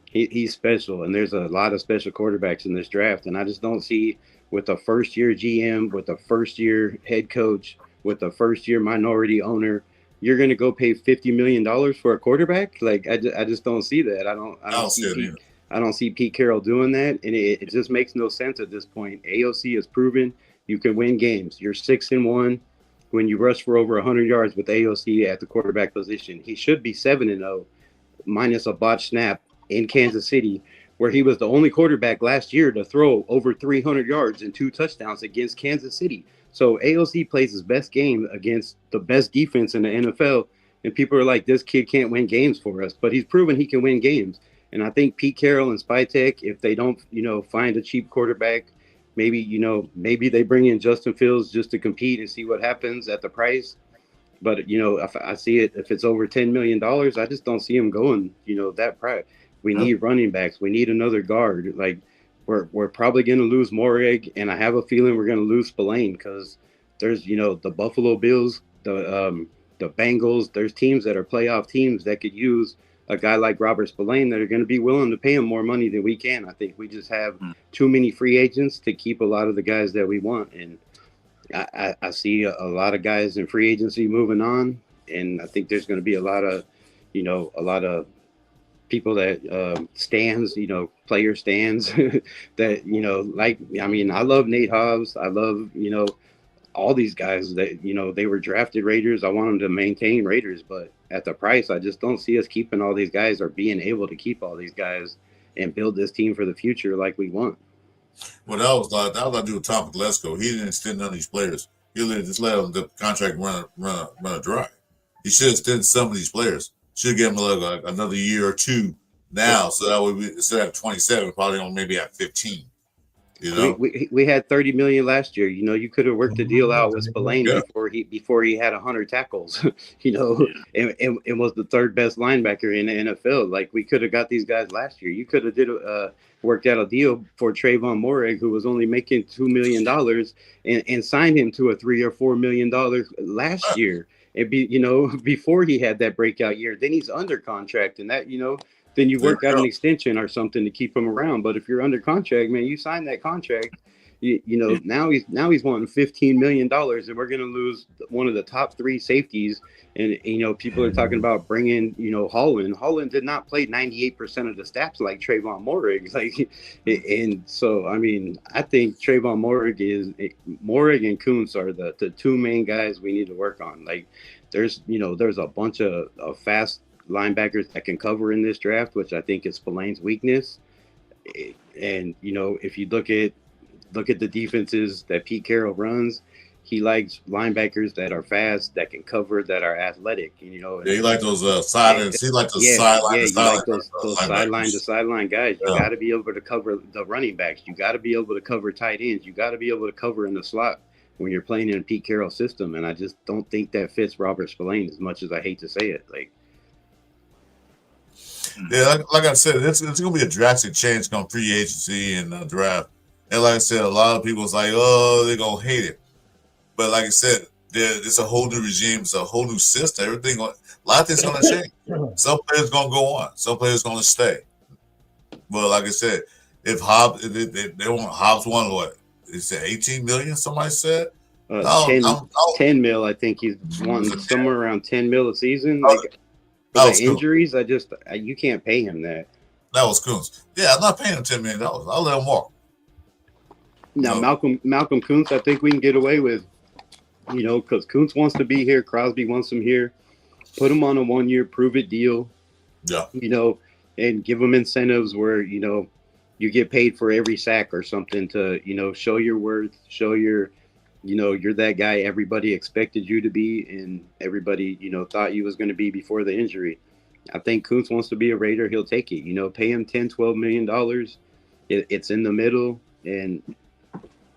He's special. And there's a lot of special quarterbacks in this draft. And I just don't see, with a first-year GM, with a first-year head coach, with a first-year minority owner, you're going to go pay $50 million for a quarterback? Like, I just don't see that. I don't see Pete Carroll doing that, and it just makes no sense at this point. AOC has proven you can win games. You're 6-1 when you rush for over 100 yards with AOC at the quarterback position. He should be 7-0, minus a botched snap in Kansas City, where he was the only quarterback last year to throw over 300 yards and 2 touchdowns against Kansas City. So AOC plays his best game against the best defense in the NFL, and people are like, this kid can't win games for us, but he's proven he can win games. And I think Pete Carroll and Spytek, if they don't, find a cheap quarterback, maybe they bring in Justin Fields just to compete and see what happens at the price. But, if I see it, if it's over $10 million, I just don't see him going, that price. We need running backs. We need another guard. Like, we're probably going to lose Moreg, and I have a feeling we're going to lose Spillane, because there's, the Buffalo Bills, the Bengals, there's teams that are playoff teams that could use a guy like Robert Spillane that are going to be willing to pay him more money than we can. I think we just have too many free agents to keep a lot of the guys that we want. And I see a lot of guys in free agency moving on. And I think there's going to be a lot of people that stands, player stands that, I love Nate Hobbs. I love, all these guys that, they were drafted Raiders. I want them to maintain Raiders, but at the price, I just don't see us keeping all these guys or being able to keep all these guys and build this team for the future like we want. Well, that was like to do with Tom Telesco. He didn't extend none of these players. He just let the contract run dry. He should extend some of these players. Should give them like another year or two now, so that would be instead of 27, probably on maybe at 15. You know, we had 30 million last year. You know, you could have worked the deal out with Spillane Yeah. before he had 100 tackles. You know, and was the third best linebacker in the NFL. Like, we could have got these guys last year. You could have worked out a deal for Trayvon Moehrig, who was only making $2 million, and signed him to a $3 or $4 million last year. You know, before he had that breakout year. Then he's under contract, and that, you know, then you work out an extension or something to keep him around. But if you're under contract, man, you sign that contract. You know, now he's wanting $15 million, and we're going to lose one of the top 3 safeties. And, you know, people are talking about bringing, you know, Holland. Holland did not play 98% of the snaps like Trayvon Moehrig. Like, and so, I mean, I think Trayvon Moehrig and Kuntz are the 2 main guys we need to work on. Like, there's a bunch of fast linebackers that can cover in this draft, which I think is Spillane's weakness. And, you know, if you look at the defenses that Pete Carroll runs, he likes linebackers that are fast, that can cover, that are athletic. You know, yeah, he like those sidelines. He like those sideline to sideline guys. You got to be able to cover the running backs. You got to be able to cover tight ends. You got to be able to cover in the slot when you're playing in a Pete Carroll system. And I just don't think that fits Robert Spillane, as much as I hate to say it. Like, yeah, like I said, it's going to be a drastic change come free agency and draft. And like I said, a lot of people's like, oh, they're going to hate it. But like I said, it's a whole new regime. It's a whole new system. A lot of things going to change. Some players going to go on. Some players going to stay. But like I said, if Hobbs, they want Hobbs won what? Is it 18 million? Somebody said. 10 mil. I think he's wanting somewhere around 10 mil a season. Like, for the injuries, you can't pay him that. That was Kuntz. Yeah, I'm not paying him $10 million. I'll let him walk. Now, Malcolm Kuntz, I think we can get away with, you know, because Kuntz wants to be here. Crosby wants him here. Put him on a 1-year prove-it deal. Yeah. You know, and give him incentives where, you know, you get paid for every sack or something to, you know, show your worth, show your, you know, you're that guy everybody expected you to be and everybody, you know, thought you was going to be before the injury. I think Kuntz wants to be a Raider. He'll take it. You know, pay him $10-12 million. It's in the middle. And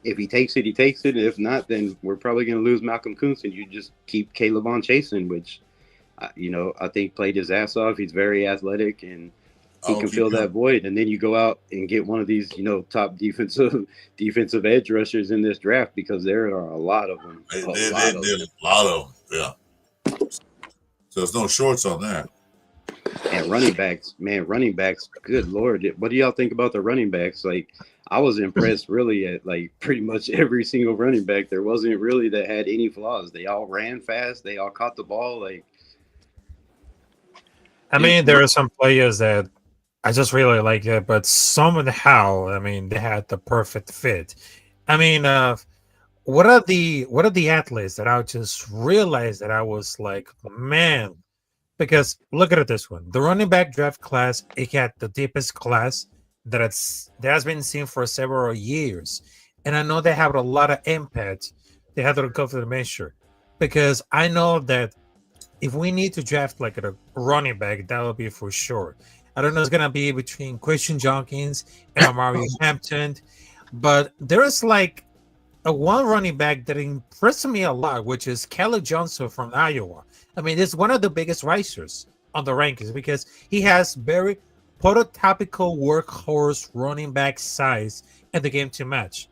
if he takes it, he takes it. If not, then we're probably going to lose Malcolm Kuntz and you just keep Caleb on chasing, which, you know, I think played his ass off. He's very athletic and he can fill that void. And then you go out and get one of these, you know, top defensive edge rushers in this draft because there are a lot of them. A lot of them, yeah. So there's no shorts on that. And running backs, good Lord. What do y'all think about the running backs? Like, I was impressed really at like pretty much every single running back. There wasn't really that had any flaws. They all ran fast. They all caught the ball. Like, I mean, there are some players that I just really like it, but somehow, I mean, they had the perfect fit. I mean, what are the athletes that I just realized that I was like, man, because look at it this one. The running back draft class, it had the deepest class that has been seen for several years. And I know they have a lot of impact. They have to go for the measure. Because I know that if we need to draft like a running back, that will be for sure. I don't know it's gonna be between Christian Jenkins and Amari Hampton, but there is like a one running back that impressed me a lot, which is Kelly Johnson from Iowa. I mean, it's one of the biggest risers on the rankings because he has very prototypical workhorse running back size and the game to match.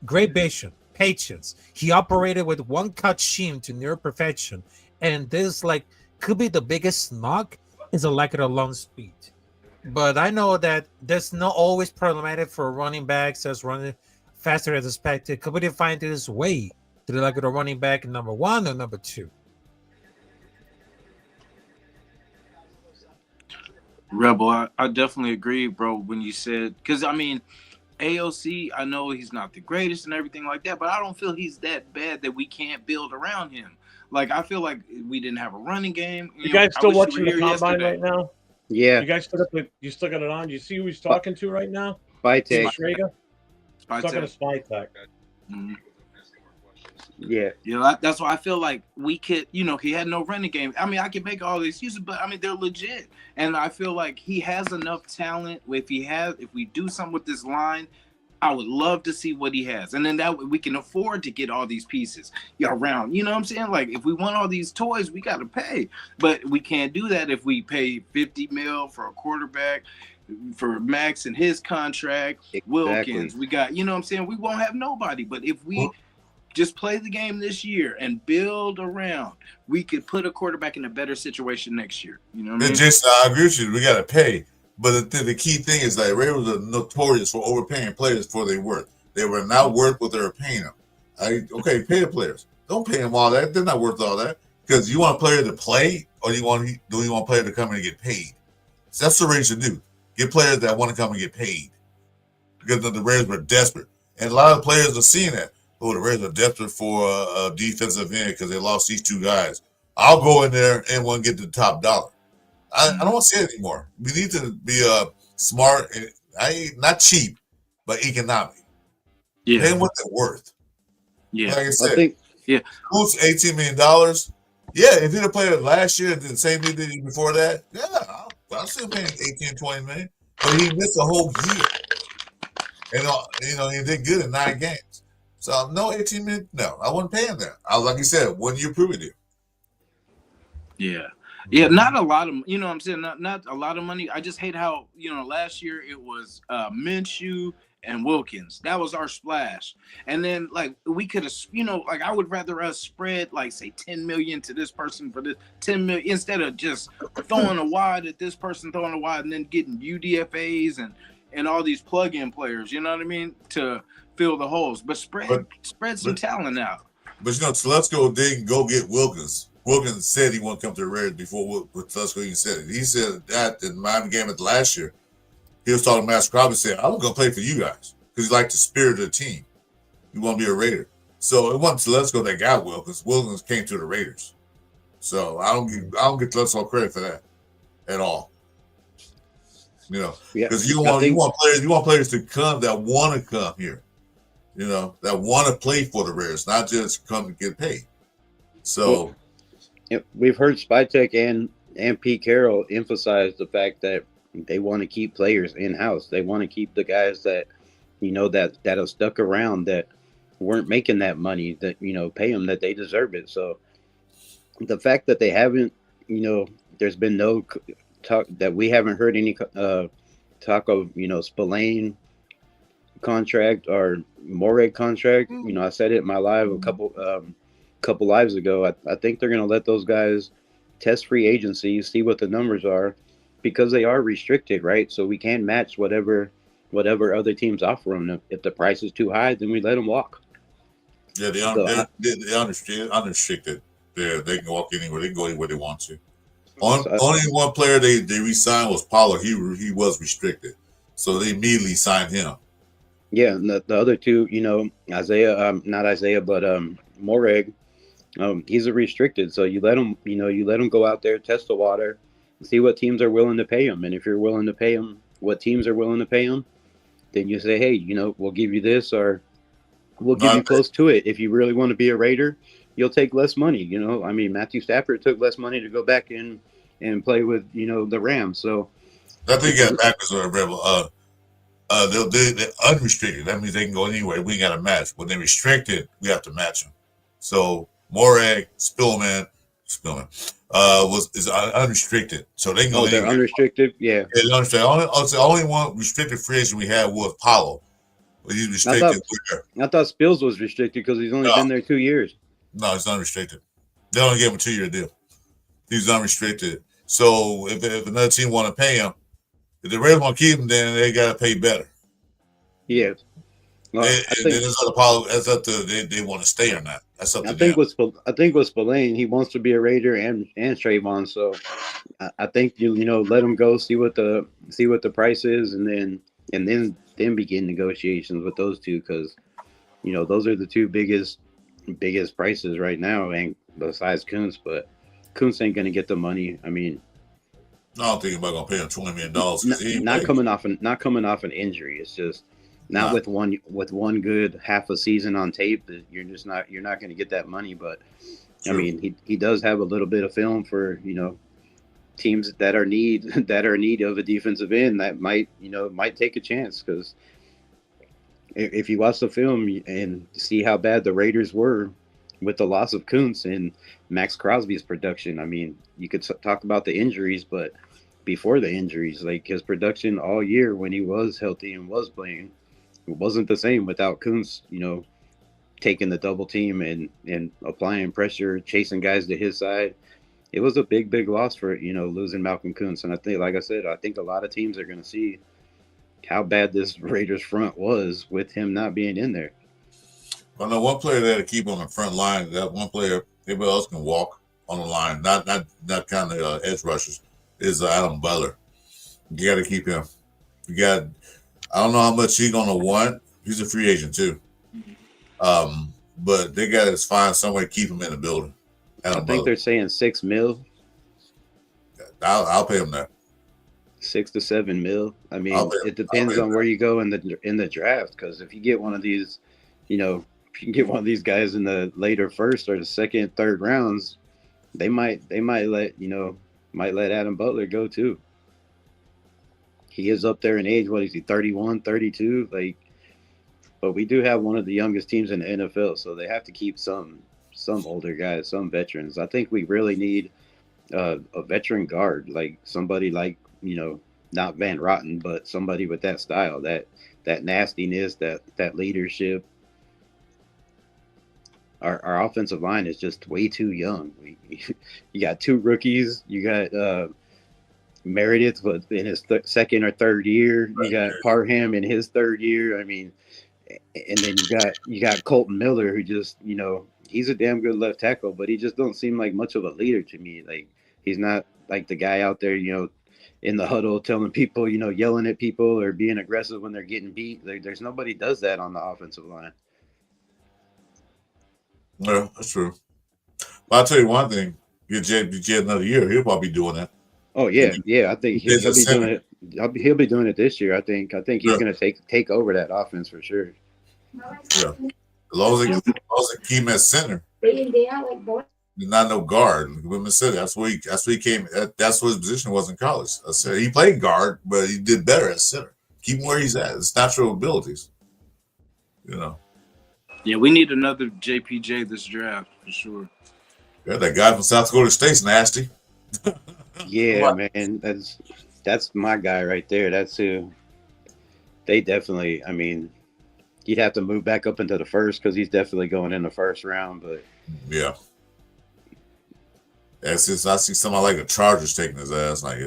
Great vision, patience. He operated with one cut shim to near perfection, and this like could be the biggest knock is a lack of the long speed. But I know that that's not always problematic for running backs as running faster as expected. Could we find this way to the like of the running back number 1 or number 2? Rebel, I definitely agree, bro, when you said, because I mean, AOC, I know he's not the greatest and everything like that, but I don't feel he's that bad that we can't build around him. Like, I feel like we didn't have a running game. You guys still watching the combine right now? Yeah. You guys you still got it on? You see who he's talking to right now? Spytech. Talking to Spytech. Mm-hmm. Yeah. You know, that's why I feel like we could, you know, he had no running game. I mean, I can make all the excuses, but I mean, they're legit. And I feel like he has enough talent. If we do something with this line, I would love to see what he has. And then that way we can afford to get all these pieces around. You know what I'm saying? Like, if we want all these toys, we got to pay. But we can't do that if we pay $50 million for a quarterback, for Max and his contract, Exactly. Wilkins. We got, you know what I'm saying? We won't have nobody. But if we just play the game this year and build around, we could put a quarterback in a better situation next year. You know what I mean? Just, I agree with you. We got to pay. But the key thing is that Raiders are notorious for overpaying players for their worth. They were not worth what they were paying them. Okay, pay the players. Don't pay them all that. They're not worth all that. Because you want a player to play, or do you want a player to come in and get paid? So that's what the Raiders should do. Get players that want to come and get paid. Because the Raiders were desperate. And a lot of players are seeing that. Oh, the Raiders are desperate for a defensive end because they lost these two guys. I'll go in there and want to get the top dollar. I don't want to say it anymore. We need to be smart, not cheap, but economic. Yeah. Pay them what they're worth. Yeah. Like I said, I think Coach, $18 million. Yeah, if he'd have played it last year and did the same thing he did before that, yeah, I'll still pay him 18, 20 million. But he missed a whole year. And he did good in 9 games. So no 18 million. No, I wouldn't pay him that. Like you said, 1 year prove it. Yeah. Yeah, not a lot of, you know what I'm saying? Not a lot of money. I just hate how, last year it was Minshew and Wilkins. That was our splash. And then, like, we could have, like, I would rather us spread, like, say, 10 million to this person for this 10 million instead of just throwing a wide at this person, throwing a wide, and then getting UDFAs and all these plug-in players, you know what I mean, to fill the holes. But spread some talent out. But, so let's go go get Wilkins. Wilkins said he won't come to the Raiders before Tusker even said it. He said that in the Miami game at the last year. He was talking to Master Crosby, saying, I'm going to play for you guys because he liked the spirit of the team. He want to be a Raider. So it wasn't Telesco that got Wilkins. Wilkins came to the Raiders. So I don't get Telesco credit for that at all. Because you want players to come that want to come here. That want to play for the Raiders, not just come to get paid. So we've heard Spytek and Pete Carroll emphasize the fact that they want to keep players in-house. They want to keep the guys that, that have stuck around, that weren't making that money, that, pay them that they deserve it. So the fact that they haven't, there's been no talk, that we haven't heard any talk of, Spillane contract or Moreg contract. I said it in my live a couple lives ago. I think they're going to let those guys test free agency, see what the numbers are, because they are restricted, right? So we can match whatever other teams offer them. If the price is too high, then we let them walk. Yeah, they're unrestricted. They can walk anywhere. They can go anywhere they want to. Only one player they re-signed was Pollard. He was restricted, so they immediately signed him. Yeah, and the other two, Isaiah, not Isaiah, but Moreg, he's a restricted. So you let him go out there, test the water, see what teams are willing to pay him. And if you're willing to pay him what teams are willing to pay him, then you say, hey, we'll give you this, or we'll give you close to it. If you really want to be a Raider, you'll take less money. Matthew Stafford took less money to go back in and play with, the Rams. So I think you got backwards on a Rebel. They're unrestricted. That means they can go anywhere. We ain't got to match. When they're restricted, we have to match them. So Morag, Spillman, is unrestricted. So they can go anywhere. They're unrestricted? Yeah. They're unrestricted. The only one restricted free agent we had was Paulo. But he's restricted. I thought Spills was restricted because he's only been there 2 years. No, he's unrestricted. They only gave him a 2-year deal. He's unrestricted. So if another team want to pay him, if the Raiders want to keep him, then they got to pay better. Yeah. Well, that's up to they want to stay or not. That's up to them. I think with Spillane, he wants to be a Raider and Trayvon. So I think let him go, see what the price is, and then begin negotiations with those two, because those are the two biggest prices right now, and besides Kuntz. But Kuntz ain't gonna get the money. I mean, I don't think anybody gonna pay him $20 million. Not coming off an injury. It's just not with one good half a season on tape. You're not gonna get that money. But true. I mean, he does have a little bit of film for teams that are need of a defensive end that might take a chance, because if you watch the film and see how bad the Raiders were with the loss of Kuntz and Max Crosby's production, I mean, you could talk about the injuries, but before the injuries, like his production all year when he was healthy and was playing, it wasn't the same without Kuntz, taking the double team and applying pressure, chasing guys to his side. It was a big, big loss for, losing Malcolm Kuntz. And I think, like I said, I think a lot of teams are going to see how bad this Raiders front was with him not being in there. Well, no, one player there to keep on the front line. That one player, everybody else can walk on the line, not kind of edge rushers, is Adam Butler. You got to keep him. I don't know how much he's going to want. He's a free agent too. But they got to find some way to keep him in the building. I think they're saying $6 million. I'll pay him that. $6 to $7 million. I mean, it depends on where you go in the draft. Because if you get one of these, if you can get one of these guys in the later first or the second, third rounds, they might let Adam Butler go too. He is up there in age. What is he? 31, 32? But we do have one of the youngest teams in the NFL, so they have to keep some older guys, some veterans. I think we really need a veteran guard, like somebody like, not Van Rotten, but somebody with that style, that nastiness, that leadership. Our offensive line is just way too young. You got 2 rookies. You got Meredith in his second or third year. You got Parham in his third year. I mean, and then you got Colton Miller, who just, he's a damn good left tackle, but he just don't seem like much of a leader to me. Like, he's not like the guy out there, in the huddle telling people, yelling at people or being aggressive when they're getting beat. There's nobody does that on the offensive line. Yeah, that's true. But I'll tell you one thing. Get Jed another year, he'll probably be doing that. Oh yeah, yeah. I think he'll be doing it. He'll be doing it this year. I think he's going to take over that offense for sure. Yeah, as long as they keep him at center. He's not no guard. Women said that's where he came. That's what his position was in college. I said he played guard, but he did better at center. Keep him where he's at. His natural abilities. Yeah, we need another JPJ this draft for sure. Yeah, that guy from South Dakota State's nasty. Yeah, man, that's my guy right there. That's who. They definitely. I mean, you'd have to move back up into the first because he's definitely going in the first round. But yeah, since I see somebody like the Chargers taking his ass, like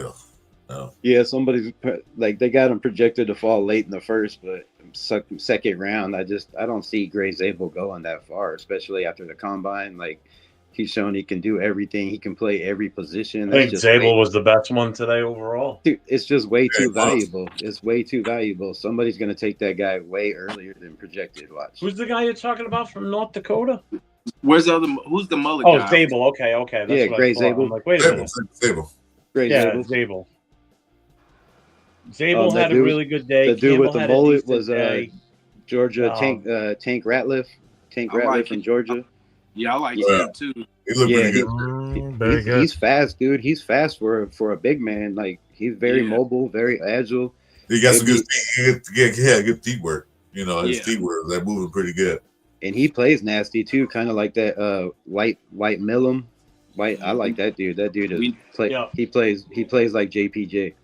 no. Yeah, somebody's like they got him projected to fall late in the first, but second round. I don't see Gray Zabel going that far, especially after the combine. Like, he's shown he can do everything. He can play every position. I think Zabel was the best one today overall. Dude, it's just way too valuable. It's way too valuable. Somebody's going to take that guy way earlier than projected. Watch. Who's the guy you're talking about from North Dakota? Who's the mullet guy? Oh, Zabel. Okay. That's Gray Zabel. I'm like, wait a minute. Zabel. Zabel. Zabel had a really good day. The dude with the mullet was Georgia Tank Ratliff. Tank Ratliff from Georgia. Yeah, I like him too. He looked pretty good. He's fast, dude. He's fast for a big man. Like, he's very mobile, very agile. He got some good feet. Good feet work. His feet work. They're moving pretty good. And he plays nasty too, kind of like that White Millum. I like that dude. That dude He plays like JPJ.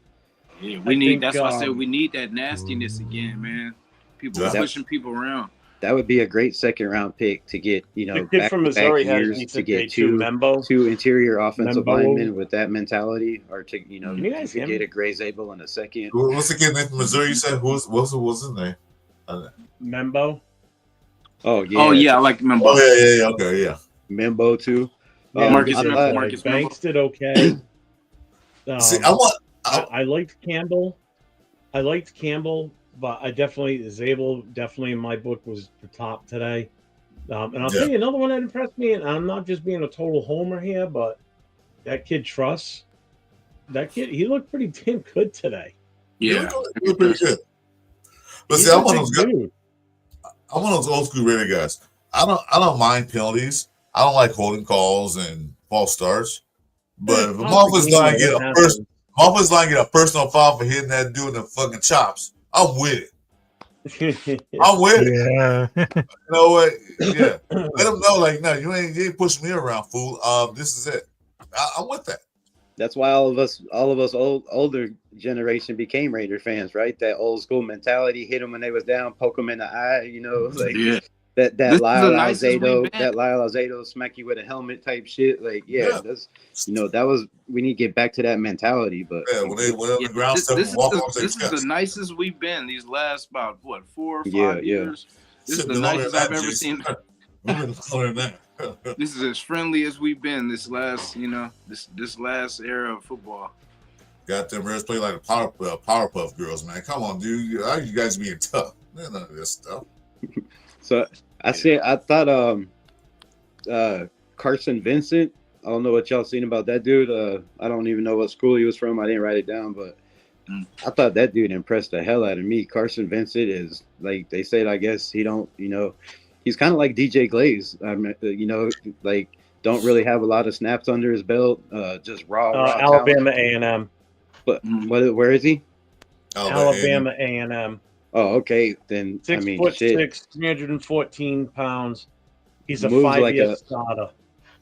Yeah, we need. That's why I said we need that nastiness again, man. People pushing people around. That would be a great second round pick to get. The kid from Missouri to get two interior offensive linemen with that mentality, or to get a Gray Zabel in a second. What's the kid from Missouri? You said what's his name? Membo. Oh yeah. Oh yeah, I like Membo. Oh yeah. Okay, yeah. Membo too. Marcus Banks did okay. See, I liked Campbell. But Zabel definitely in my book was the top today. And I'll tell you another one that impressed me, and I'm not just being a total homer here, but that kid Truss. That kid, he looked pretty damn good today. Yeah, he looked pretty good. But see, I'm one of those old school Raider guys. I don't mind penalties. I don't like holding calls and false starts. But if a offensive line get a personal foul for hitting that dude in the fucking chops, I'm with it. I'm with it. Yeah. You know what? Yeah. Let them know, like, no, you ain't pushing me around, fool. This is it. I'm with that. That's why all of us older generation became Raider fans, right? That old school mentality, hit them when they was down, poke them in the eye, you know, like Yeah. that This is the Lyle nicest we've Alzado, been. that Lyle Alzado smack you with a helmet type shit. Like, yeah, that's, you know, that was, we need to get back to that mentality. But Yeah, when they on Yeah, the ground stuff and walk on their this is the chest. nicest we've been these last about what 4 or 5 Yeah, yeah. years. This is Should've the been longer nicest than I've that, ever Jason. seen. Longer than that. This is as friendly as we've been this last, you know, this last era of football. Got them Reds play like the Powerpuff Girls, man. Come on, dude. You guys being tough. None of this stuff. So I thought Carson Vincent. I don't know what y'all seen about that dude. I don't even know what school he was from. I didn't write it down, but I thought that dude impressed the hell out of me. Carson Vincent is, like they said, I guess he don't, you know, he's kind of like DJ Glaze. You know, like don't really have a lot of snaps under his belt. Just raw Alabama talent. A&M. But where is he? Alabama A&M. Oh, okay. Then 6'6", 314 pounds. He's a Moves 5-year starter.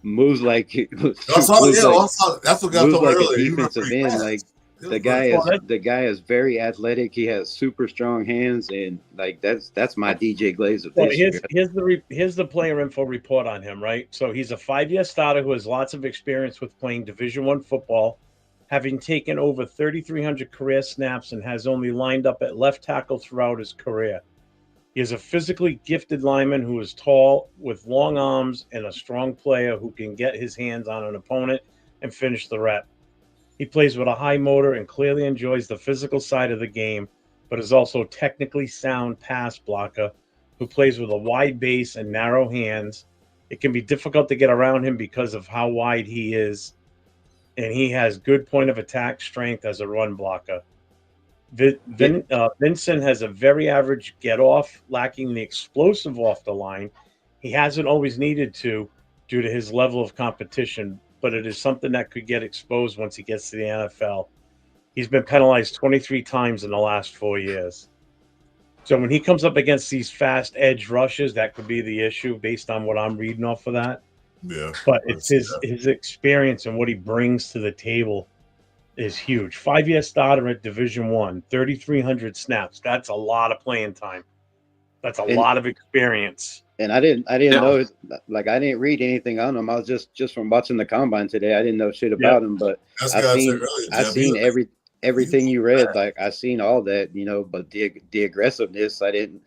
Moves like that's what got told like earlier. a defensive end. Like the guy is very athletic. He has super strong hands, and like that's my DJ Glaze of this year. Here's the player info report on him. Right, so he's a 5-year starter who has lots of experience with playing Division I football, having taken over 3,300 career snaps and has only lined up at left tackle throughout his career. He is a physically gifted lineman who is tall, with long arms, and a strong player who can get his hands on an opponent and finish the rep. He plays with a high motor and clearly enjoys the physical side of the game, but is also technically sound pass blocker who plays with a wide base and narrow hands. It can be difficult to get around him because of how wide he is, and he has good point of attack strength as a run blocker. Vincent has a very average get off, lacking the explosive off the line. He hasn't always needed to due to his level of competition, but it is something that could get exposed once he gets to the NFL. He's been penalized 23 times in the last 4 years. So when he comes up against these fast edge rushes, that could be the issue based on what I'm reading off of that. Yeah. But it's his experience and what he brings to the table is huge. 5-year starter at Division I, 3,300 snaps. That's a lot of playing time. That's a lot of experience. And I didn't know, like I didn't read anything on him. I was just from watching the combine today. I didn't know shit about him, but I've seen everything you read. Like I seen all that, you know. But the aggressiveness, I didn't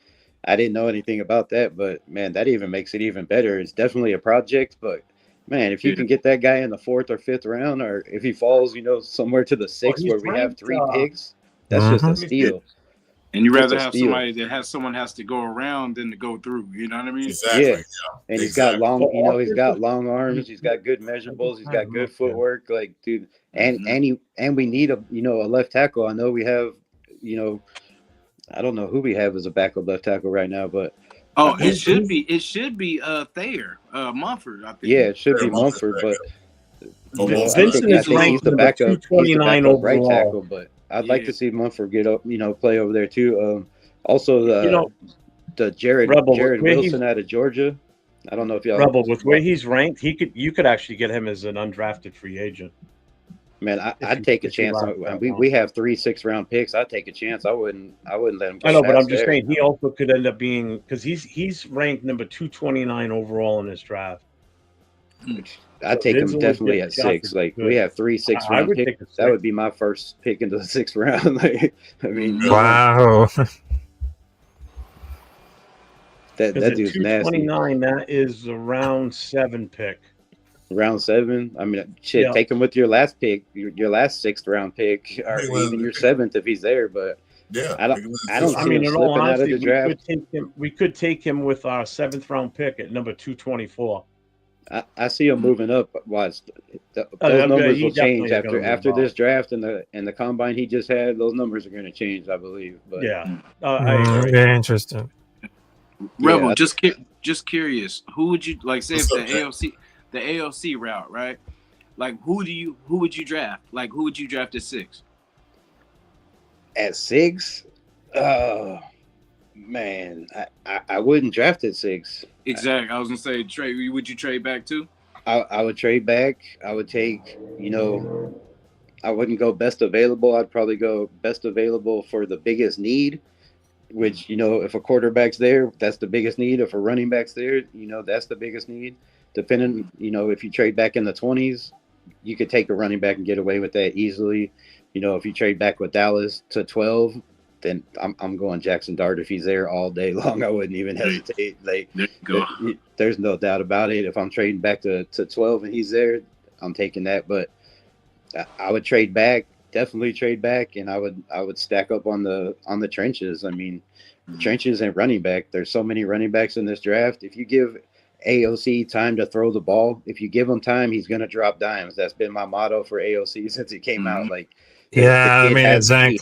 know anything about that. But man, that even makes it even better. It's definitely a project, but man, if you can get that guy in the 4th or 5th round, or if he falls, you know, somewhere to the 6th where we have 3 picks, that's just a steal. And you rather have somebody that someone has to go around than to go through. You know what I mean? Exactly. Yeah. And he's got long, you know, he's got long arms. He's got good measurables. He's got good footwork. Like, dude, and we need a left tackle. I know we have, you know, I don't know who we have as a backup left tackle right now, but it should be Thayer, Mumford, I think. Yeah, it should be Mumford, but Vincent is ranked the backup. He's the backup right tackle, but I'd like to see Mumford get up, you know, play over there too. Also, the Jared Wilson out of Georgia. I don't know if y'all Rebel with where he's ranked. You could actually get him as an undrafted free agent. Man, I'd take a chance. We have 3 6th-round picks. I'd take a chance. I wouldn't let him. I know, but I'm just saying he also could end up being, because he's ranked number 229 overall in this draft. I'd take him definitely at 6. Like we have 3 6th-round picks. That would be my first pick into the 6th round. Like, I mean, wow. That dude's nasty. 229. That is a round 7 pick. Round 7. I mean, shit. Take him with your last pick, your last 6th-round pick, or even your 7th if he's there. But yeah, I don't. I mean, in all honesty, we could take him with our 7th-round pick at number 224. I see him moving up. Watch, those numbers will change after this draft and the combine he just had. Those numbers are going to change, I believe. But very interesting. Rebel, just curious, who would you like? Say if the AOC route, right? Like, who would you draft? Like, who would you draft at 6? At 6, Man, I wouldn't draft at 6. Exactly. I was gonna say, trade. Would you trade back too? I would trade back. I would take, I wouldn't go best available. I'd probably go best available for the biggest need, which, if a quarterback's there, that's the biggest need. If a running back's there, that's the biggest need. Depending, if you trade back in the 20s, you could take a running back and get away with that easily. If you trade back with Dallas to 12, then I'm going Jackson Dart if he's there all day long. I wouldn't even hesitate. There's no doubt about it. If I'm trading back to 12 and he's there, I'm taking that. But I would trade back, definitely trade back, and I would stack up on the trenches. I mean, trenches and running back. There's so many running backs in this draft. If you give AOC time to throw the ball, if you give him time, he's going to drop dimes. That's been my motto for AOC since he came out. Like, exactly.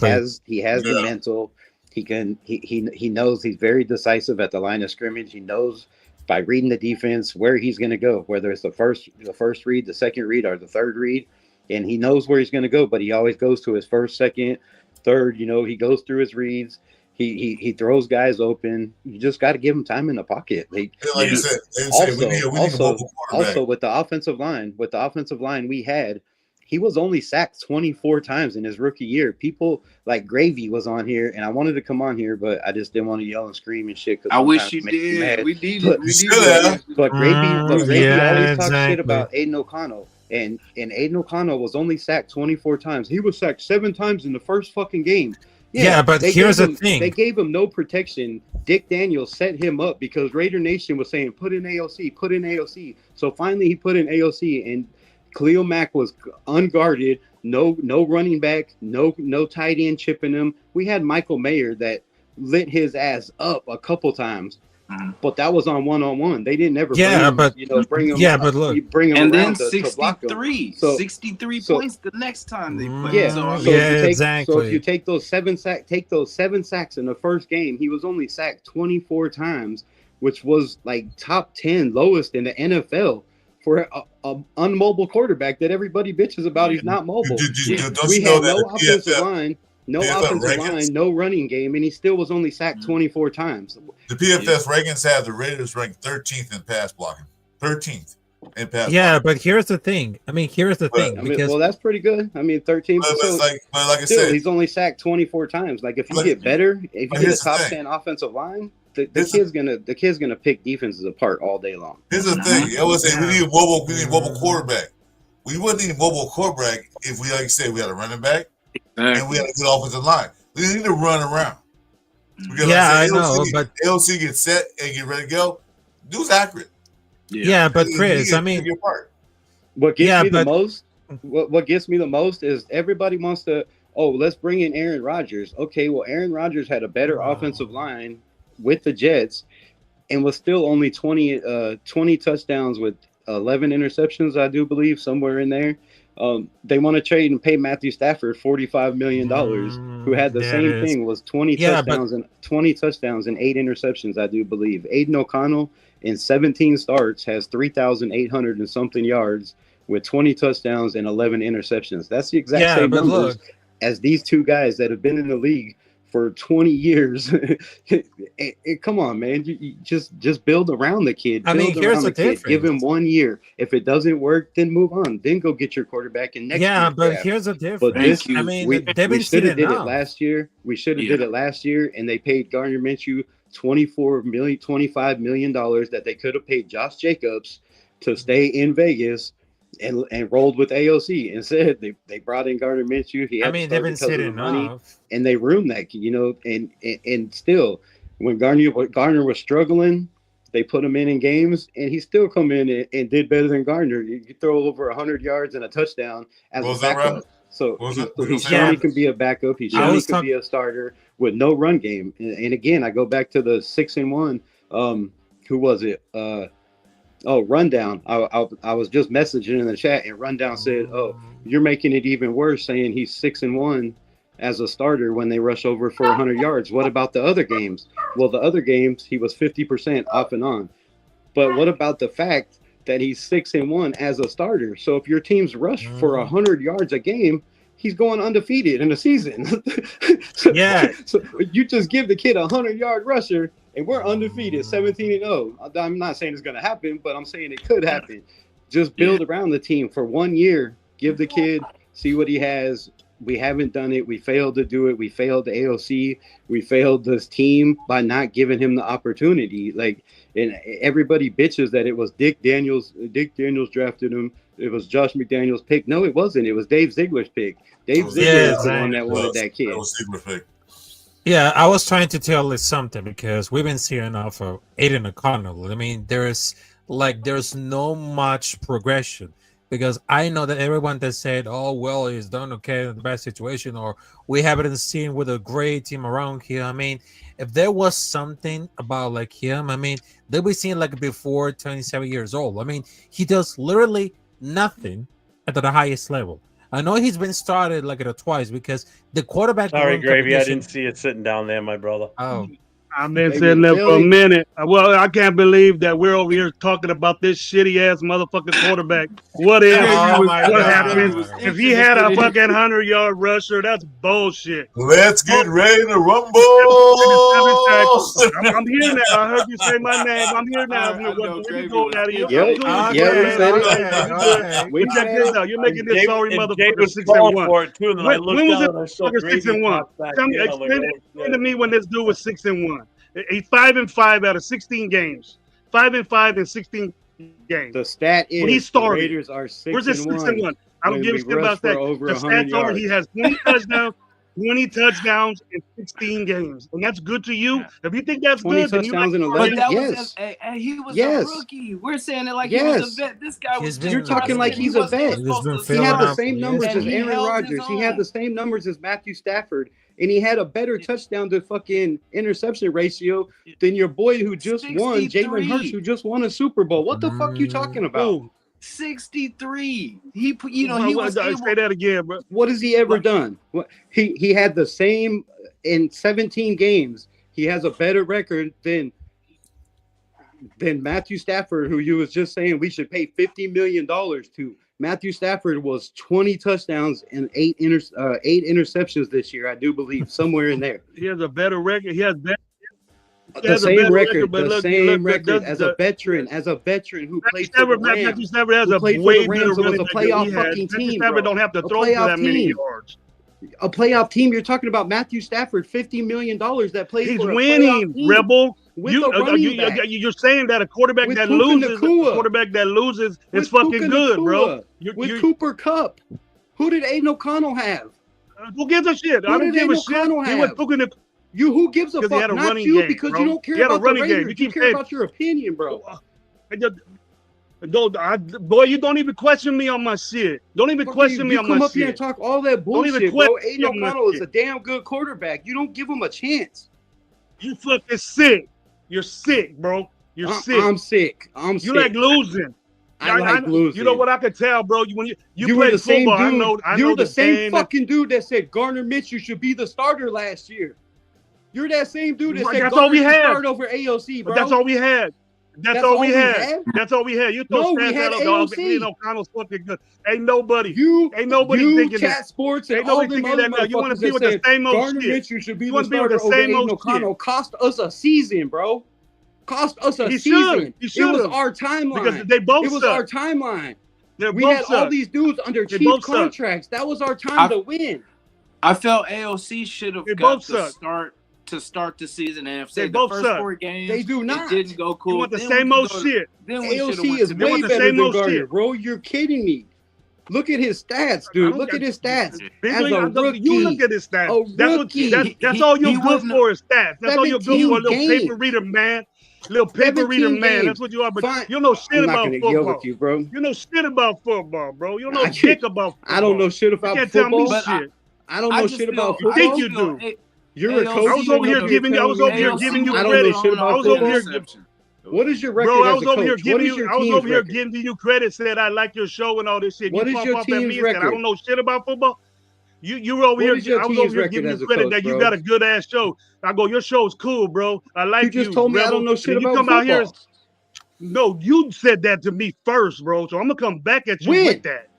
He has the mental. He knows he's very decisive at the line of scrimmage. He knows by reading the defense where he's going to go, whether it's the first read, the second read, or the third read, and he knows where he's going to go. But he always goes to his first, second, third. He goes through his reads. He throws guys open. You just got to give him time in the pocket. Like you said, we need a mobile quarterback. Also, with the offensive line we had, he was only sacked 24 times in his rookie year. People like Gravy was on here, and I wanted to come on here, but I just didn't want to yell and scream and shit. I wish you did. We did. But Gravy always talks shit about Aiden O'Connell. And Aiden O'Connell was only sacked 24 times. He was sacked 7 times in the first fucking game. Yeah, but here's the thing. They gave him no protection. Dick Daniels set him up because Raider Nation was saying, put in AOC. So finally he put in AOC, and Khalil Mack was unguarded. No running back, no tight end chipping him. We had Michael Mayer that lit his ass up a couple times. But that was on one-on-one. They didn't ever bring him. Yeah, but look, bring him and around then 63, 63 points the next time they put him. So if you take those 7 sacks in the first game, he was only sacked 24 times, which was like top 10 lowest in the NFL for a unmobile quarterback that everybody bitches about. He's not mobile. We had no offensive line. No offensive line, no running game, and he still was only sacked 24 times. The PFF rankings have the Raiders ranked 13th in pass blocking. 13th in pass blocking. Yeah, but here's the thing. Because that's pretty good. 13. But like I said, he's only sacked 24 times. Like, if you get better, if you get a top 10 offensive line, the kid's gonna pick defenses apart all day long. Here's the thing. I would say we need a mobile quarterback. We wouldn't need a mobile quarterback if we, like you said, we had a running back. And we had a good offensive line. We need to run around. Because I know, but LC gets set and get ready to go. Dude's accurate. Yeah, but Chris, what gets me the most is everybody wants to. Oh, let's bring in Aaron Rodgers. Okay, well, Aaron Rodgers had a better offensive line with the Jets, and was still only 20 touchdowns with 11 interceptions, I do believe, somewhere in there. They want to trade and pay Matthew Stafford $45 million, who had the same thing, was 20 touchdowns and 8 interceptions, I do believe. Aiden O'Connell in 17 starts has 3,800 and something yards with 20 touchdowns and 11 interceptions. That's the exact same numbers as these two guys that have been in the league for 20 years. Come on, man. You just build around the kid. Here's the difference. Give him 1 year. If it doesn't work, then move on. Then go get your quarterback in next year. Yeah, but here's the difference. But we should have did it last year. We should have did it last year, and they paid Gardner Minshew $25 million that they could have paid Josh Jacobs to stay in Vegas and rolled with AOC. Instead, they brought in Gardner Minshew. They've been sitting money, and they ruined that. And still, when Gardner was struggling, they put him in games, and he still come in and did better than Gardner. You throw over 100 yards and a touchdown as a backup. So he's shown he can be a backup. He's shown he can be a starter with no run game. And again, I go back to the 6-1. Who was it? Rundown. I was just messaging in the chat, and Rundown said, "Oh, you're making it even worse, saying he's 6-1 as a starter when they rush over for 100 yards. What about the other games?" Well, the other games he was 50% off and on. But what about the fact that he's 6-1 as a starter? So if your teams rush for 100 yards a game, he's going undefeated in the season. So you just give the kid a 100-yard rusher, and we're undefeated, 17-0. I'm not saying it's going to happen, but I'm saying it could happen. Just build around the team for 1 year. Give the kid, see what he has. We haven't done it. We failed to do it. We failed the AOC. We failed this team by not giving him the opportunity. Like, and everybody bitches that it was Dick Daniels. Dick Daniels drafted him. It was Josh McDaniels' pick. No, it wasn't. It was Dave Ziegler's pick. Dave Ziegler is the one that wanted that kid. That was Ziegler's pick. Yeah, I was trying to tell you something because we've been seeing off of Aiden O'Connell. I mean, there's no much progression. Because I know that everyone that said, oh, well, he's done okay in the bad situation, or we haven't seen with a great team around here. I mean, if there was something about like him, I mean, they'll be seeing like before 27 years old. I mean, he does literally nothing at the highest level. I know he's been started like twice because the quarterback. Sorry, Gravy, I didn't see it sitting down there, my brother. Oh. I've been sitting there for a minute. Well, I can't believe that we're over here talking about this shitty ass motherfucking quarterback. What if? What happened? If he had a fucking 100-yard rusher, that's bullshit. Let's get ready to rumble. I'm here now. I heard you say my name. I'm here now. Check this out. You're making this sorry motherfucker 6-1. When was it 6-1? Tell me, explain to me when this dude was 6-1. He's 5-5 out of 16 games. 5-5 in 16 games. The stat is when he started, the Raiders are 6-1. Where's his 6-1? I don't give a shit about that. The stats are he has 20 touchdowns in 16 games, and that's good to you. If you think that's 20 good, then touchdowns in 11. Yes, he was a rookie. We're saying it like he was a vet. This guy was. You're talking like he's a vet. He had the same numbers as Aaron Rodgers. He had the same numbers as Matthew Stafford. And he had a better touchdown to fucking interception ratio than your boy who just won, Jalen Hurts, who just won a Super Bowl. What the fuck you talking about? 63. He was able... Say that again, bro. What has he ever done? He had the same in 17 games. He has a better record than Matthew Stafford, who you was just saying we should pay $50 million to. Matthew Stafford was 20 touchdowns and 8 interceptions this year, I do believe, somewhere in there. He has a better record. He has the same record as a veteran who played for the Rams. Matthew Stafford has a way better was a playoff fucking team. Stafford don't have to throw for that many yards. A playoff team. You're talking about Matthew Stafford, $50 million that plays. He's for a winning, Rebel. You're saying that a quarterback that loses, is fucking good, bro. With Cooper Kupp. Who did Aiden O'Connell have? Who gives a shit? I don't give a shit. Who gives a fuck? Not you, because you don't care about the Raiders. You care about your opinion, bro. Boy, you don't even question me on my shit. Don't even question me on my shit. You come up here and talk all that bullshit, bro. Aiden O'Connell is a damn good quarterback. You don't give him a chance. You fucking sick. You're sick, bro. You're sick. I'm sick. You like losing. I like losing. You know what I can tell, bro? When you play the same football, dude. You're the same fucking dude that said Gardner Minshew should be the starter last year. You're that same dude that said Gardner should start over AOC, bro. But that's all we had. That's all we had. That's all we had. You throw stats out, dog. Aiden O'Connell's fucking good. Ain't nobody thinking Chat that. Sports and all them other motherfuckers you want to be with the same old Gardner shit. Minshew should be the starter over Aiden O'Connell. Cost us a season, bro. Cost us a season. It was our timeline. Because they both It was our timeline. We had all these dudes under cheap contracts. That was our time to win. I felt AOC should have got to start the season, and if the first 4 games they do not. It didn't go cool. You want the same old shit. AOC is way better than Gardner, bro. You're kidding me. Look at his stats, dude. Look at his stats. As a rookie, you look at his stats. That's all you're good for is stats. That's all you're good for, a little paper reader, man. Little paper reader, man. That's what you are. But you know shit about football. You, bro. You know shit about football, bro. You know shit about football. I don't know shit about football. I don't know shit about football. I think you do. You're a coach. I was over here giving you I don't credit. know shit about football. What is your record? Bro, I as was a over here coach? giving you credit. Said I like your show and all this shit. What is your team's record? I don't know shit about football. You were over here. I was over here giving you credit that you got a good ass show. I go, your show's cool, bro. I like you. You just told me I don't know shit about football. Out here, no, you said that to me first, bro. So I'm gonna come back at you with that.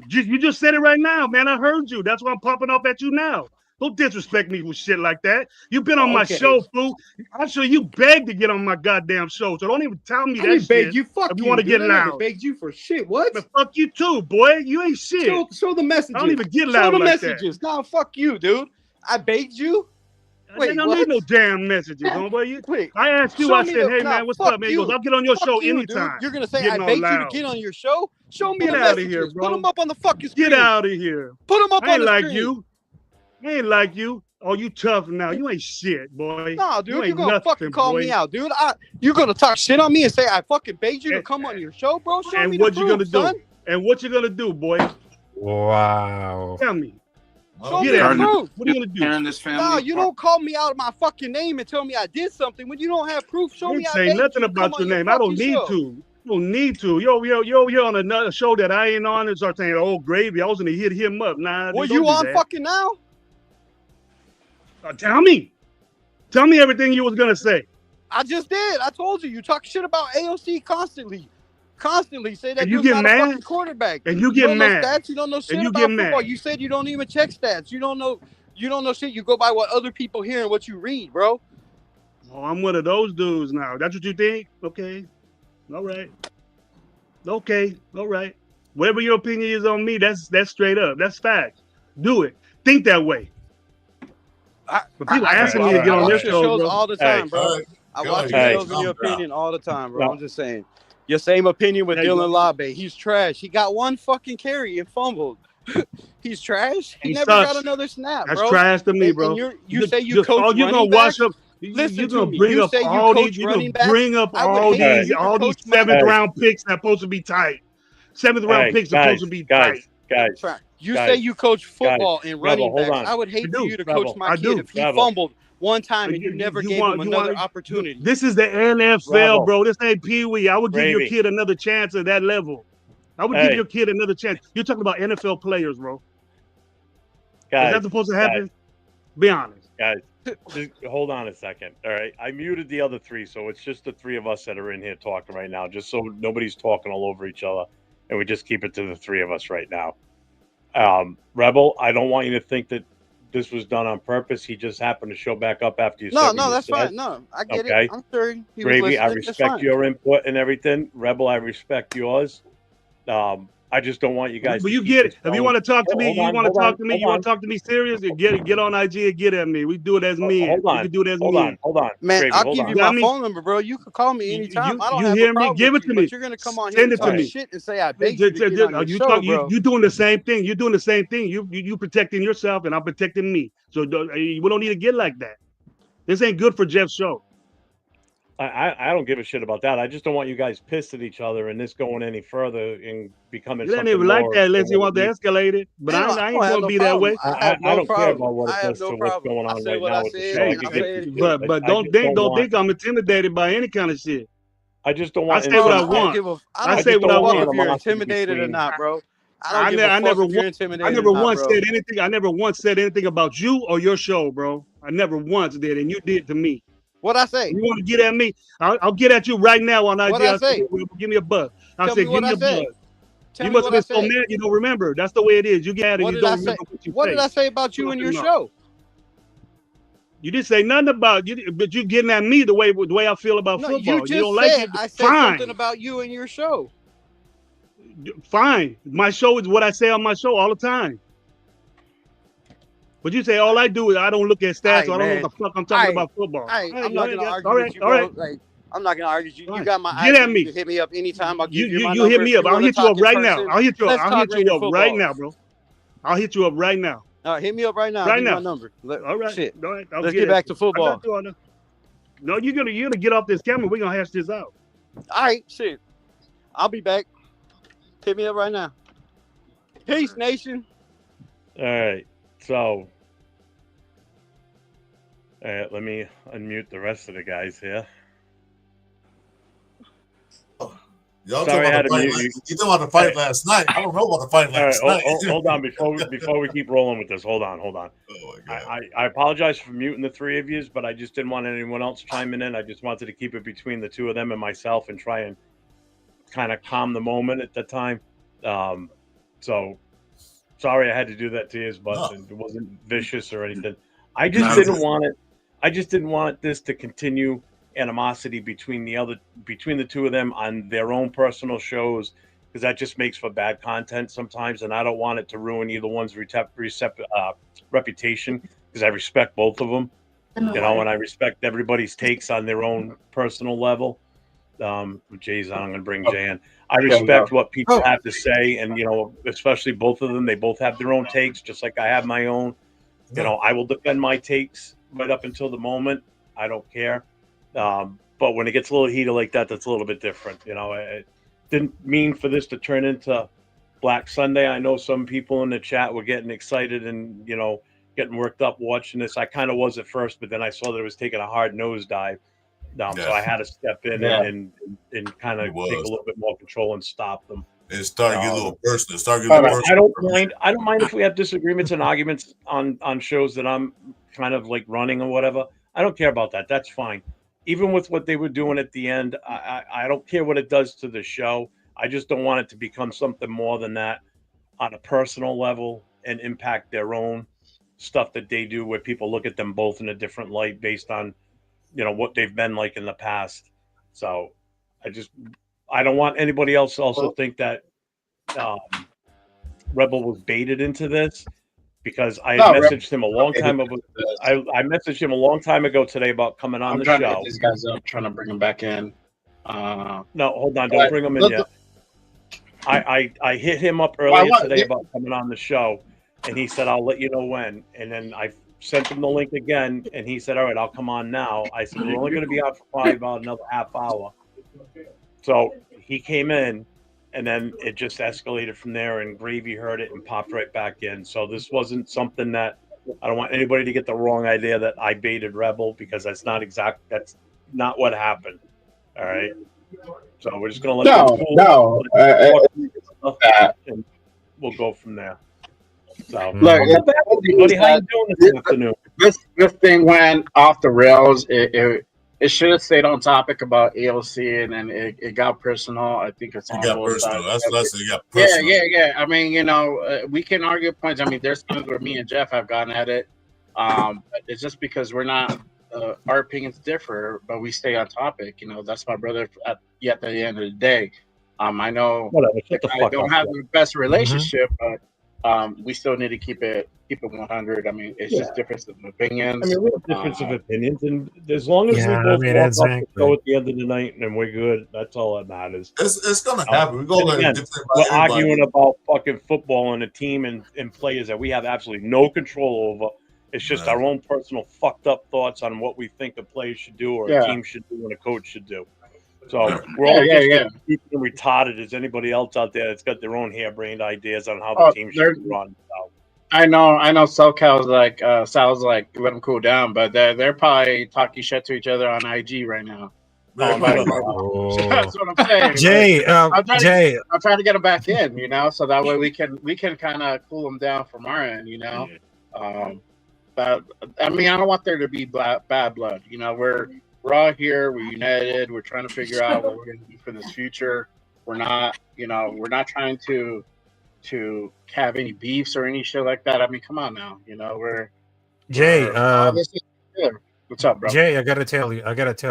You just said it right now, man. I heard you. That's why I'm popping off at you now. Don't disrespect me with shit like that. You've been on my show, fool. I'm sure you begged to get on my goddamn show, so don't even tell me I that didn't shit. beg you. Fuck if you, you want to get dude. I never loud. begged you for shit. What? But fuck you too, boy. You ain't shit. Show the messages. I don't even get Show loud the like messages. Nah, fuck you, dude. I begged you. that. Wait, I don't what? need no damn messages, homeboy. Wait, I asked you. show I me said, the- "Hey nah, man, what's fuck up, man?" He you. goes, "I'll get on your Fuck show you, anytime." dude. You're gonna say Getting I all begged you to loud. get on your show? Show me Get the out of messages. here, Put bro. them up on the fucking screen. Get out of here. Put them up I ain't on the like screen. you. I ain't like you. Oh, you tough now. You ain't shit, boy. Nah, dude, you you're ain't gonna nothing, fucking call boy. me out, dude. You're gonna talk shit on me and say I fucking begged you to come on your show, bro? Show And me what the you proof, gonna son. do? And what you gonna do, boy? Wow. Tell me. Show me Get the at me. proof. What are you gonna do? Tearing this family Nah, you apart. don't call me out my fucking name and tell me I did something when you don't have proof. Show I me ain't I say begged nothing you to about come your on name. I don't fucking need show. to. You don't need to. Yo, here on another show that I ain't on and start saying, "Oh, gravy." I was gonna hit him up. Nah, Well, dude, don't you do on that. fucking now? Tell me. Tell me everything you was gonna say. I just did. I told you. You talk shit about AOC constantly. Constantly say that And you dude's get not mad? a fucking quarterback. And you You get don't know mad. stats. You don't know shit you about get football. mad. You said you don't even check stats. You don't know shit. You go by what other people hear and what you read, bro. Oh, I'm one of those dudes now. That's what you think? Okay. All right. Okay. All right. Whatever your opinion is on me, that's straight up. That's facts. Do it. Think that way. But people asking me to get I on their watch your shows, shows bro. all the time, bro. All right. I Go watch ahead. your shows and Calm your down. opinion all the time, bro. No. I'm just saying. Your same opinion with There you Dylan go. Labe. He's trash. He got one fucking carry and fumbled. He's trash. He He never sucks. got another snap, That's bro. trash to me, And bro. you say you coach all you're running gonna wash backs? up. Listen You're to gonna me. bring You up say you all coach these. You're gonna running backs? bring up I would all hate for these you to coach my seventh back. round picks that supposed to be tight. Seventh round Hey, picks guys, supposed to be tight. guys. You Guys, say you coach football and running Rebel, hold backs. on. I would hate I for do. you to Rebel, coach my I kid do. if he Rebel. fumbled one time and you never gave him another opportunity. This is the NFL, Rebel. bro. This ain't Pee Wee. I would give your Gravy. kid another chance at that level. I would give your kid another chance. You're talking about NFL players, bro. Guys, Is that supposed to happen? Be honest. Guys, just hold on a second. All right. I muted the other three, so it's just the three of us that are in here talking right now, just so nobody's talking all over each other. And we just keep it to the three of us right now. Rebel, I don't want you to think that this was done on purpose. He just happened to show back up after you said what No, you that's said. fine. No, I get Okay. it. I'm sure he was Gravy, I listening. That's respect fine. your input and everything. Rebel, I respect yours. I just don't want you guys. But to you keep get this it. If you going. want to talk to me, Hold you on, want to hold talk on, to me, hold you want on. to talk to me serious, get on IG and get at me. We do it as men. Hold on. We can do it as Hold men. on. Man, Gravy, I'll hold give on. you You know my what I mean? phone number, bro. You can call me anytime. I don't you have hear a me? problem Give with it you, to me. but you're gonna come on here Send and it to talk me. shit and say I begged you to get on your show, bro. You doing the same thing. You're doing the same thing. You protecting yourself and I'm protecting me. So we don't need to get like that. This ain't good for Jeff's show. I don't give a shit about that. I just don't want you guys pissed at each other and this going any further and becoming It ain't something even like more that unless than you what want to it needs. escalate it. But I don't ain't have gonna no be that problem. way. I have no I don't care problem. about what I it have does no to what's problem. going I on said right what now I with the said, show. I and get I'll say it. it again. But I don't just think want- I'm intimidated by any kind of shit. I just don't I want. say what I Bro, want. I I say don't what I give a fuck want. if you're animosity intimidated or between- not, bro. I don't give a fuck if you're intimidated I never or not, once bro. said anything. I never once said anything about you or your show, bro. I never once did, and you did to me. What'd I say? You want to get at me? I'll get at you right now on IG. What'd I say? Give me a buzz. I Tell said, me give what me I a said. buzz. Tell You me must what have I been so said. mad you don't remember. That's the way it is. You get at it, What you did I don't say? remember what you What say. did I say about you and your show? You didn't say nothing about you, but you getting at me the way I feel about No, football. you just don't said like it. I said Fine. something about you and your show. Fine. My show is what I say on my show all the time. But you say all I do is I don't look at stats, so I don't know what the fuck I'm talking about football. I'm not gonna argue with you, all bro. right. Like, I'm not gonna argue with you. You Fine. got my Get IG. at me. You can hit me up anytime. I'll give you my You number. hit me If up. you I'll wanna hit you talk up in right person, now. I'll hit you let's up. talk I'll hit you Raider up football. right now, bro. I'll hit you up right now. All right, hit me up right now. Right I'll give you now. my number. All right. Shit. All right. Let's get back to football. I got you on there. No, you're gonna get off this camera. We're gonna hash this out. All right, shit. I'll be back. Hit me up right now. Peace, nation. All right. So, let me unmute the rest of the guys here. Y'all Sorry, I had talking to about the fight. mute you. You talking about the fight last night? I don't know about the fight All right, last night. hold on before we keep rolling with this. Hold on. Oh my God. I apologize for muting the three of yous, but I just didn't want anyone else chiming in. I just wanted to keep it between the two of them and myself and try and kind of calm the moment at the time. So sorry I had to do that to you, but No. it wasn't vicious or anything. I just didn't want it. I just didn't want this to continue animosity between the two of them on their own personal shows, because that just makes for bad content sometimes, and I don't want it to ruin either one's reputation, because I respect both of them, you know, and I respect everybody's takes on their own personal level. Jay's on. I'm going to bring Jay in. I respect what people have to say, and you know, especially both of them. They both have their own takes, just like I have my own. You know, I will defend my takes right up until the moment. I don't care. But when it gets a little heated like that, that's a little bit different. You know, it didn't mean for this to turn into Black Sunday. I know some people in the chat were getting excited and, you know, getting worked up watching this. I kind of was at first, but then I saw that it was taking a hard nosedive. So I had to step in and kind of take a little bit more control and stop them. It started getting a little personal. I don't mind if we have disagreements and arguments on shows that I'm kind of like running or whatever. I don't care about that. That's fine. Even with what they were doing at the end, I don't care what it does to the show. I just don't want it to become something more than that on a personal level and impact their own stuff that they do, where people look at them both in a different light based on, you know, what they've been like in the past. So I don't want anybody else to also think that Rebel was baited into this, because I had messaged him a long time ago. I messaged him a long time ago today about coming on the show. To get these guys up, trying to bring them back in. No, hold on, don't bring them in yet. I hit him up earlier today about coming on the show, and he said, I'll let you know when. And then I sent him the link again, and he said, all right, I'll come on now. I said, we're only going to be out for probably about another half hour. So he came in, and then it just escalated from there, and Gravy heard it and popped right back in. So this wasn't something that, I don't want anybody to get the wrong idea that I baited Rebel, because that's not what happened. All right. So we're just going to let and we'll go from there. So look, buddy, how you doing this afternoon? This thing went off the rails. It should have stayed on topic about AOC, and then it got personal. I think it's on both sides. It got personal. Yeah. I mean, you know, we can argue points. I mean, there's times where me and Jeff have gotten at it. But it's just because we're not. Our opinions differ, but we stay on topic. You know, that's my brother. At the end of the day, I know I don't have the best relationship, but we still need to keep it 100. I mean, it's just difference of opinions. I mean, we have difference of opinions, and as long as we both walk up the show at the end of the night and we're good, that's all that matters. It's gonna happen. We're arguing about fucking football and a team and players that we have absolutely no control over. It's just our own personal fucked up thoughts on what we think a player should do or a team should do and a coach should do. So we're all just retarded as anybody else out there that's got their own harebrained ideas on how the team should run. So. I know. SoCal's like Sal's like let them cool down, but they're probably talking shit to each other on IG right now. That's what I'm saying. Jay, I'm trying to get them back in, you know, so that way we can kind of cool them down from our end, you know. But I mean, I don't want there to be bad blood. You know, we're all here. We're united. We're trying to figure out what we're going to do for this future. We're not trying to have any beefs or any shit like that. I mean, come on now. You know, Jay. What's up, bro? Jay, I gotta tell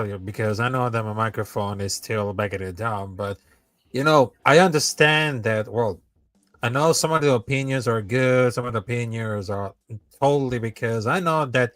you, because I know that my microphone is still backing it down, but you know, I understand that. Well, I know some of the opinions are good, some of the opinions are totally, because I know that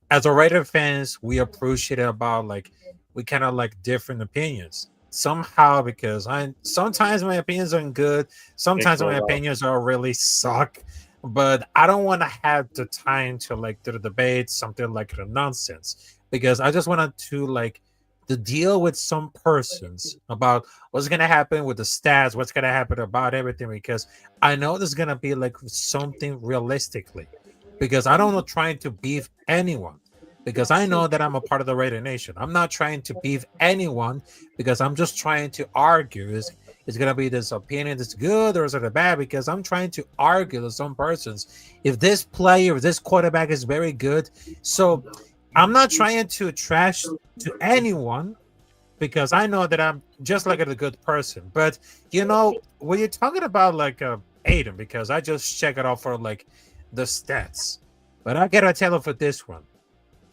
as a Raider fans, we appreciate about like we kind of like different opinions somehow, because sometimes my opinions are good, sometimes my opinions are really suck, but I don't want to have the time to like do the debate, something like the nonsense, because I just wanted to like to deal with some persons about what's going to happen with the stats, what's going to happen about everything, because I know there's going to be like something realistically, because I don't know trying to beef anyone, because I know that I'm a part of the Raider Nation. I'm not trying to beef anyone, because I'm just trying to argue is going to be this opinion that's good or is it bad, because I'm trying to argue with some persons if this player, if this quarterback is very good. So I'm not trying to trash to anyone, because I know that I'm just like a good person. But, you know, when you're talking about like hate him because I just check it out for like the stats. But I gotta tell him for this one,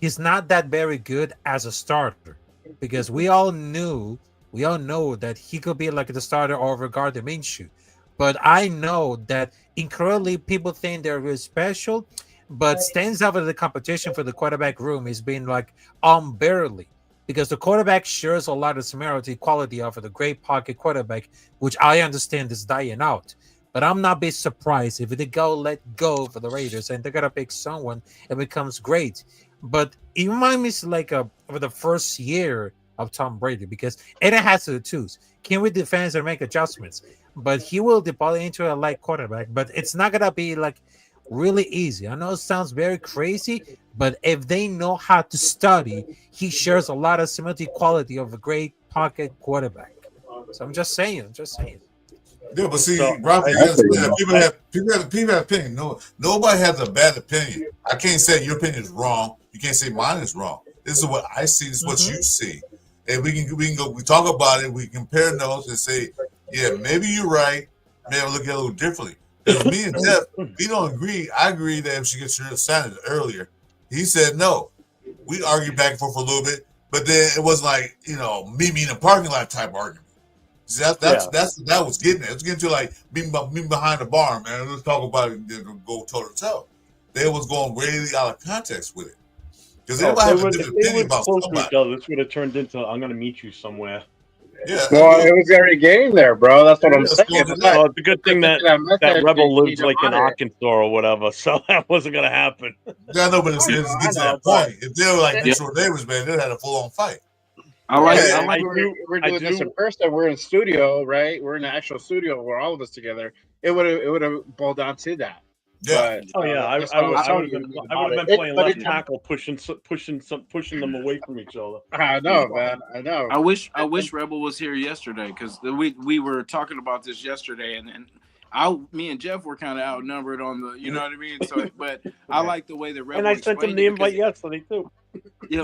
he's not that very good as a starter because we all know that he could be like the starter over Gardner Minshew. But I know that incredibly people think they're really special, but stands out of the competition for the quarterback room is being like unbearably because the quarterback shares a lot of similarity quality of the great pocket quarterback, which I understand is dying out. But I'm not be surprised if they let go for the Raiders and they're gonna pick someone and becomes great. But it reminds me like of the first year of Tom Brady because Eden has to choose. Can we defend and make adjustments? But he will deploy into a light quarterback, but it's not gonna be like really easy. I know it sounds very crazy, but if they know how to study, he shares a lot of similarity quality of a great pocket quarterback. So I'm just saying. Yeah, but see, So, Robbie, I- people have opinion. No, nobody has a bad opinion. I can't say your opinion is wrong. You can't say mine is wrong. This is what I see. This is what you see, and we can go. We talk about it. We compare notes and say, yeah, maybe you're right. Maybe I'll look at it a little differently. Because me and Jeff, we don't agree. I agree that if she gets her Sanders earlier, he said no. We argued back and forth for a little bit, but then it was like meet me in a parking lot type argument. See, that was getting it. It was getting to like meeting behind the bar, man. Let's talk about it and go toe to toe. They was going really out of context with it because everybody has a different opinion about somebody. This would have turned into I'm going to meet you somewhere. Yeah, well, it was already getting there, bro. That's what I'm saying. Well, it's a good thing that Rebel lives like in Arkansas or whatever, so that wasn't going to happen. Yeah, I know, but it's getting to that point. If they were like next door neighbors, man, they had a full on fight. We're doing this in person. We're in studio, right? We're in the actual studio where all of us together. It would have boiled down to that. Yeah. But, I would have been playing left tackle, pushing them away from each other. I know, man. I know. I wish Rebel was here yesterday because we were talking about this yesterday, and me and Jeff were kind of outnumbered on the, you know what I mean. So, but I like the way that Rebel. And I sent him the invite yesterday too. Yeah,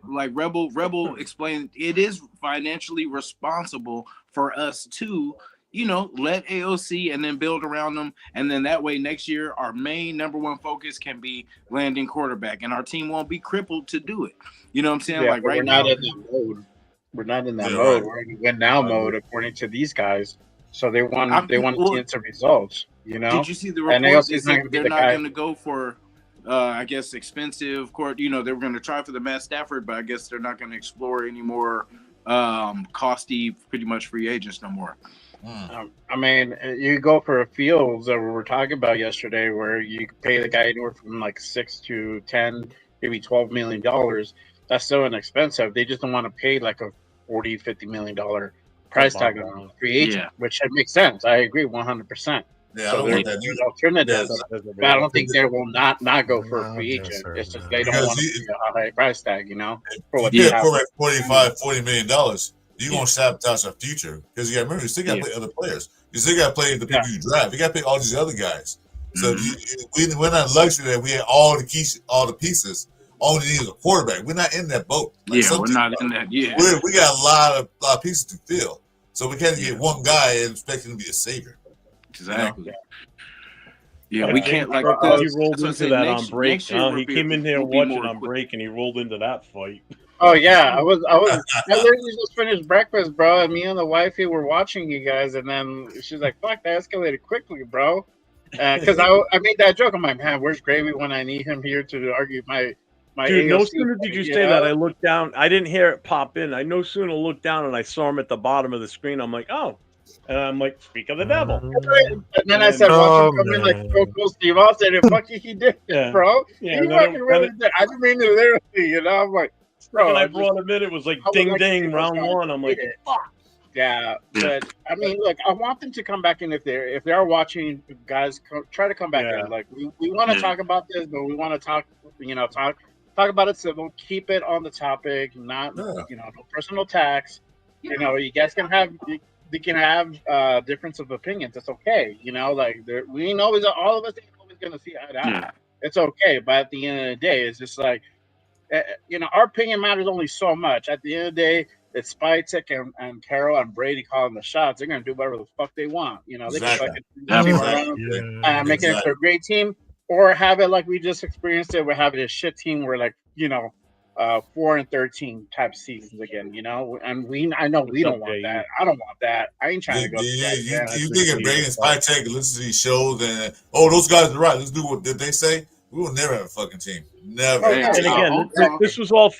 like Rebel explained, it is financially responsible for us to, let AOC and then build around them. And then that way next year, our main number one focus can be landing quarterback and our team won't be crippled to do it. You know what I'm saying? Yeah, like right now, in that mode. We're not in that mode. We're in win now mode according to these guys. So they want to see some results, Did you see the report? They're not going to go for I guess expensive court. They were going to try for the Matt Stafford, but I guess they're not going to explore any more costly, pretty much free agents no more. I mean, you go for a Fields that we were talking about yesterday, where you pay the guy anywhere from like $6 to $10, maybe $12 million. That's so inexpensive. They just don't want to pay like a $40-50 million price tag on a free agent, which makes sense. I agree 100%. Yeah, so there's alternatives, but I don't think they will not go for a free agent. It's just they don't want to pay a high price tag, for what you have. For $45-40 million, you're going to sabotage our future because you got to remember, you still got to play other players. You still got to play the people you draft. You got to play all these other guys. So we're not luxury that we had all the pieces. All we need is a quarterback. We're not in that boat. We're not in that. Yeah, we got a lot of pieces to fill. So we can't get one guy and expect him to be a savior. Exactly. Yeah, we can't he rolled into that on break. He came in here watching on break, and he rolled into that fight. Oh yeah, I literally just finished breakfast, bro, and me and the wifey were watching you guys, and then she's like, "Fuck, that escalated quickly, bro." Because I made that joke. I'm like, man, where's Gravy when I need him here to argue my Dude, AOC no sooner did you say that, I looked down. I didn't hear it pop in. I no sooner looked down and I saw him at the bottom of the screen. I'm like, oh. And I'm like, speak of the devil. And then I said, watch him come in like so cool Steve Austin. And fuck you, he did it, bro. Yeah, he fucking really did. I didn't mean it literally, I'm like, bro. And I brought him in. It was like ding ding round one. I'm like, fuck. Yeah, but I mean, look, I want them to come back in if they are watching. Guys, try to come back in. Like we want to talk about this, but we want to talk about it civil. Keep it on the topic, not no personal attacks. You guys can have. They can have difference of opinions. It's okay. We ain't always, all of us ain't always going to see eye to eye. Yeah. It's okay. But at the end of the day, it's just like, our opinion matters only so much. At the end of the day, it's Spytek and Carroll and Brady calling the shots. They're gonna do whatever the fuck they want. You know, they can fucking make it into a great team, or have it like we just experienced it. We're having a shit team where 4-13 type seasons again. You know, and I know we don't want that. I don't want that. I ain't trying to go. You think if Brady and Spytek listen to these shows and those guys are right. Let's do what did they say? We will never have a fucking team. Never. And again, this was all.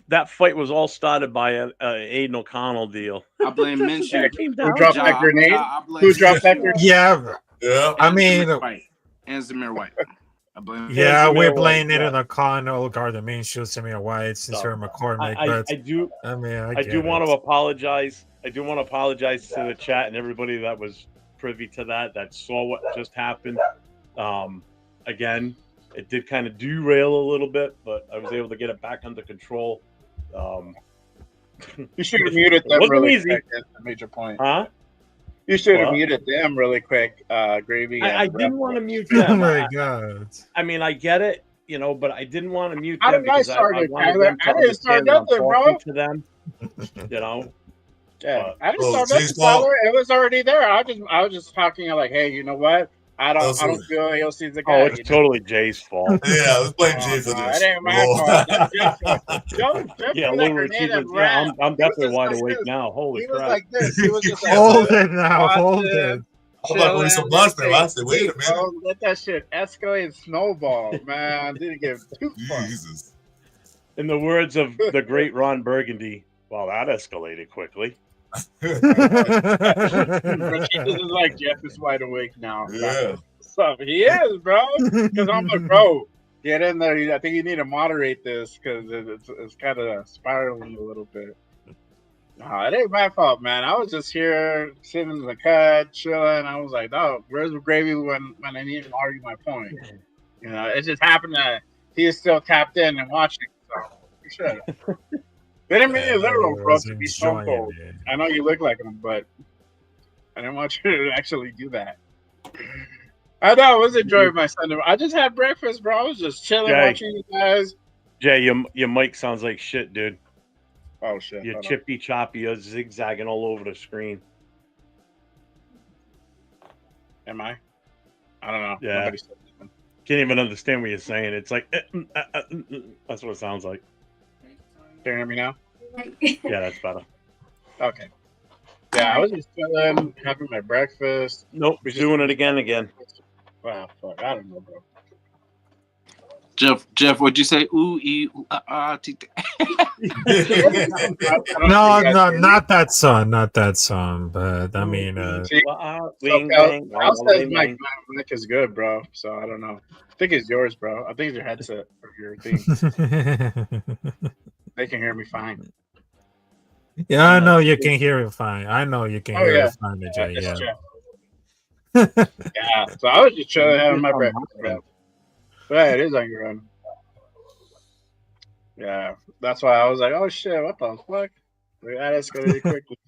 That fight was all started by a Aiden O'Connell deal. I blame Minshew. Who dropped that grenade? Who dropped that grenade? Yeah. I mean, and Zamir White. I blame. Yeah, we're blaming it on O'Connell, Gardner Minshew, Zamir White, Sincere McCormick. But I do want to apologize. I do want to apologize to the chat and everybody that was privy to that saw what just happened. Again, it did kind of derail a little bit, but I was able to get it back under control. You should have muted them really quick. That's a major point. Huh? You should have muted them really quick, Gravy. I didn't want to mute them. Oh my god! I mean, I get it, but I didn't want to mute them. I didn't start nothing, bro. To them, Yeah, I didn't start nothing, Tyler. It was already there. I was just talking like, hey, you know what? I don't feel AOC's the guy. Oh, it's totally Jay's fault. Yeah, let's blame Jay for this. It ain't my fault. I'm definitely wide awake now. Holy crap. He was like this. He was just like, hold it now. Hold it. I'm like, when some monster. I said, wait a minute. Bro, let that shit escalate and snowball, man. Didn't give too far. Jesus. In the words of the great Ron Burgundy, well, that escalated quickly. This is like Jeff is wide awake now. Yeah. So he is, bro. Because I'm like, bro, get in there. I think you need to moderate this because it's kind of spiraling a little bit. No, it ain't my fault, man. I was just here sitting in the cut, chilling. I was like, oh, where's the Gravy when I need to argue my point? You know, it just happened that he is still tapped in and watching. So for sure. They didn't mean it literal, bro, to be so cold. I know you look like him, but I didn't want you to actually do that. I know, I was enjoying my Sunday. I just had breakfast, bro. I was just chilling, watching you guys. Jay, your mic sounds like shit, dude. Oh, shit. You're chippy choppy. You're zigzagging all over the screen. Am I? I don't know. Yeah. Can't even understand what you're saying. It's like, that's what it sounds like. Can you hear me now? Yeah, that's better. Okay. Yeah, I was just chilling, having my breakfast. Nope, we're doing it again. Wow, fuck. I don't know, bro. Jeff, what'd you say? Ooh, No, not that song, but I mean, Al says my mic is good, bro. So I don't know. I think it's yours, bro. I think it's your headset or your thing. They can hear me fine. Yeah, I know you can hear it fine. I know you can hear it fine, Jay. Yeah. Yeah. So I was just chilling, having my breakfast, bro. But it is on your own. Yeah, that's why I was like, "Oh shit, what the fuck?" That escalated quickly.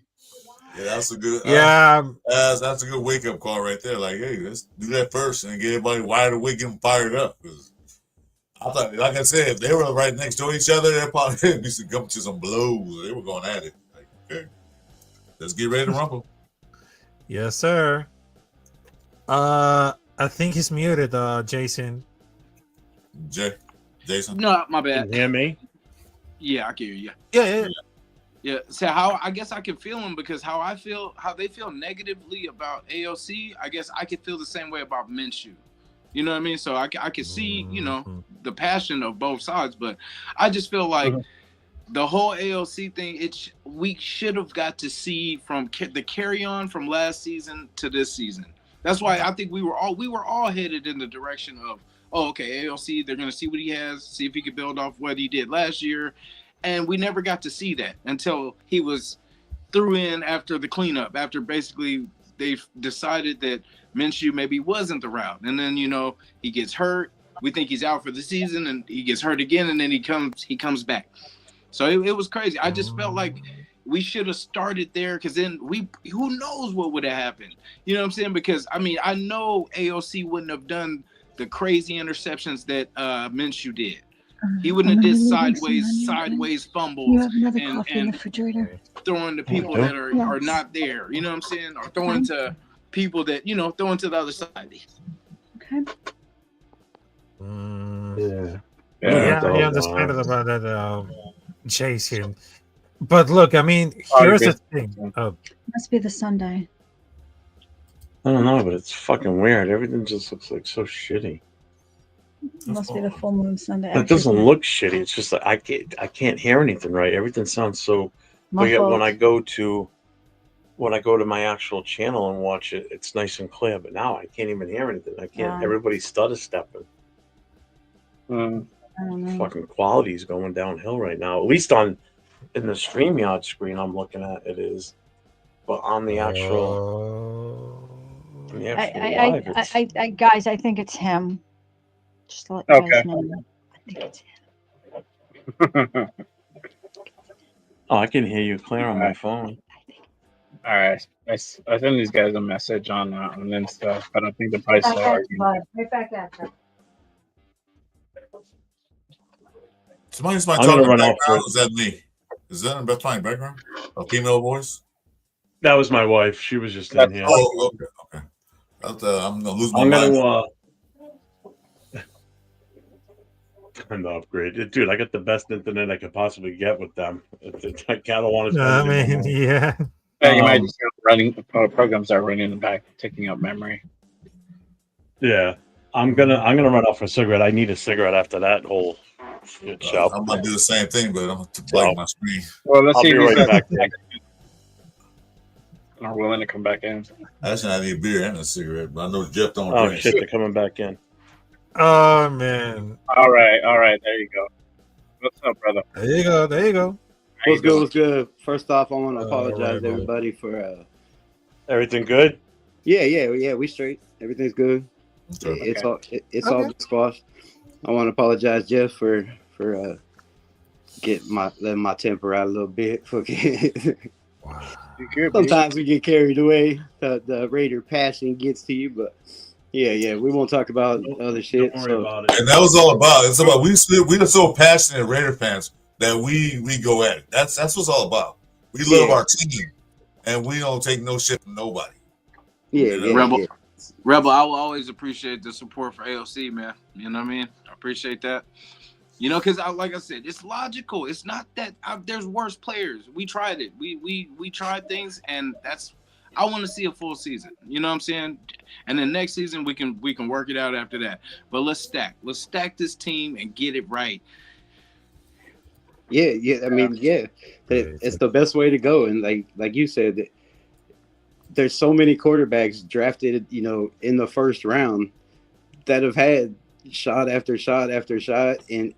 Yeah, that's a good. That's a good wake up call right there. Like, hey, let's do that first and get everybody wide awake and fired up. I thought, like I said, if they were right next to each other, they'd probably be come to some blows. They were going at it. Like, okay, let's get ready to rumble. Yes, sir. I think he's muted, Jason. Jason? No, my bad. Can you hear me? Yeah, I can hear you. Yeah. So I guess I can feel them because how they feel negatively about AOC, I guess I could feel the same way about Minshew. You know what I mean? So I can see, the passion of both sides, but I just feel like the whole AOC thing, we should have got to see from the carry on from last season to this season. That's why I think we were all headed in the direction of, oh, okay, AOC, they're going to see what he has, see if he can build off what he did last year. And we never got to see that until he was threw in after the cleanup, after basically they decided that Minshew maybe wasn't the route. And then, he gets hurt. We think he's out for the season, and he gets hurt again, and then he comes back. So it was crazy. I just felt like we should have started there, because then who knows what would have happened. You know what I'm saying? Because, I know AOC wouldn't have done the crazy interceptions that Minshew did. He wouldn't have I'm did gonna leave you some sideways You fumbles have another and coffee in the refrigerator. throwing to people that are not there. You know what I'm saying? Or throwing to people that throwing to the other side. Okay. Yeah, I understand about that, Jason. But look, I mean, here's the thing. Must be the Sunday. I don't know, but it's fucking weird. Everything just looks like so shitty. Must be the full moon Sunday. It doesn't look shitty. It's just like I can't hear anything right. Everything sounds so. But yet when I go to my actual channel and watch it, it's nice and clear. But now I can't even hear anything. I can't. Everybody's stutter stepping. Fucking quality is going downhill right now. At least in the StreamYard screen I'm looking at, it is. But on the actual. I guys, I think it's him. Just to let you guys know. I think it's him. Oh, I can hear you clear on my phone. All right, I send these guys a message on Insta, but I think the price is Right back at you. Somebody's talking background. Is that me? Is that in the background? A female voice? That was my wife. She was just in here. Oh, okay. I'm gonna lose my mind. I'm gonna upgrade, dude. I got the best internet I could possibly get with them. I kind of want to. I mean, yeah. You might just have running programs are running in the back, taking up memory. Yeah, I'm gonna run out for a cigarette. I need a cigarette after that whole shit show. I'm gonna do the same thing, but I'm gonna plug my screen. Well, let's see if right back are willing to come back in. Actually, I need a beer and a cigarette, but I know Jeff don't Oh drink. shit, they're coming back in. Oh man. All right. There you go. What's up, brother? There you go. What's good? What's good? First off, I want to apologize to everybody for. Everything good? Yeah. We straight. Everything's good. It's all been squashed. I want to apologize, Jeff, for letting my temper out a little bit. Sometimes we get carried away. The Raider passion gets to you, but yeah, we won't talk about other shit. Don't worry about it. And that was all about. It's about we are so passionate Raider fans that we go at it. That's what it's all about. We love our team, and we don't take no shit from nobody. Rebel, I will always appreciate the support for AOC, man. You know what I mean? I appreciate that. Because like I said, it's logical. It's not that there's worse players. We tried it. We tried things, and I want to see a full season. You know what I'm saying? And then next season we can work it out after that. But let's stack this team and get it right. Yeah. I mean, it's the best way to go. And like you said, there's so many quarterbacks drafted, in the first round that have had shot after shot after shot and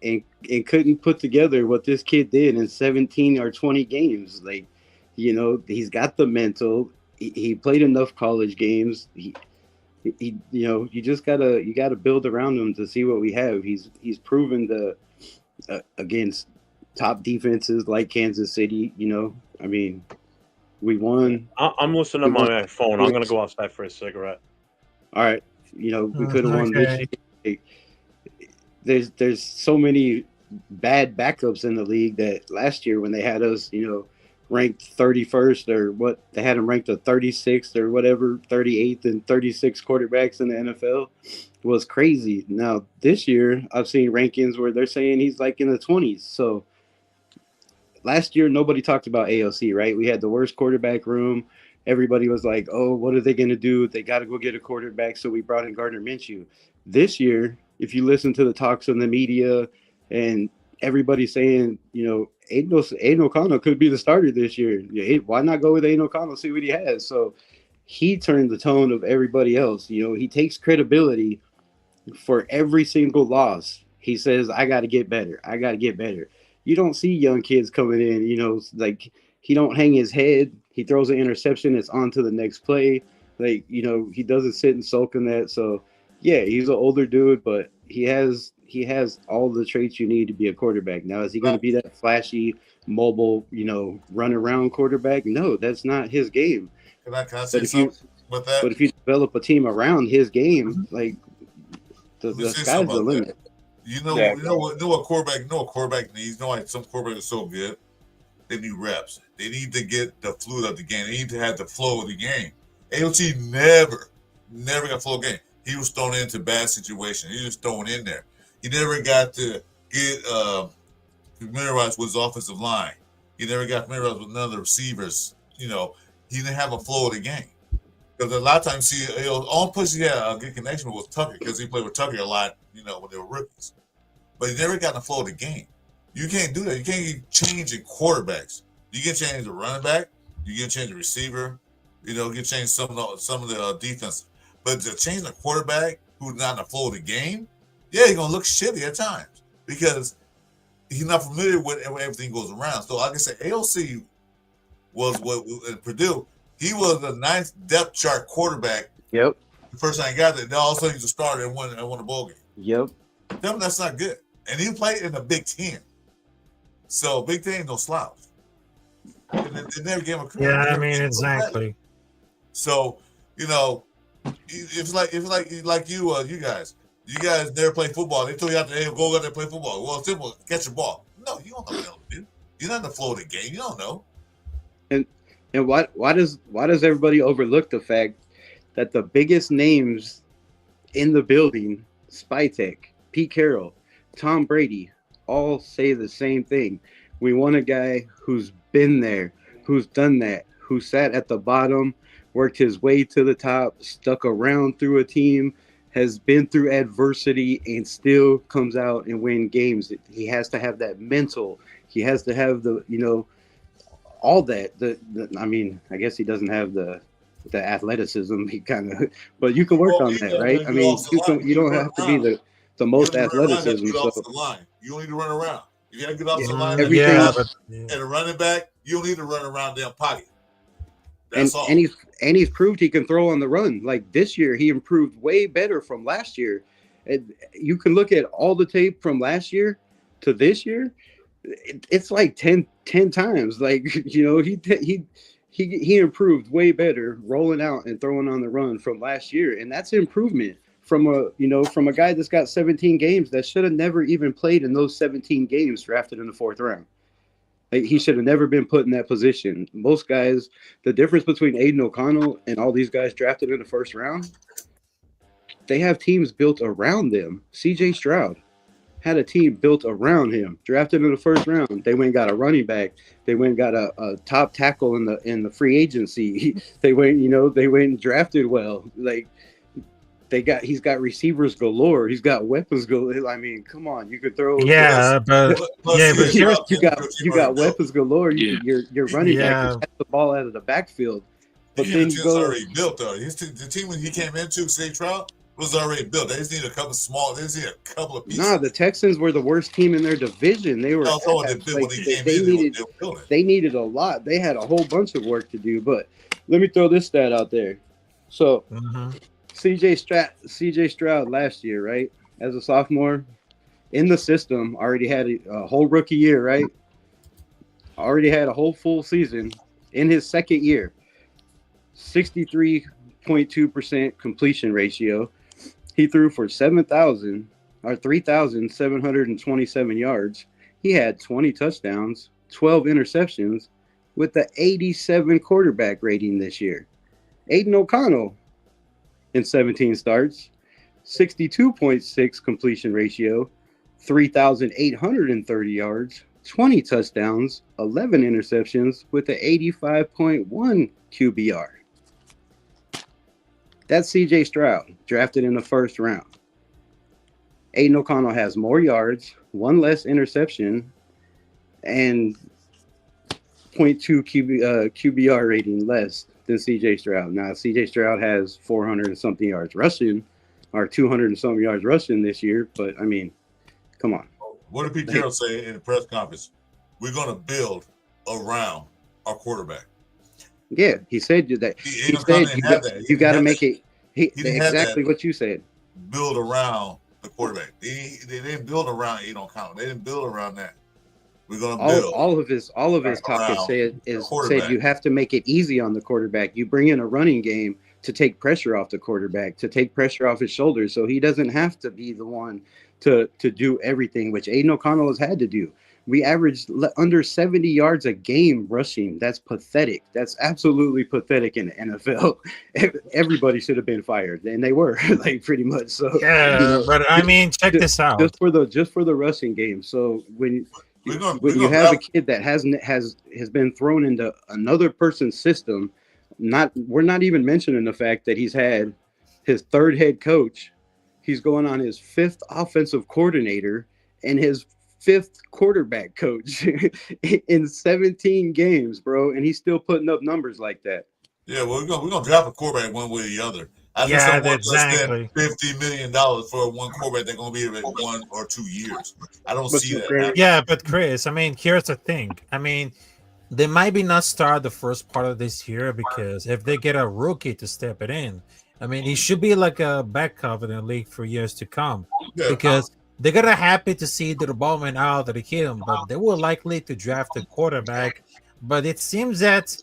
couldn't put together what this kid did in 17 or 20 games. Like, he's got the mental. He played enough college games. He you just gotta build around him to see what we have. He's proven against top defenses like Kansas City. I mean, we won. I'm listening on my phone. I'm gonna go outside for a cigarette. All right, we could have won this year. There's so many bad backups in the league that last year when they had us, ranked 31st or what, they had him ranked a 36th or whatever, 38th and 36 quarterbacks in the NFL was crazy. Now this year I've seen rankings where they're saying he's like in the 20s. So last year nobody talked about AOC, right? We had the worst quarterback room. Everybody was like, oh, what are they going to do? They got to go get a quarterback. So we brought in Gardner Minshew. This year, if you listen to the talks in the media and everybody's saying, Aiden O'Connell could be the starter this year. Why not go with Aiden O'Connell, see what he has? So he turned the tone of everybody else. He takes credibility for every single loss. He says, I got to get better. I got to get better. You don't see young kids coming in, like he don't hang his head. He throws an interception. It's on to the next play. Like, he doesn't sit and sulk in that. So, yeah, he's an older dude, but he has all the traits you need to be a quarterback. Now, is he going to be that flashy, mobile, run around quarterback? No, that's not his game. Can I say something with that? But if you develop a team around his game, like the sky's the limit. You know, Exactly. you know what quarterback needs. You know why some quarterbacks are so good? They need reps. They need to get the fluid of the game. They need to have the flow of the game. AOT never got flow of the game. He was thrown into bad situations. He was thrown in there. He never got to get familiarized with his offensive line. He never got familiarized with none of the receivers. You know, he didn't have a flow of the game. Because a lot of times, see, the only person he had a good connection with was Tucker, because he played with Tucker a lot, you know, when they were rookies. But he never got in the flow of the game. You can't do that. You can't change in quarterbacks. You can change the running back. You can change the receiver. You know, you can change some of the defense. But to change the quarterback who's not in the flow of the game, yeah, he's gonna look shitty at times because he's not familiar with everything goes around. So, like I said, AOC was what at Purdue. He was a nice depth chart quarterback. Yep. The first time he got there, then all of a sudden he's a starter and won a bowl game. Yep. That's not good. And he played in the Big Ten. So Big Ten no slouch. And they never gave him a credit. Yeah, I mean, exactly. So, you know, it's like you guys. You guys never play football. They told you out there, hey, go out there and play football. Well, simple, catch the ball. No, you don't know what to do. You're not in the flow of the game. You don't know. And why does everybody overlook the fact that the biggest names in the building, Spytek, Pete Carroll, Tom Brady, all say the same thing? We want a guy who's been there, who's done that, who sat at the bottom, worked his way to the top, stuck around through a team, has been through adversity, and still comes out and win games. He has to have that mental. He has to have the, you know, all that. I mean, I guess he doesn't have the athleticism. He kind of, but you can work on that, right? I mean, you don't have to be the most athleticism. So you don't need to run around. You got to get off the line. And a running back, you don't need to run around their pocket. That's all. And he's proved he can throw on the run. Like this year, he improved way better from last year. And you can look at all the tape from last year to this year. It's like 10 times. Like, you know, he improved way better rolling out and throwing on the run from last year, and that's improvement from a guy that's got 17 games that should have never even played in those 17 games drafted in the 4th round. Like, he should have never been put in that position. Most guys, the difference between Aiden O'Connell and all these guys drafted in the 1st round, they have teams built around them. CJ Stroud had a team built around him, drafted in the 1st round. They went and got a running back. They went and got a top tackle in the free agency. They went and drafted well. Like, he's got receivers galore. He's got weapons galore. I mean, come on, you could throw. Yeah, but you got weapons galore. Your running back can catch the ball out of the backfield. But then the team's already built though. The team when he came into CJ Stroud was already built. They just need a couple of pieces. No, the Texans were the worst team in their division. They were. They needed a lot. They had a whole bunch of work to do. But let me throw this stat out there. So, CJ Stroud last year, right, as a sophomore, in the system, already had a whole rookie year, right? Already had a whole full season in his 2nd year. 63.2% completion ratio. He threw for 3,727 yards. He had 20 touchdowns, 12 interceptions, with the 87 quarterback rating this year. Aiden O'Connell in 17 starts, 62.6 completion ratio, 3,830 yards, 20 touchdowns, 11 interceptions, with the 85.1 QBR. That's CJ Stroud, drafted in the 1st round. Aiden O'Connell has more yards, 1 less interception, and 0.2 QBR rating less than CJ Stroud. Now, CJ Stroud has 400 and something yards rushing, or 200 and something yards rushing this year, but I mean, come on. What did Pete Carroll say in the press conference? We're going to build around our quarterback. Yeah, he said that. He said you got to make it exactly what you said. Build around the quarterback. They didn't build around Aiden O'Connell. They didn't build around that. We're going to build. All of his talk said you have to make it easy on the quarterback. You bring in a running game to take pressure off the quarterback, to take pressure off his shoulders, so he doesn't have to be the one to do everything, which Aiden O'Connell has had to do. We averaged under 70 yards a game rushing. That's pathetic. That's absolutely pathetic in the NFL. Everybody should have been fired, and they were like pretty much. So Yeah, but I mean, check this out. Just for the rushing game. So when you have a kid that has been thrown into another person's system, we're not even mentioning the fact that he's had his third head coach. He's going on his fifth offensive coordinator and his fifth quarterback coach in 17 games, bro, and he's still putting up numbers like that. Yeah, well, we're gonna draft a quarterback one way or the other. I Yeah, just don't want exactly. to spend $50 million for one quarterback that's gonna be here in 1 or 2 years. I don't see that happening. Yeah, but Chris, I mean, here's the thing. I mean, they might be not start the first part of this year because if they get a rookie to step it in, I mean, he should be like a backup in the league for years to come. Yeah. Because they're gonna happy to see the ball went out of the him, but they were likely to draft a quarterback. But it seems that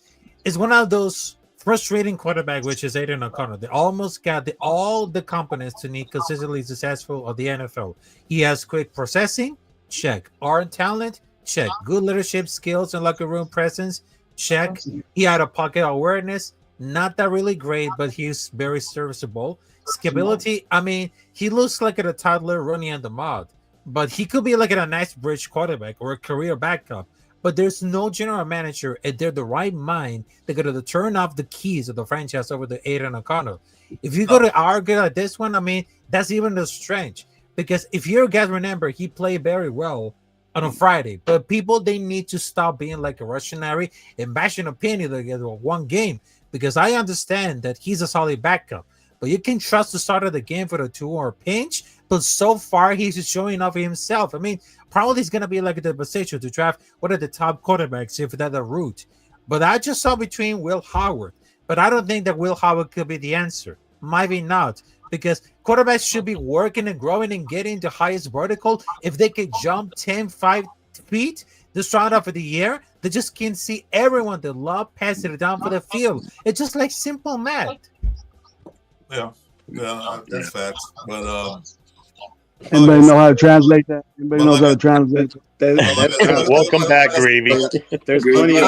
it's one of those frustrating quarterback, which is Aiden O'Connell. They almost got all the components to need consistently successful of the NFL. He has quick processing, check. Arm talent, check. Good leadership skills and locker room presence, check. He had a pocket awareness, not that really great, but he's very serviceable. Skillability, I mean, he looks like a toddler running in the mud, but he could be like a nice bridge quarterback or a career backup. But there's no general manager and they're the right mind. They're going to turn off the keys of the franchise over to Aiden O'Connell. If you go to argue like this one, I mean, that's even strange because if you guys remember, he played very well on a Friday, but people, they need to stop being like a Russianary and bashing opinion together one game because I understand that he's a solid backup. But you can trust the start of the game for the 2-hour pinch. But so far, he's just showing off himself. I mean, probably he's going to be like the position to draft one of the top quarterbacks if that's the route. But I just saw between Will Howard. But I don't think that Will Howard could be the answer. Maybe not. Because quarterbacks should be working and growing and getting the highest vertical. If they could jump 5 feet to start off of the year, they just can't see everyone. They love passing it down for the field. It's just like simple math. Yeah, that's facts. But anybody know how to translate that? Anybody knows how to translate that? Welcome back, Gravy. There's plenty of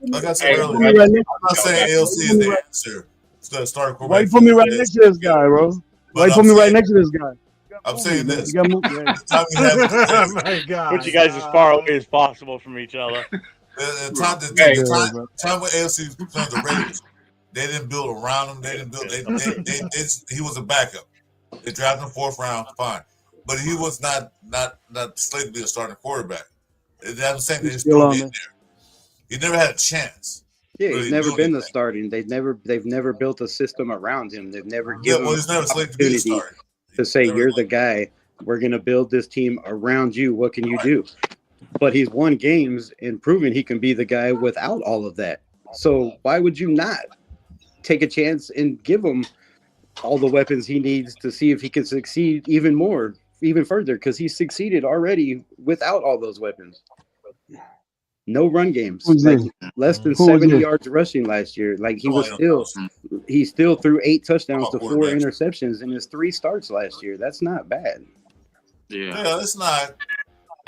like I said earlier, I'm not saying AOC is the answer. Why you put me right next to this guy, bro? Why you put me right next to this guy? I'm saying this. Oh my God. Put you guys as far away as possible from each other. The time when AOC was playing the Raiders, they didn't build around him. They didn't build. He was a backup. They drafted him 4th round, fine, but he was not slated to be a starting quarterback. I'm saying he's still in there. He never had a chance. Yeah, he's never been the starting. They've never built a system around him. They've never given he's never slated to be a starter. To say you're the guy. We're gonna build this team around you. What can you do? But he's won games and proven he can be the guy without all of that. So why would you not take a chance and give him all the weapons he needs to see if he can succeed even further? Because he succeeded already without all those weapons. No run games, like less than 70 yards rushing last year. Like he still threw 8 touchdowns to 4 interceptions in his 3 starts last year. That's not bad. Yeah, it's not.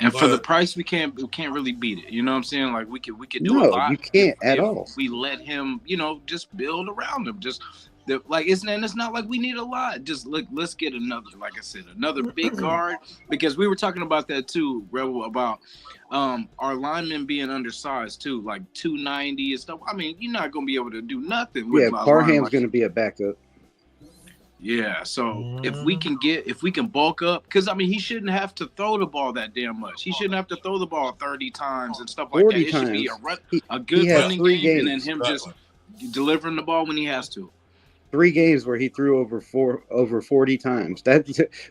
And for the price, we can't really beat it. You know what I'm saying? Like we could do a lot. No, you can't at all. We let him, just build around him. It's not like we need a lot. Just look, let's get another big guard, because we were talking about that too, Rebel, about our linemen being undersized too, like 290 and stuff. I mean, you're not gonna be able to do nothing with Parham's gonna be a backup. Yeah, so if we can bulk up, because I mean, he shouldn't have to throw the ball that damn much. He shouldn't have to throw the ball 30 times and stuff like that. It should be a good running game, and then him just delivering the ball when he has to. 3 games where he threw over 40 times. That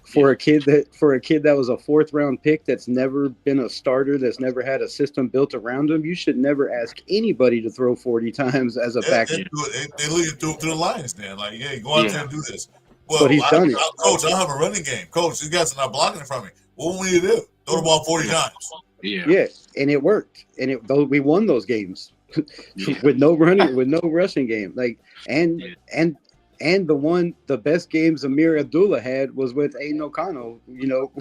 for a kid that was a 4th round pick, that's never been a starter, that's never had a system built around him. You should never ask anybody to throw 40 times as a backup. They lead you through the lines, man. Like, go out there and do this. Well, but he's done it. Coach, I don't have a running game. Coach, these guys are not blocking it from me. What we need to do? Throw the ball 40 times. Yeah, and it worked. And we won those games with no running, with no rushing game. Like, and And the best games Amir Abdullah had was with Aiden O'Connell. You know,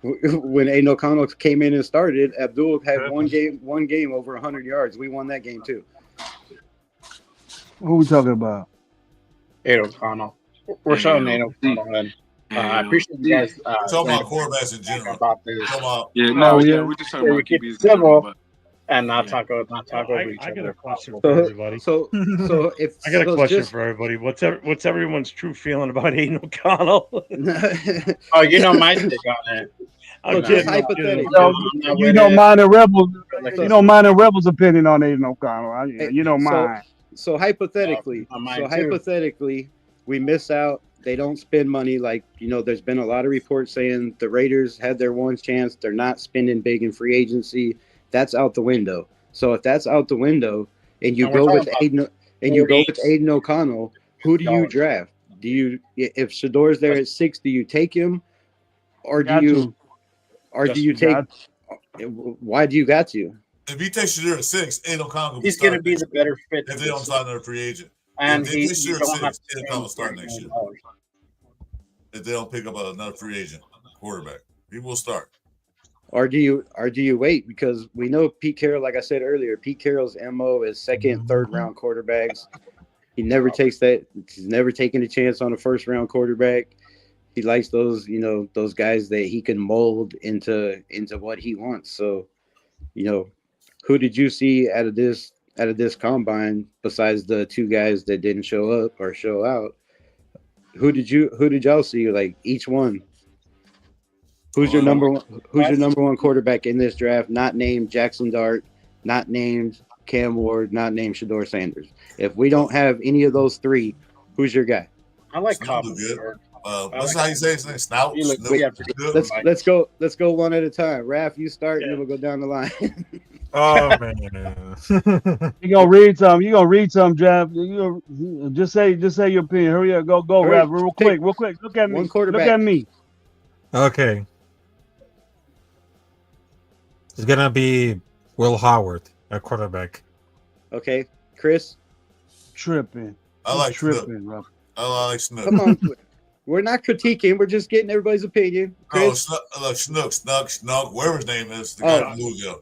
when Aiden O'Connell came in and started, Abdullah had one game over 100 yards. We won that game too. Who we talking about? Aiden O'Connell. We're showing Aiden O'Connell, and I appreciate you guys. Talking about quarterbacks in general. About this. We're just talking about keep QBs. civil and not talk over each I got other. a question for everybody. So if I got a so question just, for everybody. What's everyone's true feeling about Aiden O'Connell? Oh, you know my take on it. I'm just kidding. hypothetical. You know mine and Rebels. You know mine and Rebels' opinion on Aiden O'Connell. You know mine. So hypothetically, we miss out. They don't spend money. Like, you know, there's been a lot of reports saying the Raiders had their one chance. They're not spending big in free agency. That's out the window. So if that's out the window, and you go with Aiden O'Connell, who do you draft? Do you, if Shador's there at 6, do you take him, or do you take? Why do you got to? If he takes Shador at 6, Aiden O'Connell he's going to be the better fit. If they don't sign another free agent, and if they take Shador at 6, Aiden O'Connell will start next year. If they don't pick up another free agent quarterback, he will start. Or do you wait? Because we know Pete Carroll, like I said earlier, Pete Carroll's MO is second, third round quarterbacks. He never takes that. He's never taken a chance on a first round quarterback. He likes those, you know, those guys that he can mold into what he wants. So, you know, who did you see out of this combine besides the 2 guys that didn't show up or show out? Who did y'all see? Like each one. Who's your number one quarterback in this draft? Not named Jackson Dart, not named Cam Ward, not named Shador Sanders. If we don't have any of those 3, who's your guy? I like Snout. What's how you say his name? Snout. Let's go one at a time. Raph, you start, and then we'll go down the line. Oh man, You gonna read some, Jeff. Just say your opinion. Hurry up, go, Raph, real quick. Look at me. One quarterback. Look at me. Okay. It's gonna be Will Howard, a quarterback. Okay, Chris. Tripping. I like tripping, Raph. I like Snook. Come on. We're not critiquing. We're just getting everybody's opinion. Chris? Snook, whatever his name is. The guy from Louisville.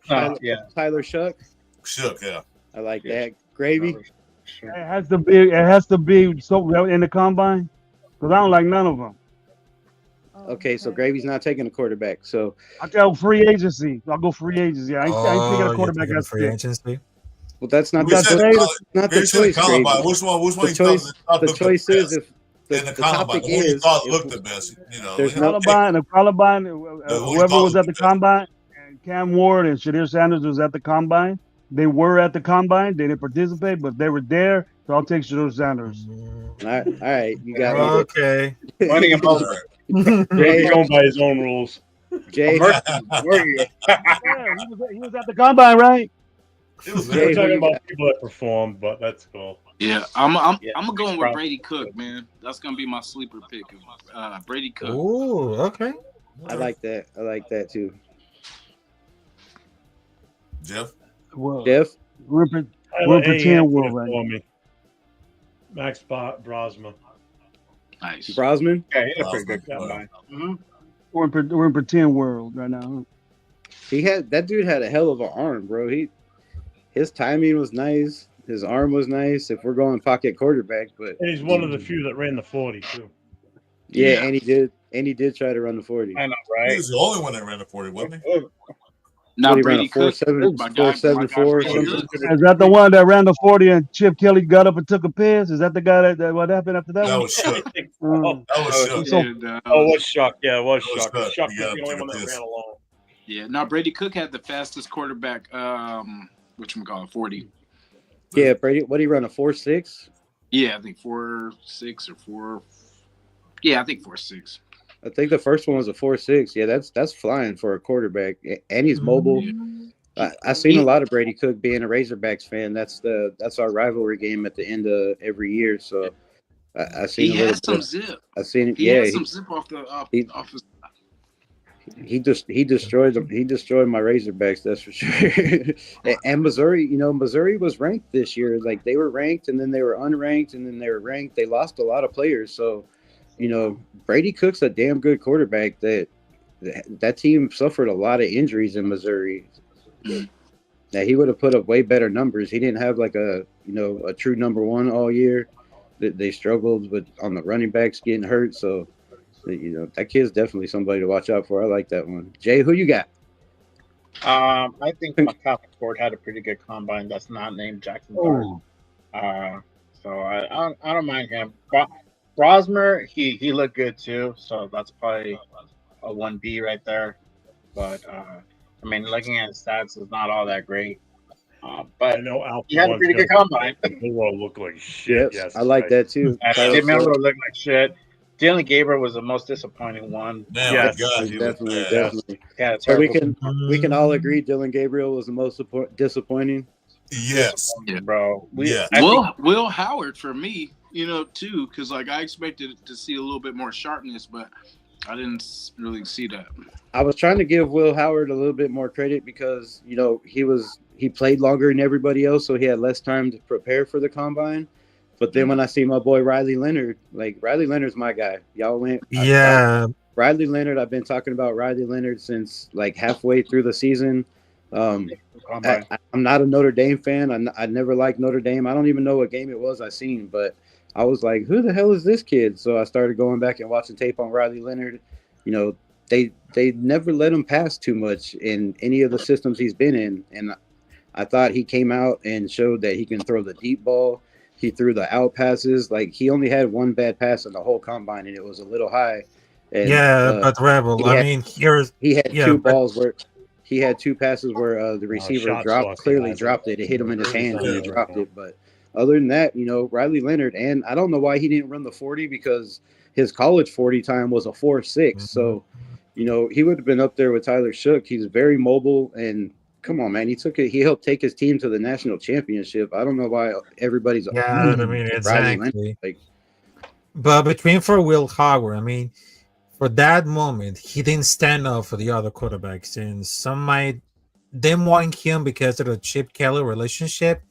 Tyler Shuck. Shuck, yeah. I like that. Gravy. It has to be so in the combine, because I don't like none of them. Okay, so Gravy's not taking a quarterback. So I go free agency. I'll go free agency. I ain't taking a quarterback as free agency. Well, that's not the choice. Which one? The choice is if the topic is you thought looked the best. You know, there's Columbine. Whoever was at the combine, and Cam Ward and Shador Sanders was at the combine. They were at the combine. They didn't participate, but they were there. So I'll take Shador Sanders. All right, you got me. Okay. Running him over. He's going by his own rules. Jay, he was at the combine, right? We're talking about people that performed, but that's cool. Yeah, I'm going with Brady Cook, man. That's gonna be my sleeper pick. Brady Cook. Ooh, okay. I like that. I like that too. Jeff. Well, Jeff. We're pretend world right now. Max Brosman. Nice. Brosman. Yeah, he's a pretty good guy. We're in pretend world right now. That dude had a hell of an arm, bro. His timing was nice. His arm was nice. If we're going pocket quarterback, but and he's one of the few that ran the 40 too. Yeah, and he did try to run the 40. I know, right? He was the only one that ran the 40, wasn't he? Not Brady Cook. 4.74 or something. Is that the one that ran the 40 and Chip Kelly got up and took a piss? Is that the guy that what happened after that? That one? was Shook. That was Shook. So, It was Shock. Yeah, it was Shock. Shook. Shock He was got the up only and one took a that piss. ran alone. Yeah, now Brady Cook had the fastest quarterback, whatchamacallit, 40. Yeah, Brady. What did he run, a 4.6? Yeah, I think 4.6 or 4. Yeah, I think 4.6. I think the first one was a 4.6. Yeah, that's flying for a quarterback, and he's mobile. I've seen a lot of Brady Cook being a Razorbacks fan. That's our rivalry game at the end of every year. So I've seen. He has some zip. I've seen it. He Yeah, has some zip off his. He destroyed my Razorbacks, that's for sure. And Missouri, Missouri was ranked this year. Like they were ranked, and then they were unranked, and then they were ranked. They lost a lot of players, so Brady Cook's a damn good quarterback. That team suffered a lot of injuries in Missouri. That he would have put up way better numbers. He didn't have like a true number one all year. They struggled on the running backs getting hurt, so. That kid's definitely somebody to watch out for. I like that one. Jay, who you got? I think McCafford had a pretty good combine. That's not named Jackson Dart. So I don't mind him. Rosmer, he looked good too. So that's probably a 1B right there. But looking at his stats is not all that great. But he had a pretty good combine. They all look like shit. Yes, I like that too. Jim Miller looked like shit. Dylan Gabriel was the most disappointing one. Yes, definitely. Yeah, so we can all agree Dylan Gabriel was the most disappointing. Yes, bro. Will Howard for me, too, because I expected to see a little bit more sharpness, but I didn't really see that. I was trying to give Will Howard a little bit more credit because he played longer than everybody else, so he had less time to prepare for the combine. But then when I see my boy Riley Leonard, Riley Leonard's my guy. Y'all went. Yeah. Riley Leonard, I've been talking about Riley Leonard since halfway through the season. I'm not a Notre Dame fan. I never liked Notre Dame. I don't even know what game it was I seen, but I was like, who the hell is this kid? So I started going back and watching tape on Riley Leonard. They never let him pass too much in any of the systems he's been in. And I thought he came out and showed that he can throw the deep ball. He threw the out passes. He only had one bad pass in the whole combine, and it was a little high. And, but Rebel, he had two balls where he had two passes where the receiver clearly dropped it. It hit him in his hands and he dropped it. But other than that, Riley Leonard, and I don't know why he didn't run the 40 because his college 40 time was a 4.6. So, he would have been up there with Tyler Shook. He's very mobile and. Come on, man! He helped take his team to the national championship. I don't know why everybody's exactly. But for Will Howard, for that moment, he didn't stand up for the other quarterbacks, and some didn't want him because of the Chip Kelly relationship.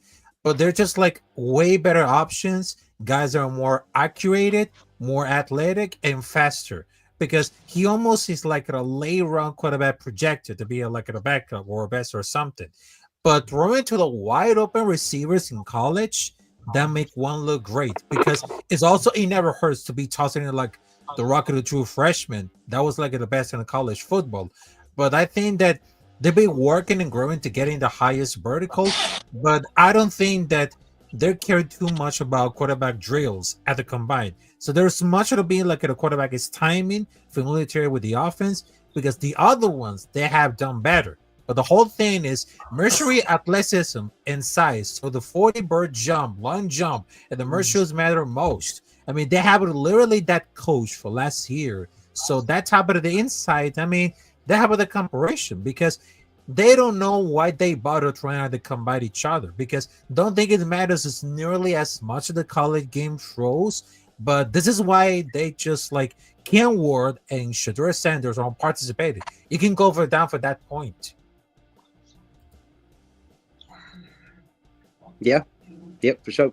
But they're just way better options. Guys are more accurate, more athletic, and faster. Because he almost is like a late round quarterback projected to be a backup or a best or something. But throwing to the wide open receivers in college, that make one look great. Because it never hurts to be tossing it like the rocket of true freshman. That was the best in college football. But I think that they've been working and growing to getting the highest vertical. But I don't think that they care too much about quarterback drills at the combine. So there's much of being a quarterback is timing, familiarity with the offense, because the other ones, they have done better. But the whole thing is Mercury athleticism and size. So the 40-bird jump, long jump, and the Mercury's matter most. They have literally that coach for last year. So that type of the insight, they have the comparison because they don't know why they bother trying to combine each other because don't think it matters as nearly as much of the college game throws. But this is why they just Ken Ward and Shedeur Sanders aren't participating. You can go down for that point. Yeah. Yep, for sure.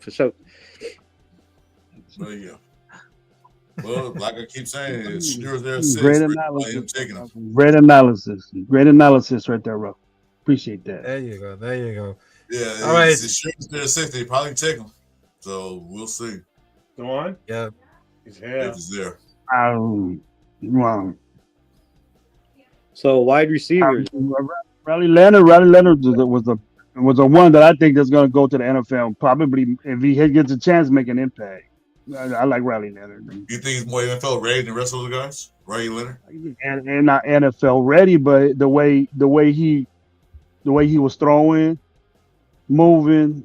Well, yeah. Well, like I keep saying, Shedeur's there. Great analysis right there, Ruff. Appreciate that. There you go. Yeah. All right. Shedeur's there 60. Probably take him. So we'll see. Go on. Yeah. He's here. He's there. Wow. So wide receivers. Riley Leonard was the one that I think that's going to go to the NFL. Probably if he gets a chance, make an impact. I like Riley Leonard. You think he's more NFL ready than the rest of the guys? Riley Leonard? And not NFL ready, but the way he was throwing, moving,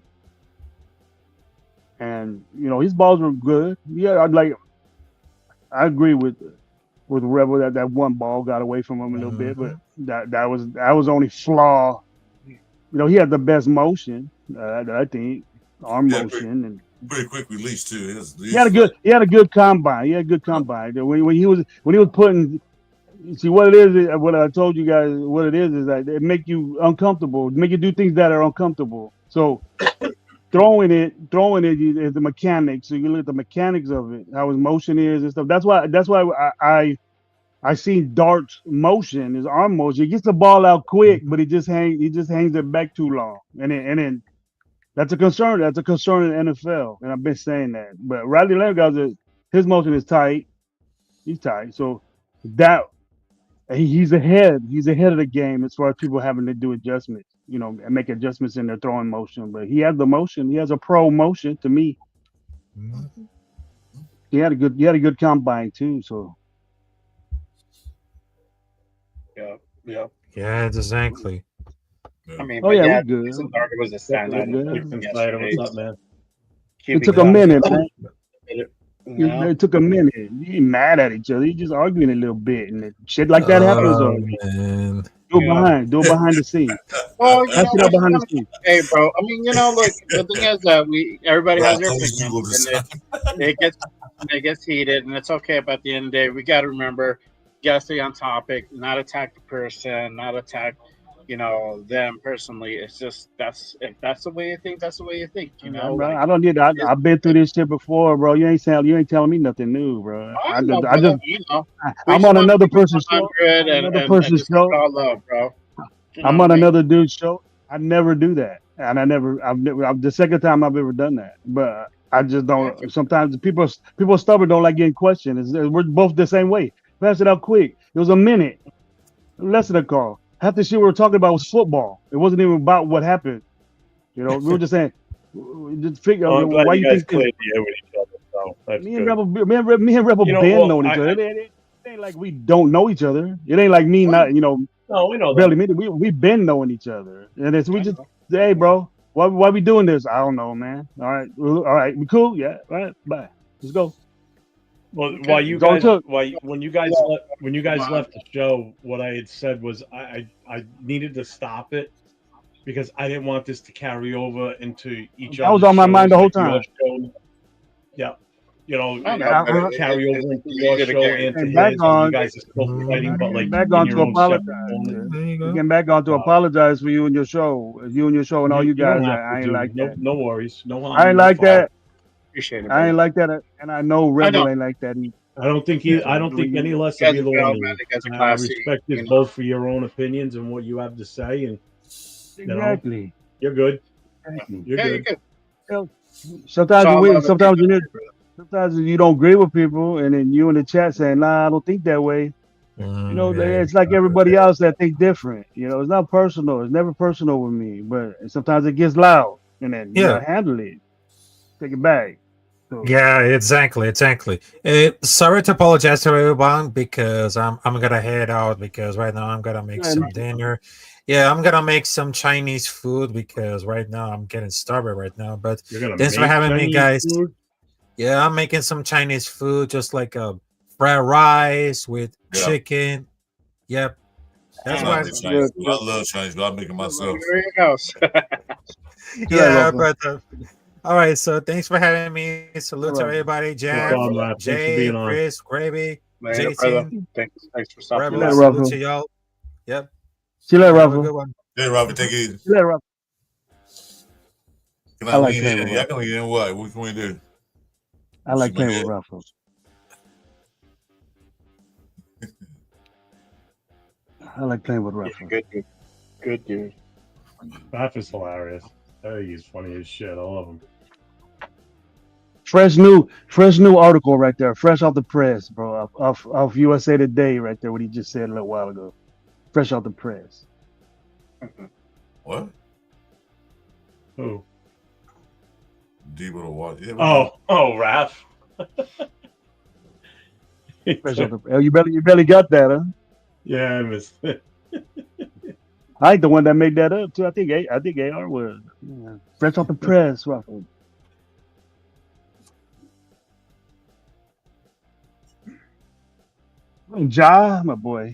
and his balls were good. Yeah, I agree with Rebel that one ball got away from him a little bit, but that was only flaw. He had the best motion, I think, arm motion and. Pretty quick release too. He had a good combine. When he was putting See what it is. What I told you guys, what it is that it make you uncomfortable, make you do things that are uncomfortable. So throwing it is the mechanics. So you look at the mechanics of it, how his motion is and stuff. That's why I seen Dart's motion, his arm motion. He gets the ball out quick, but he just hangs it back too long, and then that's a concern. That's a concern in the NFL, and I've been saying that. But Riley Leonard, his motion is tight. He's tight. So that he's ahead. He's ahead of the game as far as people having to do adjustments, and make adjustments in their throwing motion. But he has the motion. He has a pro motion to me. He had a good combine too. So Yeah. Yeah, exactly. I mean, oh but yeah, yeah, we good. Jason Darter was a standout yesterday. What's up, man? It took a minute, man. No. It took a minute. You ain't mad at each other. You just arguing a little bit, and shit like that happens. Oh, man. Do it behind the scenes. Well, you Hash know, it out behind the scenes. hey, bro. I mean, look. The thing is that everybody has their opinion, and it gets heated, and it's okay. But at the end of the day, we got to remember, you got to stay on topic, not attack the person, not attack, them personally. It's just if that's the way you think, that's the way you think. Bro, I don't need. I've been through this shit before, bro. You ain't telling me nothing new, bro. I'm on another person's show. Another person's show. Love, bro. I'm on another dude's show. I never do that, and I'm the second time I've ever done that. But I just don't. Sometimes people stubborn, don't like getting questioned. We're both the same way. Pass it out quick. It was a minute, less than a call. Half the shit we were talking about was football. It wasn't even about what happened. We were just saying, just figure out why you think cleared the air with each other. So that's me and Rebel been knowing each other. It ain't like we don't know each other. It ain't like me not, No, we know barely that. meet. We been knowing each other, and it's we just hey, bro, why we doing this? I don't know, man. All right, we cool, yeah. All right, bye. Let's go. Well, when you guys left the show, what I had said was I needed to stop it because I didn't want this to carry over into each other. That was on my mind the whole time. Yeah, carry over into your show and to his. You guys are still fighting, but like back on to apologize. Getting back on to apologize for you and your show, and all you guys. I ain't like that. No worries. No harm. I ain't like that. Appreciate it, I ain't like that, and I know Rebel ain't like that either. I don't think any less of either one. I respect it both for your own opinions and what you have to say, and exactly, you're good. You're good. Sometimes you don't agree with people, and then you in the chat saying, "Nah, I don't think that way." It's like everybody else that think different. It's not personal. It's never personal with me, but sometimes it gets loud, and then you gotta handle it. Take it back. So. Yeah, exactly. Sorry to apologize to everyone because I'm gonna head out because right now I'm gonna make some dinner. Yeah, I'm gonna make some Chinese food because right now I'm getting starved right now. But thanks for having me, guys. Food? Yeah, I'm making some Chinese food, just like fried rice with chicken. Yep. That's why I love Chinese food. I make it myself. Yeah, but all right. So thanks for having me. Salute to everybody. Jam, Jay, Chris, Gravy, Jason. Thanks for stopping. Rebel, salute to y'all. Yep. See you later, Ruffle. Hey, Robert, take it easy. See you later, Ruffle. Can I lean in? Y'all can lean in what? What can we do? I like playing with Ruffle. I like playing with Ruffle. Good dude. Raph is hilarious. He's funny as shit. I love him. Fresh new article right there, fresh off the press, bro. Off USA Today right there. What he just said a little while ago. Fresh off the press. What? Who? Debo to watch. Yeah, Raph. Fresh off the, you barely got that, huh? Yeah, I missed it. I ain't the one that made that up too. I think AR was fresh off the press, Ruffle. Ja, my boy.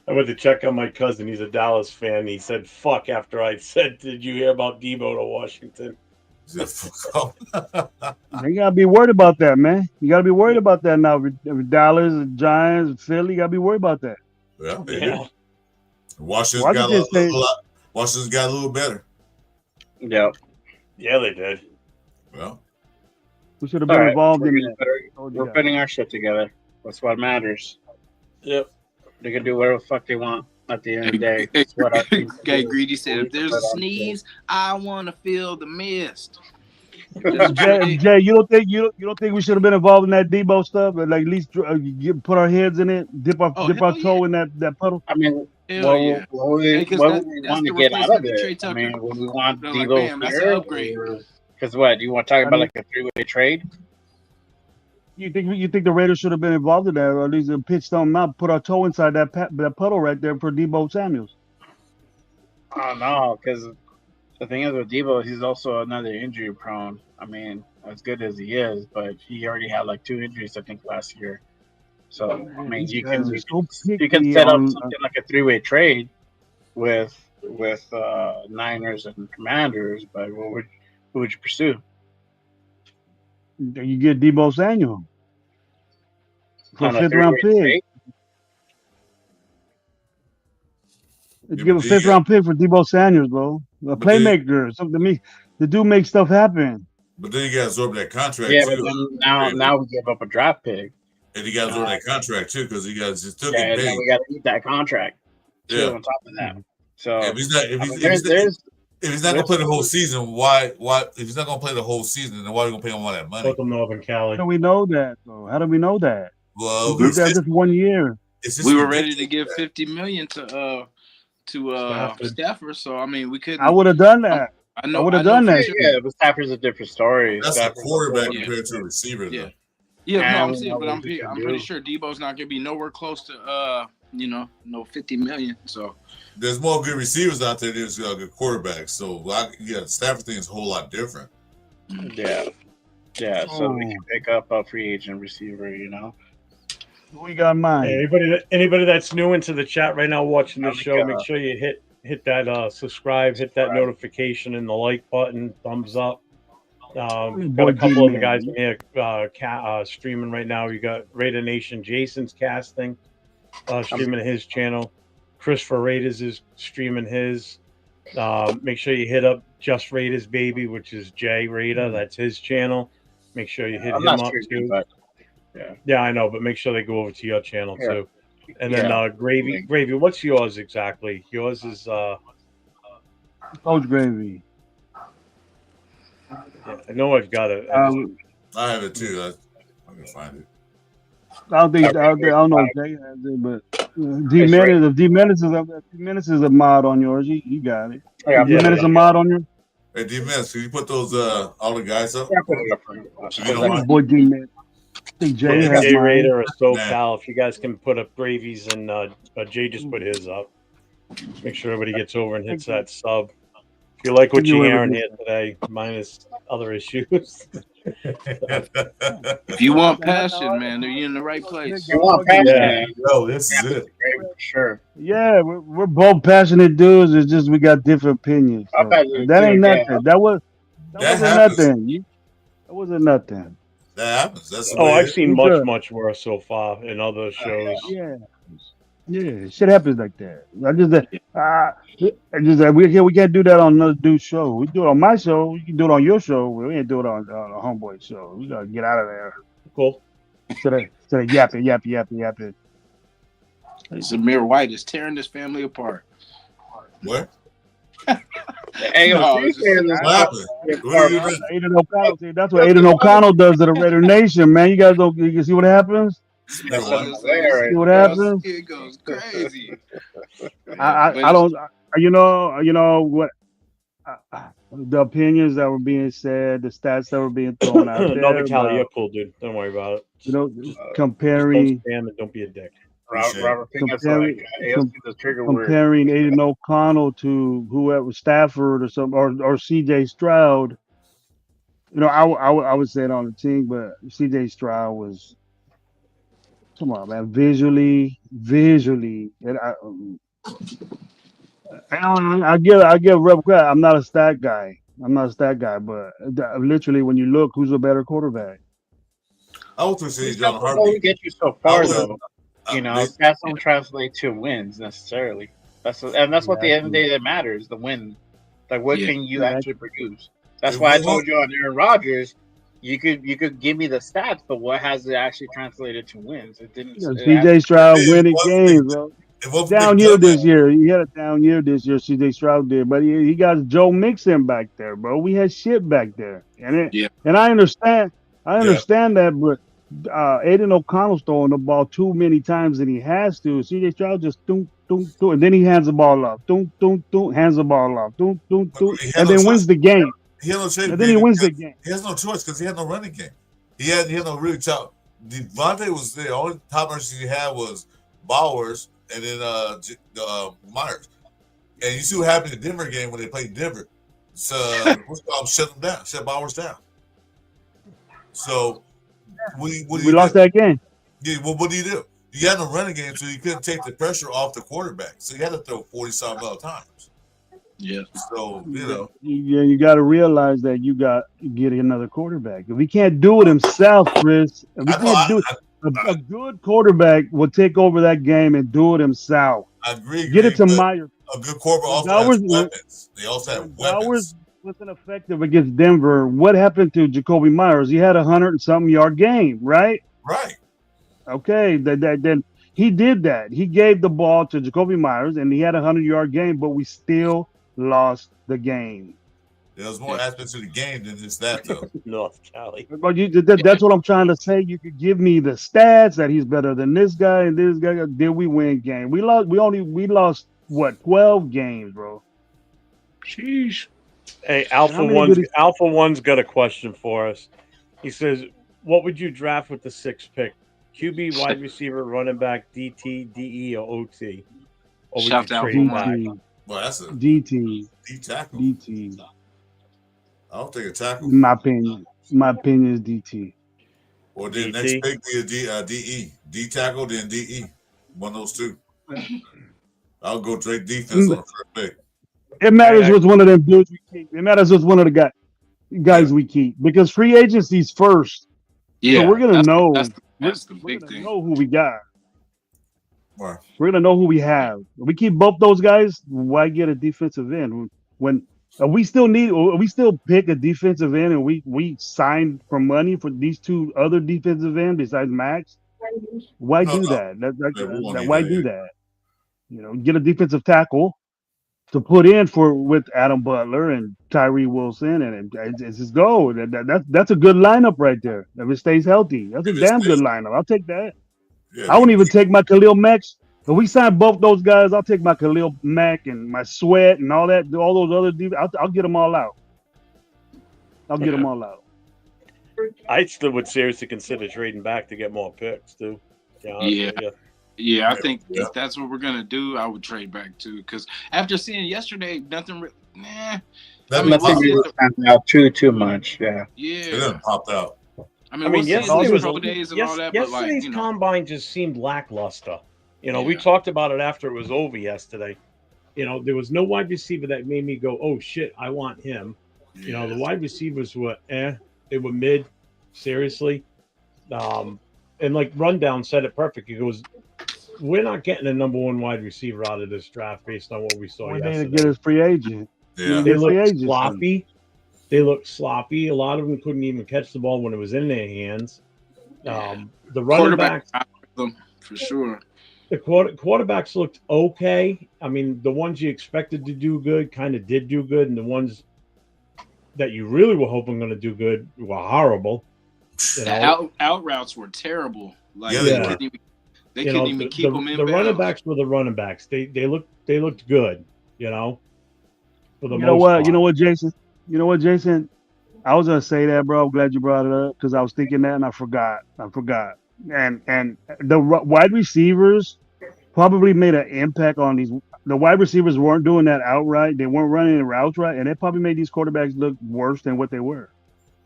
I went to check on my cousin. He's a Dallas fan. He said, "Fuck!" After I said, "Did you hear about Debo to Washington?" You gotta be worried about that, man. You gotta be worried about that now. With Dallas, Giants, Philly, you gotta be worried about that. Yeah, they Yeah. do. Washington's got Washington's got a little better. Yeah. Yeah, they did. Well, we should have been involved in that. We're putting our shit together. That's what matters. Yep. They can do whatever the fuck they want at the end of the day. That's what our team can Guy do. Greedy said, if there's a sneeze, I want to feel the mist. Jay, you don't think we should have been involved in that Debo stuff? And like at least put our heads in it, dip our toe in that puddle. I mean, what we want to get out of it? I mean, would we want Debo here? Because what? Do you want to talk about like a three-way trade? You think the Raiders should have been involved in that, or at least pitch something out, put our toe inside that puddle right there for Debo Samuels? Oh no, because the thing is with Debo, he's also another injury prone. I mean, as good as he is, but he already had like 2 injuries, I think, last year. So I mean, you can set up something like a three-way trade with Niners and Commanders, but who would you pursue? You get Debo Samuel for a 5th-round pick. You give a 5th-round pick for Debo Samuels, bro. A playmaker, something to me. The dude makes stuff happen. But then you got to absorb that contract too. But then now we give up a draft pick, and you got to absorb that contract too because you got to still get paid. And then we got to eat that contract too on top of that. So if he's not gonna play the whole season, why? If he's not gonna play the whole season, then why are you gonna pay him all that money? Welcome, Northern Cali. How do we know that, though? How do we know that? Well, we did just 1 year. We were ready to give $50 million to Stafford, so I mean, we couldn't. I would have done that. I would have done that. Yeah, but Stafford's a different story. That's Stafford's a quarterback compared to a receiver, though. Yeah, I'm saying, but I'm pretty sure Debo's not gonna be nowhere close to no $50 million. So there's more good receivers out there than there's good quarterbacks. So Stafford thing is a whole lot different. Yeah. So we can pick up a free agent receiver. Who we got in mind? Hey, anybody that's new into the chat right now watching the show, make sure you hit that subscribe, hit that notification and the like button, thumbs up. Got a couple of the guys in here streaming right now. You got Raider Nation Jason's casting, streaming his channel. Christopher Raiders is streaming his. Make sure you hit up Just Raiders Baby, which is Jay Raider. That's his channel. Make sure you hit him up too. Yeah, I know, but make sure they go over to your channel too. And then Gravy. What's yours exactly? Yours is Coach Gravy. Yeah, I know I've got it. I have it too. I can find it. I don't know if Jay has it, but D-Menace is a mod on yours. You got it. D-Menace is a mod on yours? Hey, D-Menace, can you put those all the guys up? Boy, D-Menace. Jay Raider or SoCal. If you guys can put up Gravies and Jay just put his up. Make sure everybody gets over and hits that sub. If you like what you're hearing here today, minus other issues. If you want passion, man, you're in the right place. You want passion, Yo, this is it. Sure. Yeah, we're both passionate dudes. It's just we got different opinions. So that ain't nothing. That wasn't nothing. That wasn't nothing. That happens. That's I've seen much worse so far in other shows. Yeah, shit happens like that. We can't do that on another dude's show. We do it on my show. We can do it on your show. We ain't do it on a homeboy show. We gotta get out of there. Cool. Instead of yapping. Zamir White is tearing this family apart. What? Hey, that's what Aiden O'Connell does to the Raider Nation, man. You guys don't. You can see what happens. See what happens? It goes crazy. I don't. You know what? The opinions that were being said, the stats that were being thrown out there. Northern Cali, you're cool, dude. Don't worry about it. Just comparing. Just don't spam and don't be a dick. Comparing Aiden O'Connell to whoever Stafford or some or CJ Stroud. I would say it on the team, but CJ Stroud was. Come on, man. Visually, and I give Rebel credit. I'm not a stat guy. I'm not a stat guy, but literally, when you look, who's a better quarterback? I would say These John stats will Harvey. only get you so far, though. You know, stats don't translate to wins necessarily. That's what the end of the day that matters, the win. Like, what can you actually produce? That's why I told you on Aaron Rodgers, you could give me the stats, but what has it actually translated to wins? It didn't. CJ Stroud winning games, bro. Down year this year. He had a down year this year. CJ Stroud did, but he got Joe Mixon back there, bro. We had shit back there, and I understand that, but Aiden O'Connell's throwing the ball too many times than he has to. CJ Stroud just and then he hands the ball off, hands the ball off, and then wins the game. He had no choice. And then he wins the game. He has no choice because he had no running game. He had no really top. Devontae was there. Only top rushers he had was Bowers and then Myers. And you see what happened in the Denver game when they played Denver. So shut them down, shut Bowers down. So we lost that game. Yeah, well, what do? You had no running game, so you couldn't take the pressure off the quarterback. So you had to throw 40-something other times. Yeah. So you got to realize that you got to get another quarterback. If he can't do it himself, Chris, if he can't do it, a good quarterback will take over that game and do it himself. I agree. Get it to Myers. A good quarterback also has weapons. They also have weapons. Bowers wasn't effective against Denver. What happened to Jacoby Myers? He had 100-something yard game, right? Right. Okay, then he did that. He gave the ball to Jacoby Myers, and he had 100-yard game, but we still lost the game. There's more aspects to the game than just that, though. North Cali. But that's what I'm trying to say. You could give me the stats that he's better than this guy and this guy. Did we win game? We lost what, 12 games, bro? Sheesh. Hey, Alpha One's got a question for us. He says, "What would you draft with the 6th pick? QB, wide receiver, running back, DT, DE, or OT? Or would you trade back?" Well, that's a DT. D tackle. DT. I don't think a tackle. My opinion is DT. Or then next pick be a DE. D tackle, then DE. One of those two. I'll go straight defense on the first pick. It matters which one of them dudes we keep. It matters which one of the guys we keep, because free agency's first. Yeah, so we're gonna know. That's the big thing. Know who we got. Right. We're gonna know who we have. If we keep both those guys, why get a defensive end when we still pick a defensive end and we sign for money for these two other defensive ends besides Max? Why do that? Why do that? You know, get a defensive tackle to put in with Adam Butler and Tyree Wilson, and it's just go. That's a good lineup right there. If it stays healthy, that's a damn good lineup. I'll take that. Yeah, I won't even take my Khalil Mack. If we sign both those guys, I'll take my Khalil Mack and my Sweat and all those other. I'll get them all out. Get them all out. I still would seriously consider trading back to get more picks too. Yeah, I think if that's what we're gonna do, I would trade back too. Because after seeing yesterday, nothing. Nothing really stands out too much. Yeah. It didn't pop out. I mean yesterday's combine just seemed lackluster. You know, we talked about it after it was over yesterday. You know, there was no wide receiver that made me go, "Oh shit, I want him." Yeah. You know, the wide receivers were they were mid, seriously. And like Rundown said it perfect. He goes, "We're not getting a number 1 wide receiver out of this draft based on what we saw yesterday." We need to get his free agent. Yeah. They look sloppy. They looked sloppy. A lot of them couldn't even catch the ball when it was in their hands. The running backs, for sure. The quarterbacks looked okay. I mean, the ones you expected to do good kind of did do good, and the ones that you really were hoping going to do good were horrible. You know? Out routes were terrible. Like they couldn't even keep them in. The running backs were the running backs. They looked good. You know. For the You know what, Jason? I was gonna say that, bro. I'm glad you brought it up because I was thinking that and I forgot. And the wide receivers probably made an impact on these. The wide receivers weren't doing that outright. They weren't running the routes right, and it probably made these quarterbacks look worse than what they were.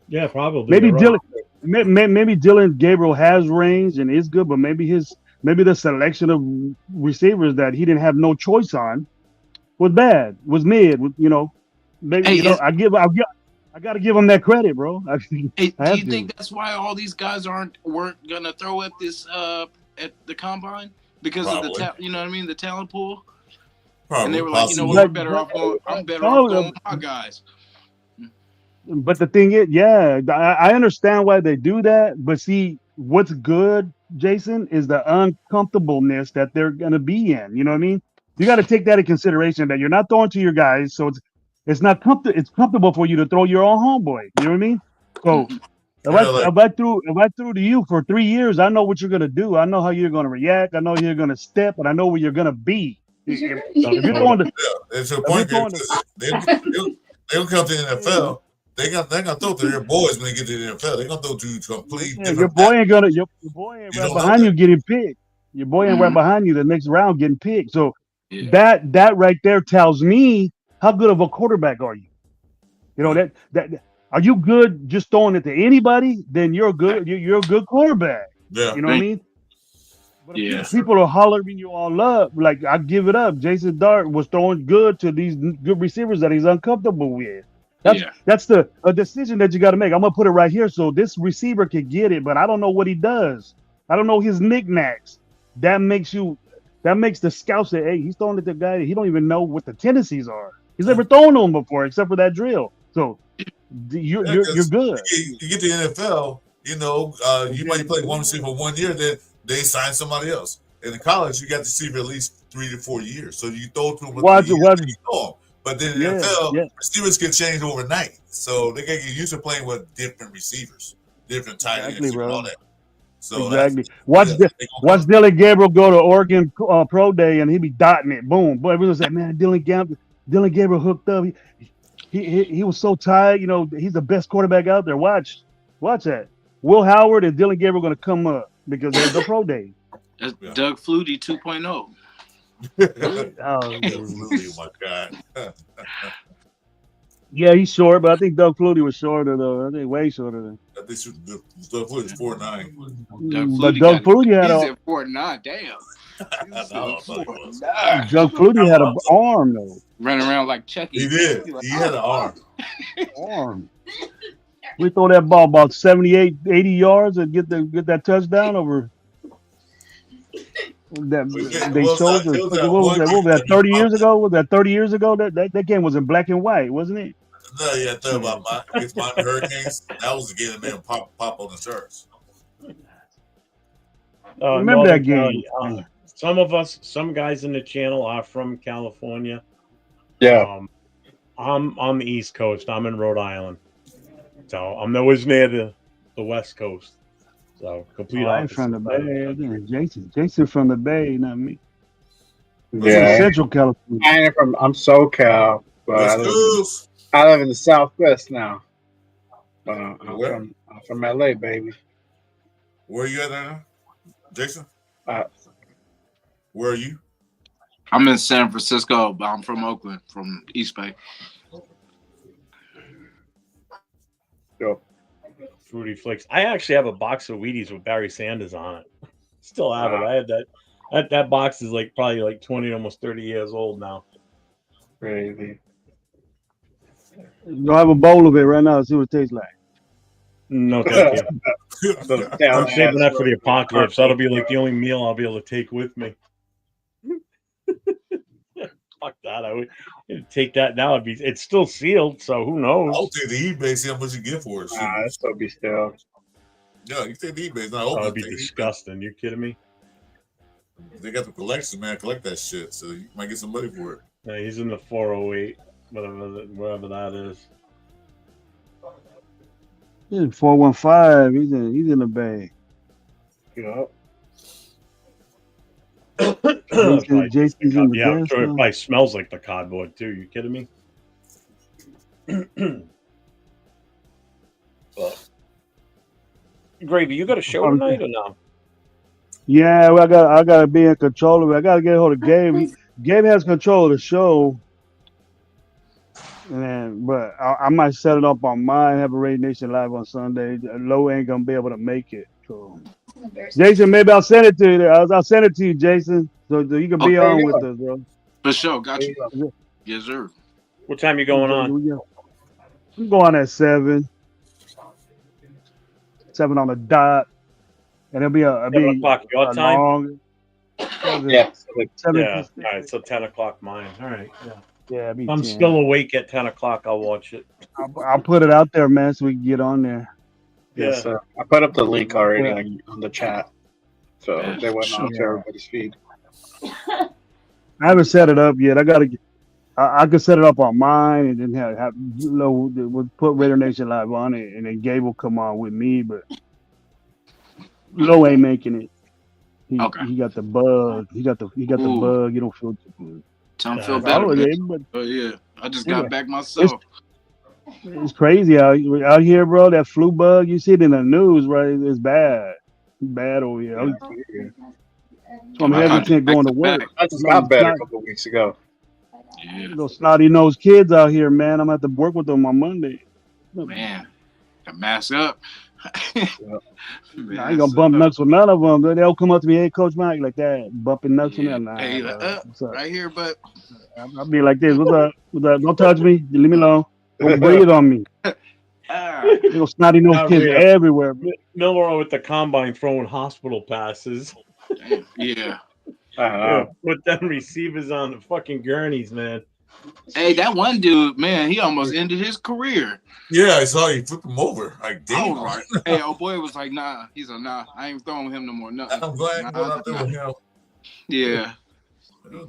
Yeah, probably. Maybe Dylan Gabriel has range and is good, but maybe the selection of receivers that he didn't have no choice on was bad, was mid, you know. maybe Hey, I got to give him that credit, bro. Hey, do you think that's why all these guys weren't gonna throw at this at the combine because of the you know what I mean, the talent pool? And they were like, you know what, we're better off going. I'm better off going with my guys. But the thing is, yeah, I understand why they do that. But see, what's good, Jason, is the uncomfortableness that they're gonna be in. You know what I mean? You got to take that in consideration that you're not throwing to your guys, so it's not it's comfortable for you to throw your own homeboy. You know what I mean? So if I threw to you for 3 years, I know what you're gonna do. I know how you're gonna react. I know you're gonna step, and I know where you're gonna be. If you're throwing it's a point game. They'll come to the NFL. They're gonna throw to their boys when they get to the NFL. They're gonna throw to complete. Yeah, your boy ain't right behind you getting picked. Your boy ain't right behind you the next round getting picked. So that right there tells me how good of a quarterback are you. You know that are you good just throwing it to anybody? Then you're good. You're a good quarterback. Yeah, you know what I mean. But if people are hollering you all up, like I give it up. Jason Dart was throwing good to these good receivers that he's uncomfortable with. That's a decision that you got to make. I'm gonna put it right here so this receiver can get it, but I don't know what he does. I don't know his knickknacks. That makes the scouts say, hey, he's throwing it to the guy that he don't even know what the tendencies are. He's never thrown to him before except for that drill. So you're good. You get to the NFL, you know, you might play one receiver for 1 year, then they sign somebody else. In the college, you got to see for at least 3 to 4 years. So you throw to them. But then in the NFL, receivers can change overnight. So they can get used to playing with different receivers, different tight ends, and all that. So watch Dylan Gabriel go to Oregon Pro Day and he be dotting it. Boom. Boy, everyone's like, man, Dylan Gabriel hooked up. He was so tired. You know, he's the best quarterback out there. Watch that. Will Howard and Dylan Gabriel going to come up because there's the Pro Day. That's Doug Flutie 2.0. Oh, my God. Yeah, he's short, but I think Doug Flutie was shorter though. I think way shorter than. I think Doug Flutie is 4'9". But Doug Flutie had he's at 4'9". Damn. Doug Flutie had an arm though. Running around like Chucky. He did. He had an arm. We throw that ball about 78, 80 yards and get that touchdown over. What was that 30 years ago? Was that 30 years ago? That game was in black and white, wasn't it? No, yeah, I thought about against Miami Hurricanes. That was the game that made him pop on the shirts. Remember that game? Some guys in the channel are from California. Yeah. I'm on the East Coast. I'm in Rhode Island. So I'm nowhere near the West Coast. So complete opposite. From the Bay. Jason from the Bay, not me. Yeah. Central California. I'm SoCal, but I live in the Southwest now. I'm from LA, baby. Where are you at now, Jason? Where are you? I'm in San Francisco, but I'm from Oakland, from East Bay. Yo. Fruity Flakes. I actually have a box of Wheaties with Barry Sanders on it. Still have it. I had that box is probably 20, almost 30 years old now. Crazy. You'll have a bowl of it right now and see what it tastes like. No, thank you. I'm saving that for the apocalypse. That'll be the only meal I'll be able to take with me. Fuck that. I would take that now. It's still sealed, so who knows? I'll take the eBay, see how much you get for it. It's still be still. Yeah, you take the eBay. It's not open. That'd be disgusting. You kidding me? They got the collection, man. Collect that shit, so you might get some money for it. Yeah, he's in the 408, whatever that is. He's in 415. He's in the Bay. Yeah. Jason's in the I'm sure it probably smells like the cardboard too. You kidding me? Gravy, you got a show tonight or no? Yeah, well, I gotta be in control of it. I gotta get a hold of Gabe. Gabe has control of the show, but I might set it up on mine. Have a Raid Nation live on Sunday. Low ain't gonna be able to make it. So, Jason, maybe I'll send it to you. I'll send it to you, Jason, so you can be on with us, bro. For sure, got you. Yes, sir. What time you going on? I'm going at 7. 7 on the dot, and it'll be 7 o'clock your time. Long. 7, Yeah. 7 Yeah. All right. So 10 o'clock mine. All right. Yeah. Yeah, if I'm still awake at 10 o'clock, I'll watch it. I'll put it out there, man, so we can get on there. Yes, sir. I put up the link already on the chat, so they went on to everybody's feed. I haven't set it up yet. I gotta get. I could set it up on mine and then have we'll put Raider Nation Live on it, and then Gabe will come on with me. But Low ain't making it. He got the bug. He got the bug. You don't feel too good. Don't feel better. Oh yeah, I just got back myself. It's crazy out here, bro. That flu bug, you see it in the news, right? It's bad. It's bad over here. I'm hesitant going to work. I just got better a couple of weeks ago. Yeah. Those snotty nosed kids out here, man. I'm gonna have to work with them on Monday. Man, to mask up. Man, I ain't gonna bump nuts with none of them. They'll come up to me, hey, Coach Mike, like that, bumping nuts with them. Nah, hey, right here, but I'll be like this. What's up? What's up? Don't touch me. Leave me alone. Don't breathe on me. Little snotty nosed kids everywhere. Miller with the combine throwing hospital passes. Yeah. Put them receivers on the fucking gurneys, man. Hey, that one dude, man, he almost ended his career. Yeah, I saw you flip him over. Like, damn. Hey, old boy was like, nah. He's like, nah, I ain't throwing him no more. Nothing. I'm glad you're going out there with him. Yeah.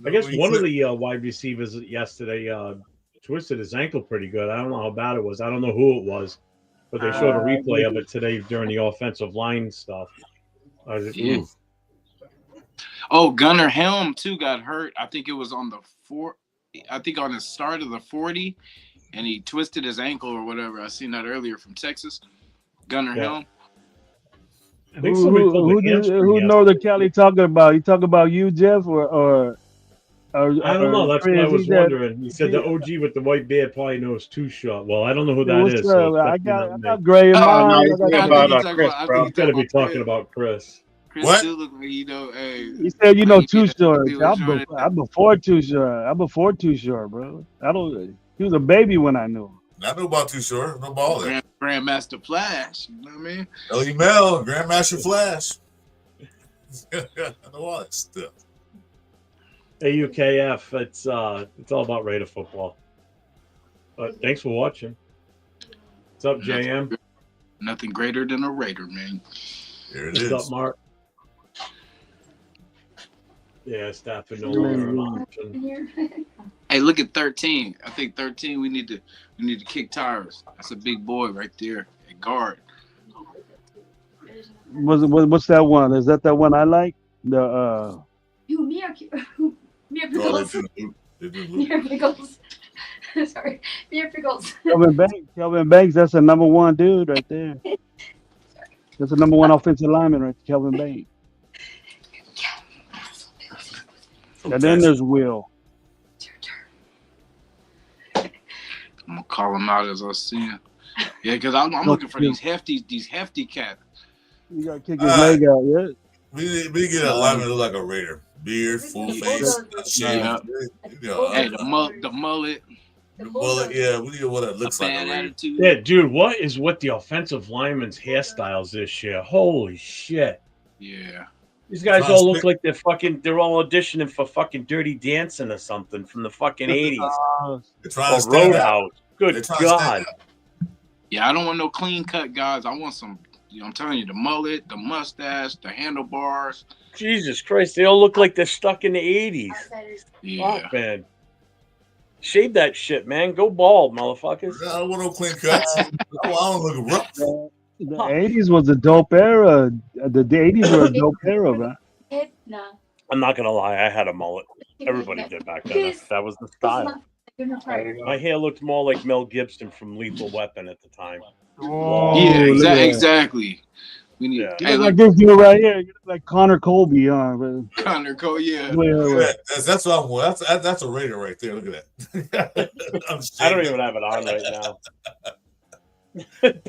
I guess one of the wide receivers yesterday twisted his ankle pretty good. I don't know how bad it was. I don't know who it was, but they showed a replay of it today during the offensive line stuff. Oh, Gunnar Helm too got hurt. I think it was on the on the start of the 40, and he twisted his ankle or whatever. I seen that earlier from Texas. Gunnar Helm. I think who Northern Cali talking about? You talking about you, Jeff, or I don't know. That's what I was wondering. He said the OG with the white beard probably knows Too Short. Well, I don't know who that is. So I got Gray in mind. He's got to be talking about Chris. What? He said, Too Short. I'm before Too Short. I'm before Too Short, bro. He was a baby when I knew him. I knew about Too Short. No baller. Grandmaster Flash. You know what I mean? Ellie Mel, Grandmaster Flash. I know all that stuff. AUKF. It's all about Raider football. But thanks for watching. What's up, JM? Nothing greater than a Raider, man. Here it is. What's up, Mark? Yeah, Stafford no longer an option. Hey, look at 13. I think 13. We need to kick tires. That's a big boy right there at guard. What's that one? Is that one I like? The Mia Pickles. Mia Pickles. Sorry, Mia Pickles. Kelvin Banks. That's a number one dude right there. That's the number one offensive lineman, right? Kelvin Banks. And then there's Will. I'm gonna call him out as I see him. Yeah, because I'm looking for these hefty cats. You gotta kick his leg out, yeah. We get a lineman look like a Raider. Beard, full face, shave. Hey, the mullet. The mullet, yeah. We need what it looks like a Raider. Yeah, dude, what is with the offensive linemen's hairstyles this year? Holy shit. Yeah. These guys all look like they're all auditioning for fucking Dirty Dancing or something from the fucking 80s. Or Roadhouse. Good God. Yeah, I don't want no clean cut guys. I want some, I'm telling you, the mullet, the mustache, the handlebars. Jesus Christ, they all look like they're stuck in the 80s. Yeah. Fuck, man. Shave that shit, man. Go bald, motherfuckers. I don't want no clean cuts. I don't look rough. The 80s was a dope era. The 80s were a dope era, man. I'm not gonna lie, I had a mullet. Everybody did back then. That was the style. My hair looked more like Mel Gibson from Lethal Weapon at the time. Oh, yeah, exactly. We need like this dude right here. You look like Connor Colby, Connor Colby, yeah. That's what I want. That's a Raider right there. Look at that. I don't even have it on right now.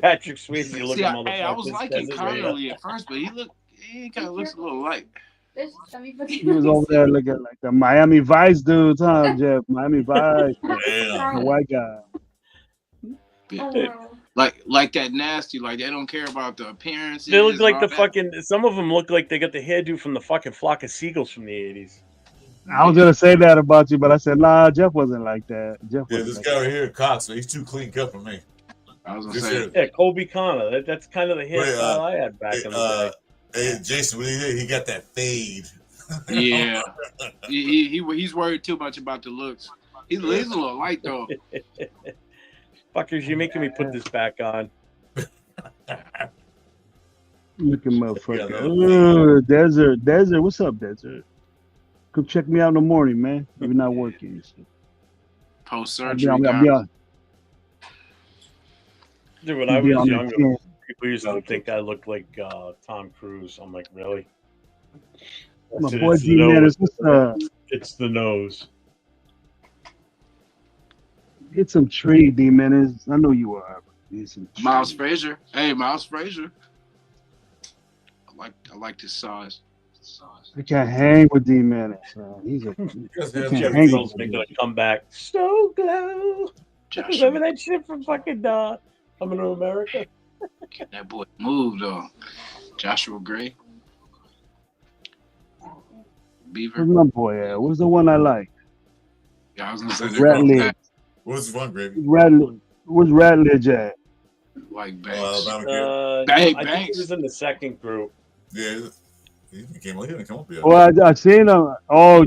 Patrick Swayze looking motherfucker. Hey, I was liking Connolly at first, but he kind of looks a little like. He was over there looking like the Miami Vice dudes, huh, Jeff? Miami Vice. The white guy. Like that nasty, like they don't care about the appearance. They look like the fucking. Some of them look like they got the hairdo from the fucking Flock of Seagulls from the '80s. I was gonna say that about you, but I said, nah, Jeff wasn't like that. Jeff Yeah, wasn't this like guy right here, Cox, he's too clean cut for me. I was gonna This say, here- Yeah, Kobe Connor. That's kind of the hairstyle I had back in the day. Hey, Jason, what he did, he got that fade. yeah, he's worried too much about the looks. He's a little light though. Fuckers, you're making me put this back on. Look at motherfucker. Desert. What's up, Desert? Come check me out in the morning, man. You're not working. Post surgery. Dude, when I was younger, people used to think I looked like Tom Cruise. I'm like, really? My boy D-Man is It's the nose. Get some tree, D-Man. I know you are. Miles Frazier. Hey, Miles Frazier. I like his size. I can't hang with D-Man. He's a. Jeff Girl's making a comeback. So glow. Remember that shit from fucking Coming to America? That boy moved though. Joshua Gray. Beaver. Where's my boy at? What's the one I like? Yeah, I was gonna say Ratledge. What's the one, Gravy? Where's Ratledge at? Like Banks. I think he was in the second group. Yeah, he came up here. Well, I seen him. Oh,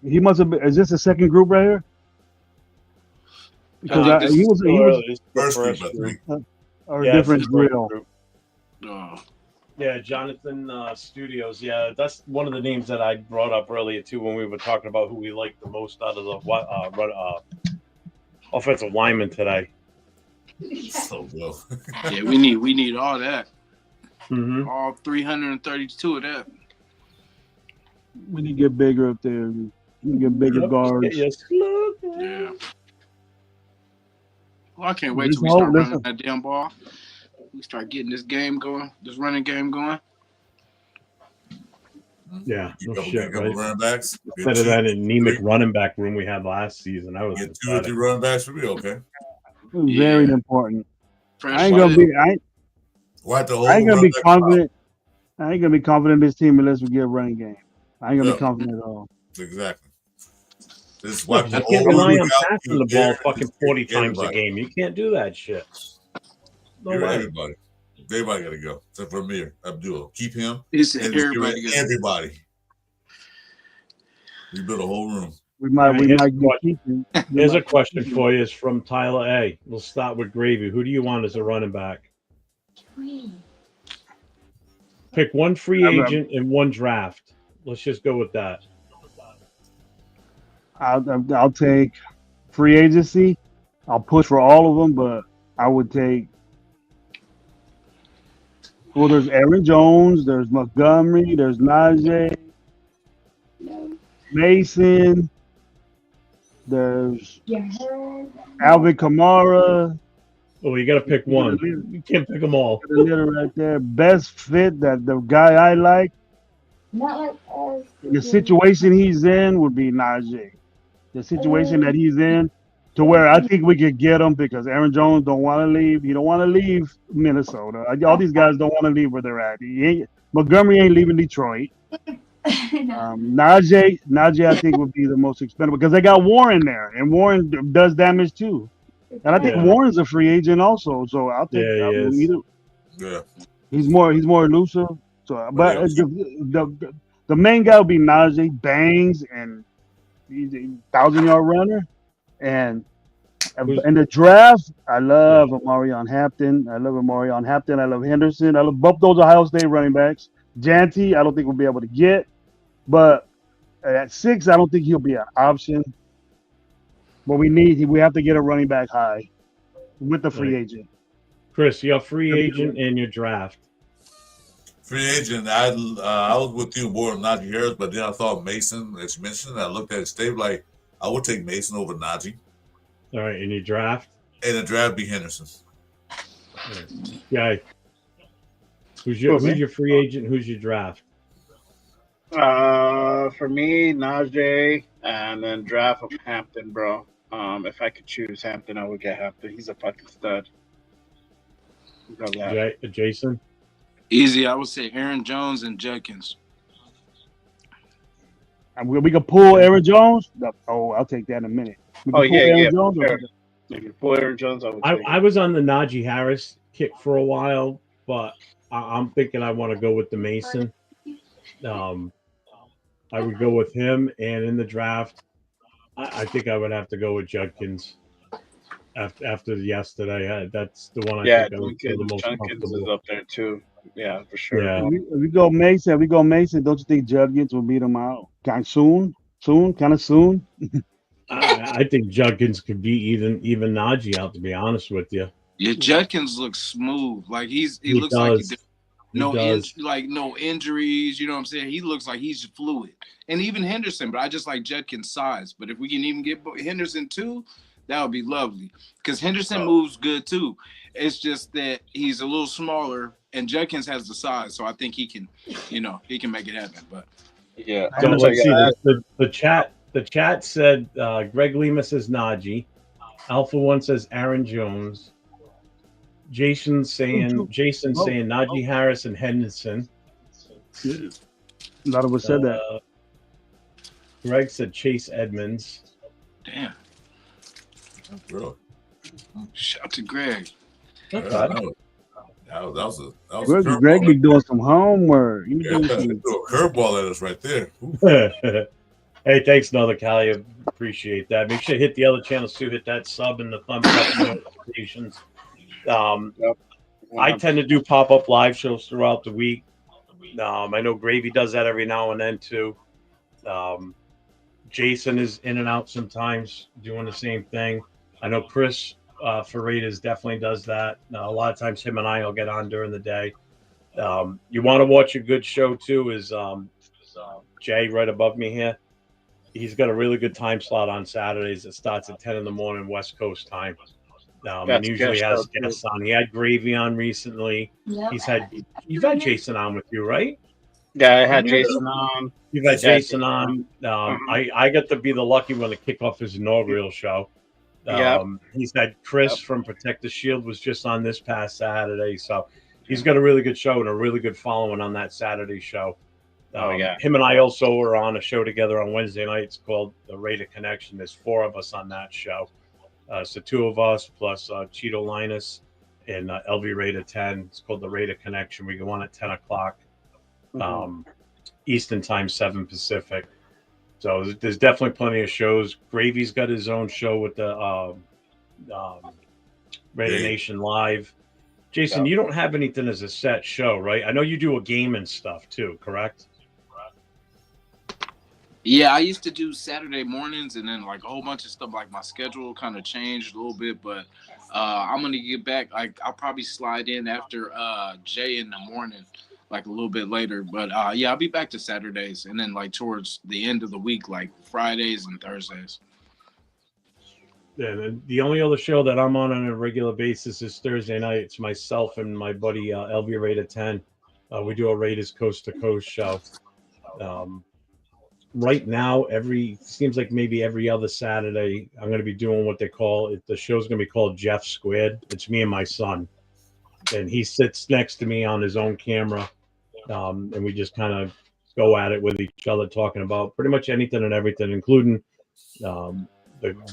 he must have been. Is this the second group right here? Because he was first group, I think. Or a different drill. Yeah, Jonathan Studios. Yeah, that's one of the names that I brought up earlier too when we were talking about who we liked the most out of the offensive lineman today. So low. Yeah, we need all that. Mm-hmm. All 332 of that. We need to get bigger up there. We need to get bigger guards. Yeah. Well, I can't wait till we start running that damn ball. We start getting this game going, this running game going. Yeah, no shit, couple right? running backs. Instead of that anemic running back room we had last season, that was Get 2 or 3 running backs would be okay. Very important. Fresh I ain't gonna be. I ain't gonna be confident. I ain't gonna be confident in this team unless we get a running game. I ain't gonna be confident at all. Exactly. This Look, you can't rely on passing the ball fucking 40 times a game. You can't do that shit. No way. Everybody got to go except for Amir Abdul. Keep him. Everybody. We built a whole room. We might keep him. Here's a question for you. It's from Tyler A. We'll start with Gravy. Who do you want as a running back? Pick one free agent and one draft. Let's just go with that. I'll take free agency. I'll push for all of them, but I would take. Well, there's Aaron Jones, there's Montgomery, there's Najee, Mason, there's Alvin Kamara. Oh, you got to pick one. You can't pick them all. The leader right there. Best fit that the guy I like. The situation he's in would be Najee. The situation that he's in, to where I think we could get him because Aaron Jones don't want to leave. He don't want to leave Minnesota. All these guys don't want to leave where they're at. Montgomery ain't leaving Detroit. Najee, I think would be the most expensive because they got Warren there, and Warren does damage too. And I think Warren's a free agent also. So I'll take either. Yeah, he's more elusive. So, but the main guy would be Najee, bangs, and he's a 1,000-yard runner. And in the draft, I love Amarion Hampton. I love Henderson. I love both those Ohio State running backs. Janty, I don't think we'll be able to get. But at 6, I don't think he'll be an option. But we have to get a running back high with the free agent. Chris, your free agent and your draft. Free agent, I was with you more on Najee Harris, but then I thought Mason, as you mentioned, I looked at his tape like I would take Mason over Najee. All right, in your draft? And the draft be Henderson. Yeah. Who's your free agent? Who's your draft? For me, Najee, and then draft of Hampton, bro. If I could choose Hampton, I would get Hampton. He's a fucking stud. Jason? Easy. I would say Aaron Jones and Judkins. We can pull Aaron Jones. Oh, I'll take that in a minute. We can Oh, pull yeah, Aaron yeah. Jones. Sure. If you pull Aaron Jones, I would take I was on the Najee Harris kick for a while, but I'm thinking I want to go with the Mason. I would go with him, and in the draft, I think I would have to go with Judkins. After yesterday, that's the one I think I would feel the most Judkins is comfortable. up there too. Yeah, for sure. Yeah. If we go Mason. Don't you think Judkins will beat him out? Kind of soon. I think Judkins could beat even Najee out. To be honest with you. Yeah, Judkins looks smooth. Like he looks does. like no injuries. You know what I'm saying? He looks like he's fluid. And even Henderson, but I just like Judkins' size. But if we can even get Henderson too, that would be lovely. Because Henderson moves good too. It's just that he's a little smaller, and Judkins has the size, so I think he can make it happen. But yeah, so let's see. The chat said Greg Lima says Najee. Alpha One says Aaron Jones. Jason saying Najee Harris and Henderson. A lot of us said that. Greg said Chase Edmonds. Damn. Really? Shout out to Greg. Okay. That was Greg be doing some homework. You threw a curveball at us right there. Hey, thanks, another Cali. Appreciate that. Make sure to hit the other channels too. Hit that sub and the thumbs up notifications. I tend to do pop-up live shows throughout the week. I know Gravy does that every now and then too. Jason is in and out sometimes doing the same thing. I know Chris Faridas definitely does that. A lot of times him and I will get on during the day. You want to watch a good show too is Jay right above me here. He's got a really good time slot on Saturdays. It starts at 10 in the morning West Coast time. And usually has guests on. He had Gravy on recently. Yep. You've had Jason on with you, right? Yeah, I had Jason on. You've had Jason on. I got to be the lucky one to kick off his inaugural show. He's had Chris from Protect the Shield was just on this past Saturday. So he's got a really good show and a really good following on that Saturday show. Him and I also are on a show together on Wednesday nights called The Raider Connection. There's 4 of us on that show. So 2 of us plus Cheeto Linus and LV Raider 10. It's called The Raider Connection. We go on at 10 o'clock Eastern time, 7 Pacific. So there's definitely plenty of shows. Gravy's got his own show with the Raider Nation Live. Jason, you don't have anything as a set show, right? I know you do a game and stuff too, correct? Yeah, I used to do Saturday mornings, and then like a whole bunch of stuff. Like my schedule kind of changed a little bit, but I'm gonna get back. Like I'll probably slide in after Jay in the morning, like a little bit later. But yeah, I'll be back to Saturdays, and then like towards the end of the week, like Fridays and Thursdays. Yeah, the only other show that I'm on a regular basis is Thursday night. It's myself and my buddy LV Raider 10. We do a Raiders Coast to Coast show. Right now, seems like maybe every other Saturday, I'm going to be doing what they call it. The show's going to be called Jeff Squared. It's me and my son, and he sits next to me on his own camera, and we just kind of go at it with each other, talking about pretty much anything and everything, including the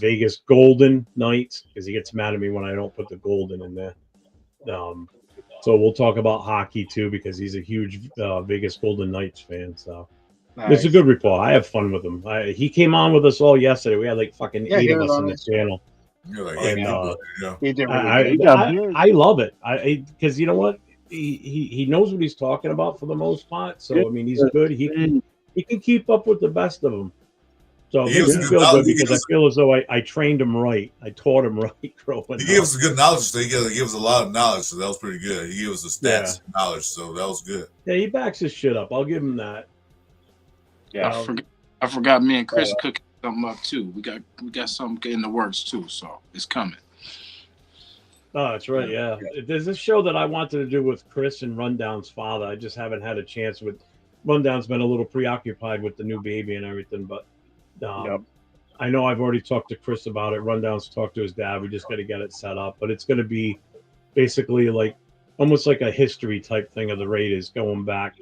Vegas Golden Knights, because he gets mad at me when I don't put the Golden in there. So we'll talk about hockey too, because he's a huge Vegas Golden Knights fan. So. Nice. It's a good report. I have fun with him. He came on with us all yesterday. We had like fucking 8 of us in the channel. I love it. Because you know what? He knows what he's talking about for the most part. So I mean, he's good. He can keep up with the best of them. So it makes me feel good because I feel as though I trained him right. I taught him right growing up. He gave us a good knowledge. So he gave us a lot of knowledge. So that was pretty good. He gave us the stats knowledge. So that was good. Yeah, he backs his shit up. I'll give him that. Yeah, I forgot. Me and Chris cooking something up too. We got something in the works too, so it's coming. Oh, that's right. Yeah, there's this show that I wanted to do with Chris and Rundown's father. I just haven't had a chance with. Rundown's been a little preoccupied with the new baby and everything, but I know I've already talked to Chris about it. Rundown's talked to his dad. We just got to get it set up, but it's going to be basically like almost like a history type thing of the Raiders, going back,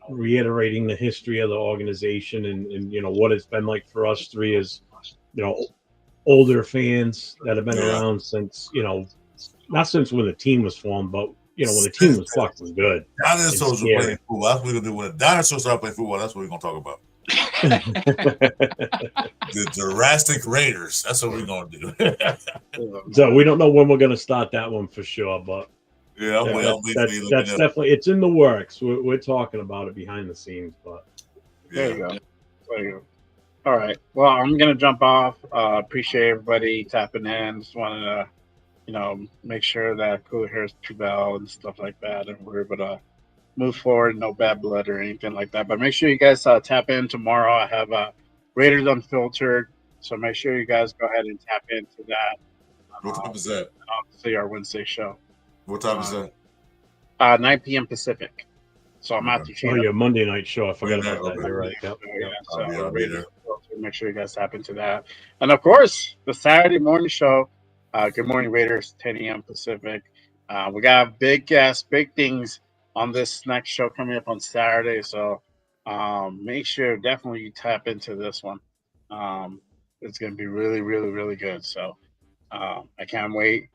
reiterating the history of the organization and what it's been like for us three as older fans that have been around since not since when the team was formed, but when the team was fucking good. Dinosaurs were playing football. That's what we're gonna do. When the dinosaurs start playing football, that's what we're gonna talk about. The Jurassic Raiders. That's what we're gonna do. So we don't know when we're gonna start that one for sure, but that's definitely, it's in the works. We're talking about it behind the scenes, but there you go. All right. Well, I'm gonna jump off. Appreciate everybody tapping in. Just wanted to, make sure that Cooler Hair's prevail and stuff like that, and we're able to move forward. No bad blood or anything like that. But make sure you guys tap in tomorrow. I have Raiders Unfiltered, so make sure you guys go ahead and tap into that. What time is that? Obviously, our Wednesday show. What time is that? 9 p.m. Pacific. So I'm out to Oh, your Monday night show. I forgot about that. You're right. Yep. So make sure you guys tap into that. And of course, the Saturday morning show, Good Morning Raiders, 10 a.m. Pacific. We got big guests, big things on this next show coming up on Saturday. So make sure definitely you tap into this one. It's going to be really, really, really good. So I can't wait.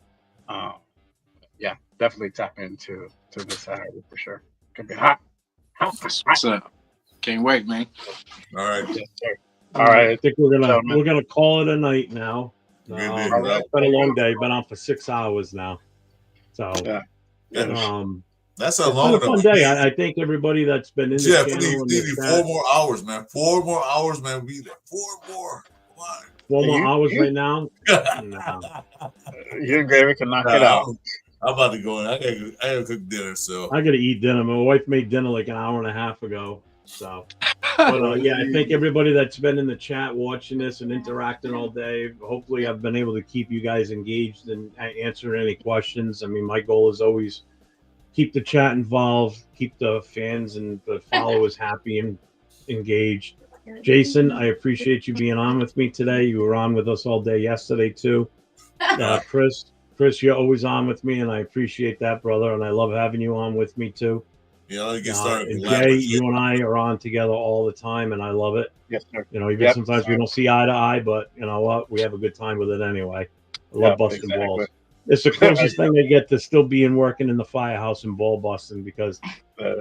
Definitely tap into this Saturday for sure. It's going to be hot. What's up? Can't wait, man. All right. Yes, sir. All right. I think we're gonna call it a night now. It's been a long day. Been on for 6 hours now. So that's a long fun day. I think everybody that's been in the channel. We need 4 more hours, man. 4 more hours, man. We need 4 more. Come on. 4 more hours right now. You and Gravy can knock it out. I'm about to go in. I gotta cook dinner, so I gotta eat dinner. My wife made dinner like an hour and a half ago. So, but I think everybody that's been in the chat watching this and interacting all day, hopefully I've been able to keep you guys engaged and answer any questions. I mean, my goal is always keep the chat involved, keep the fans and the followers happy and engaged. Jason, I appreciate you being on with me today. You were on with us all day yesterday too. Chris, you're always on with me, and I appreciate that, brother. And I love having you on with me too. Get started. And Jay, you and I are on together all the time, and I love it. Yes, sir. Even sometimes we don't see eye to eye, but you know what? We have a good time with it anyway. I love busting balls. It's the closest thing they get to still being working in the firehouse and ball busting, because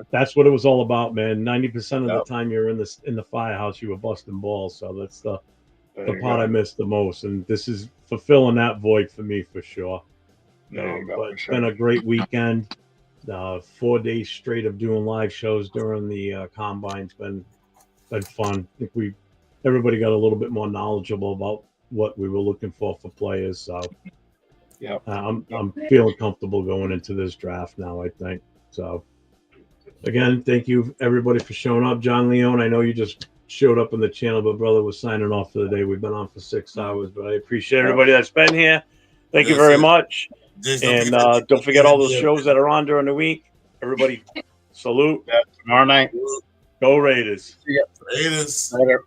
that's what it was all about, man. 90% of the time you're in the firehouse, you were busting balls. So that's the part I miss the most, and this is fulfilling that void for me for sure. But it's been a great weekend. 4 days straight of doing live shows during the combine's been fun. I think everybody got a little bit more knowledgeable about what we were looking for players. So I'm feeling comfortable going into this draft now, I think. So again, thank you everybody for showing up. John Leone, I know you just showed up on the channel, but brother was signing off for the day. We've been on for 6 hours, but I appreciate everybody that's been here. Thank you very much. And don't forget all those shows that are on during the week. Everybody, salute. Tomorrow night. Go Raiders. See ya. Raiders. Later.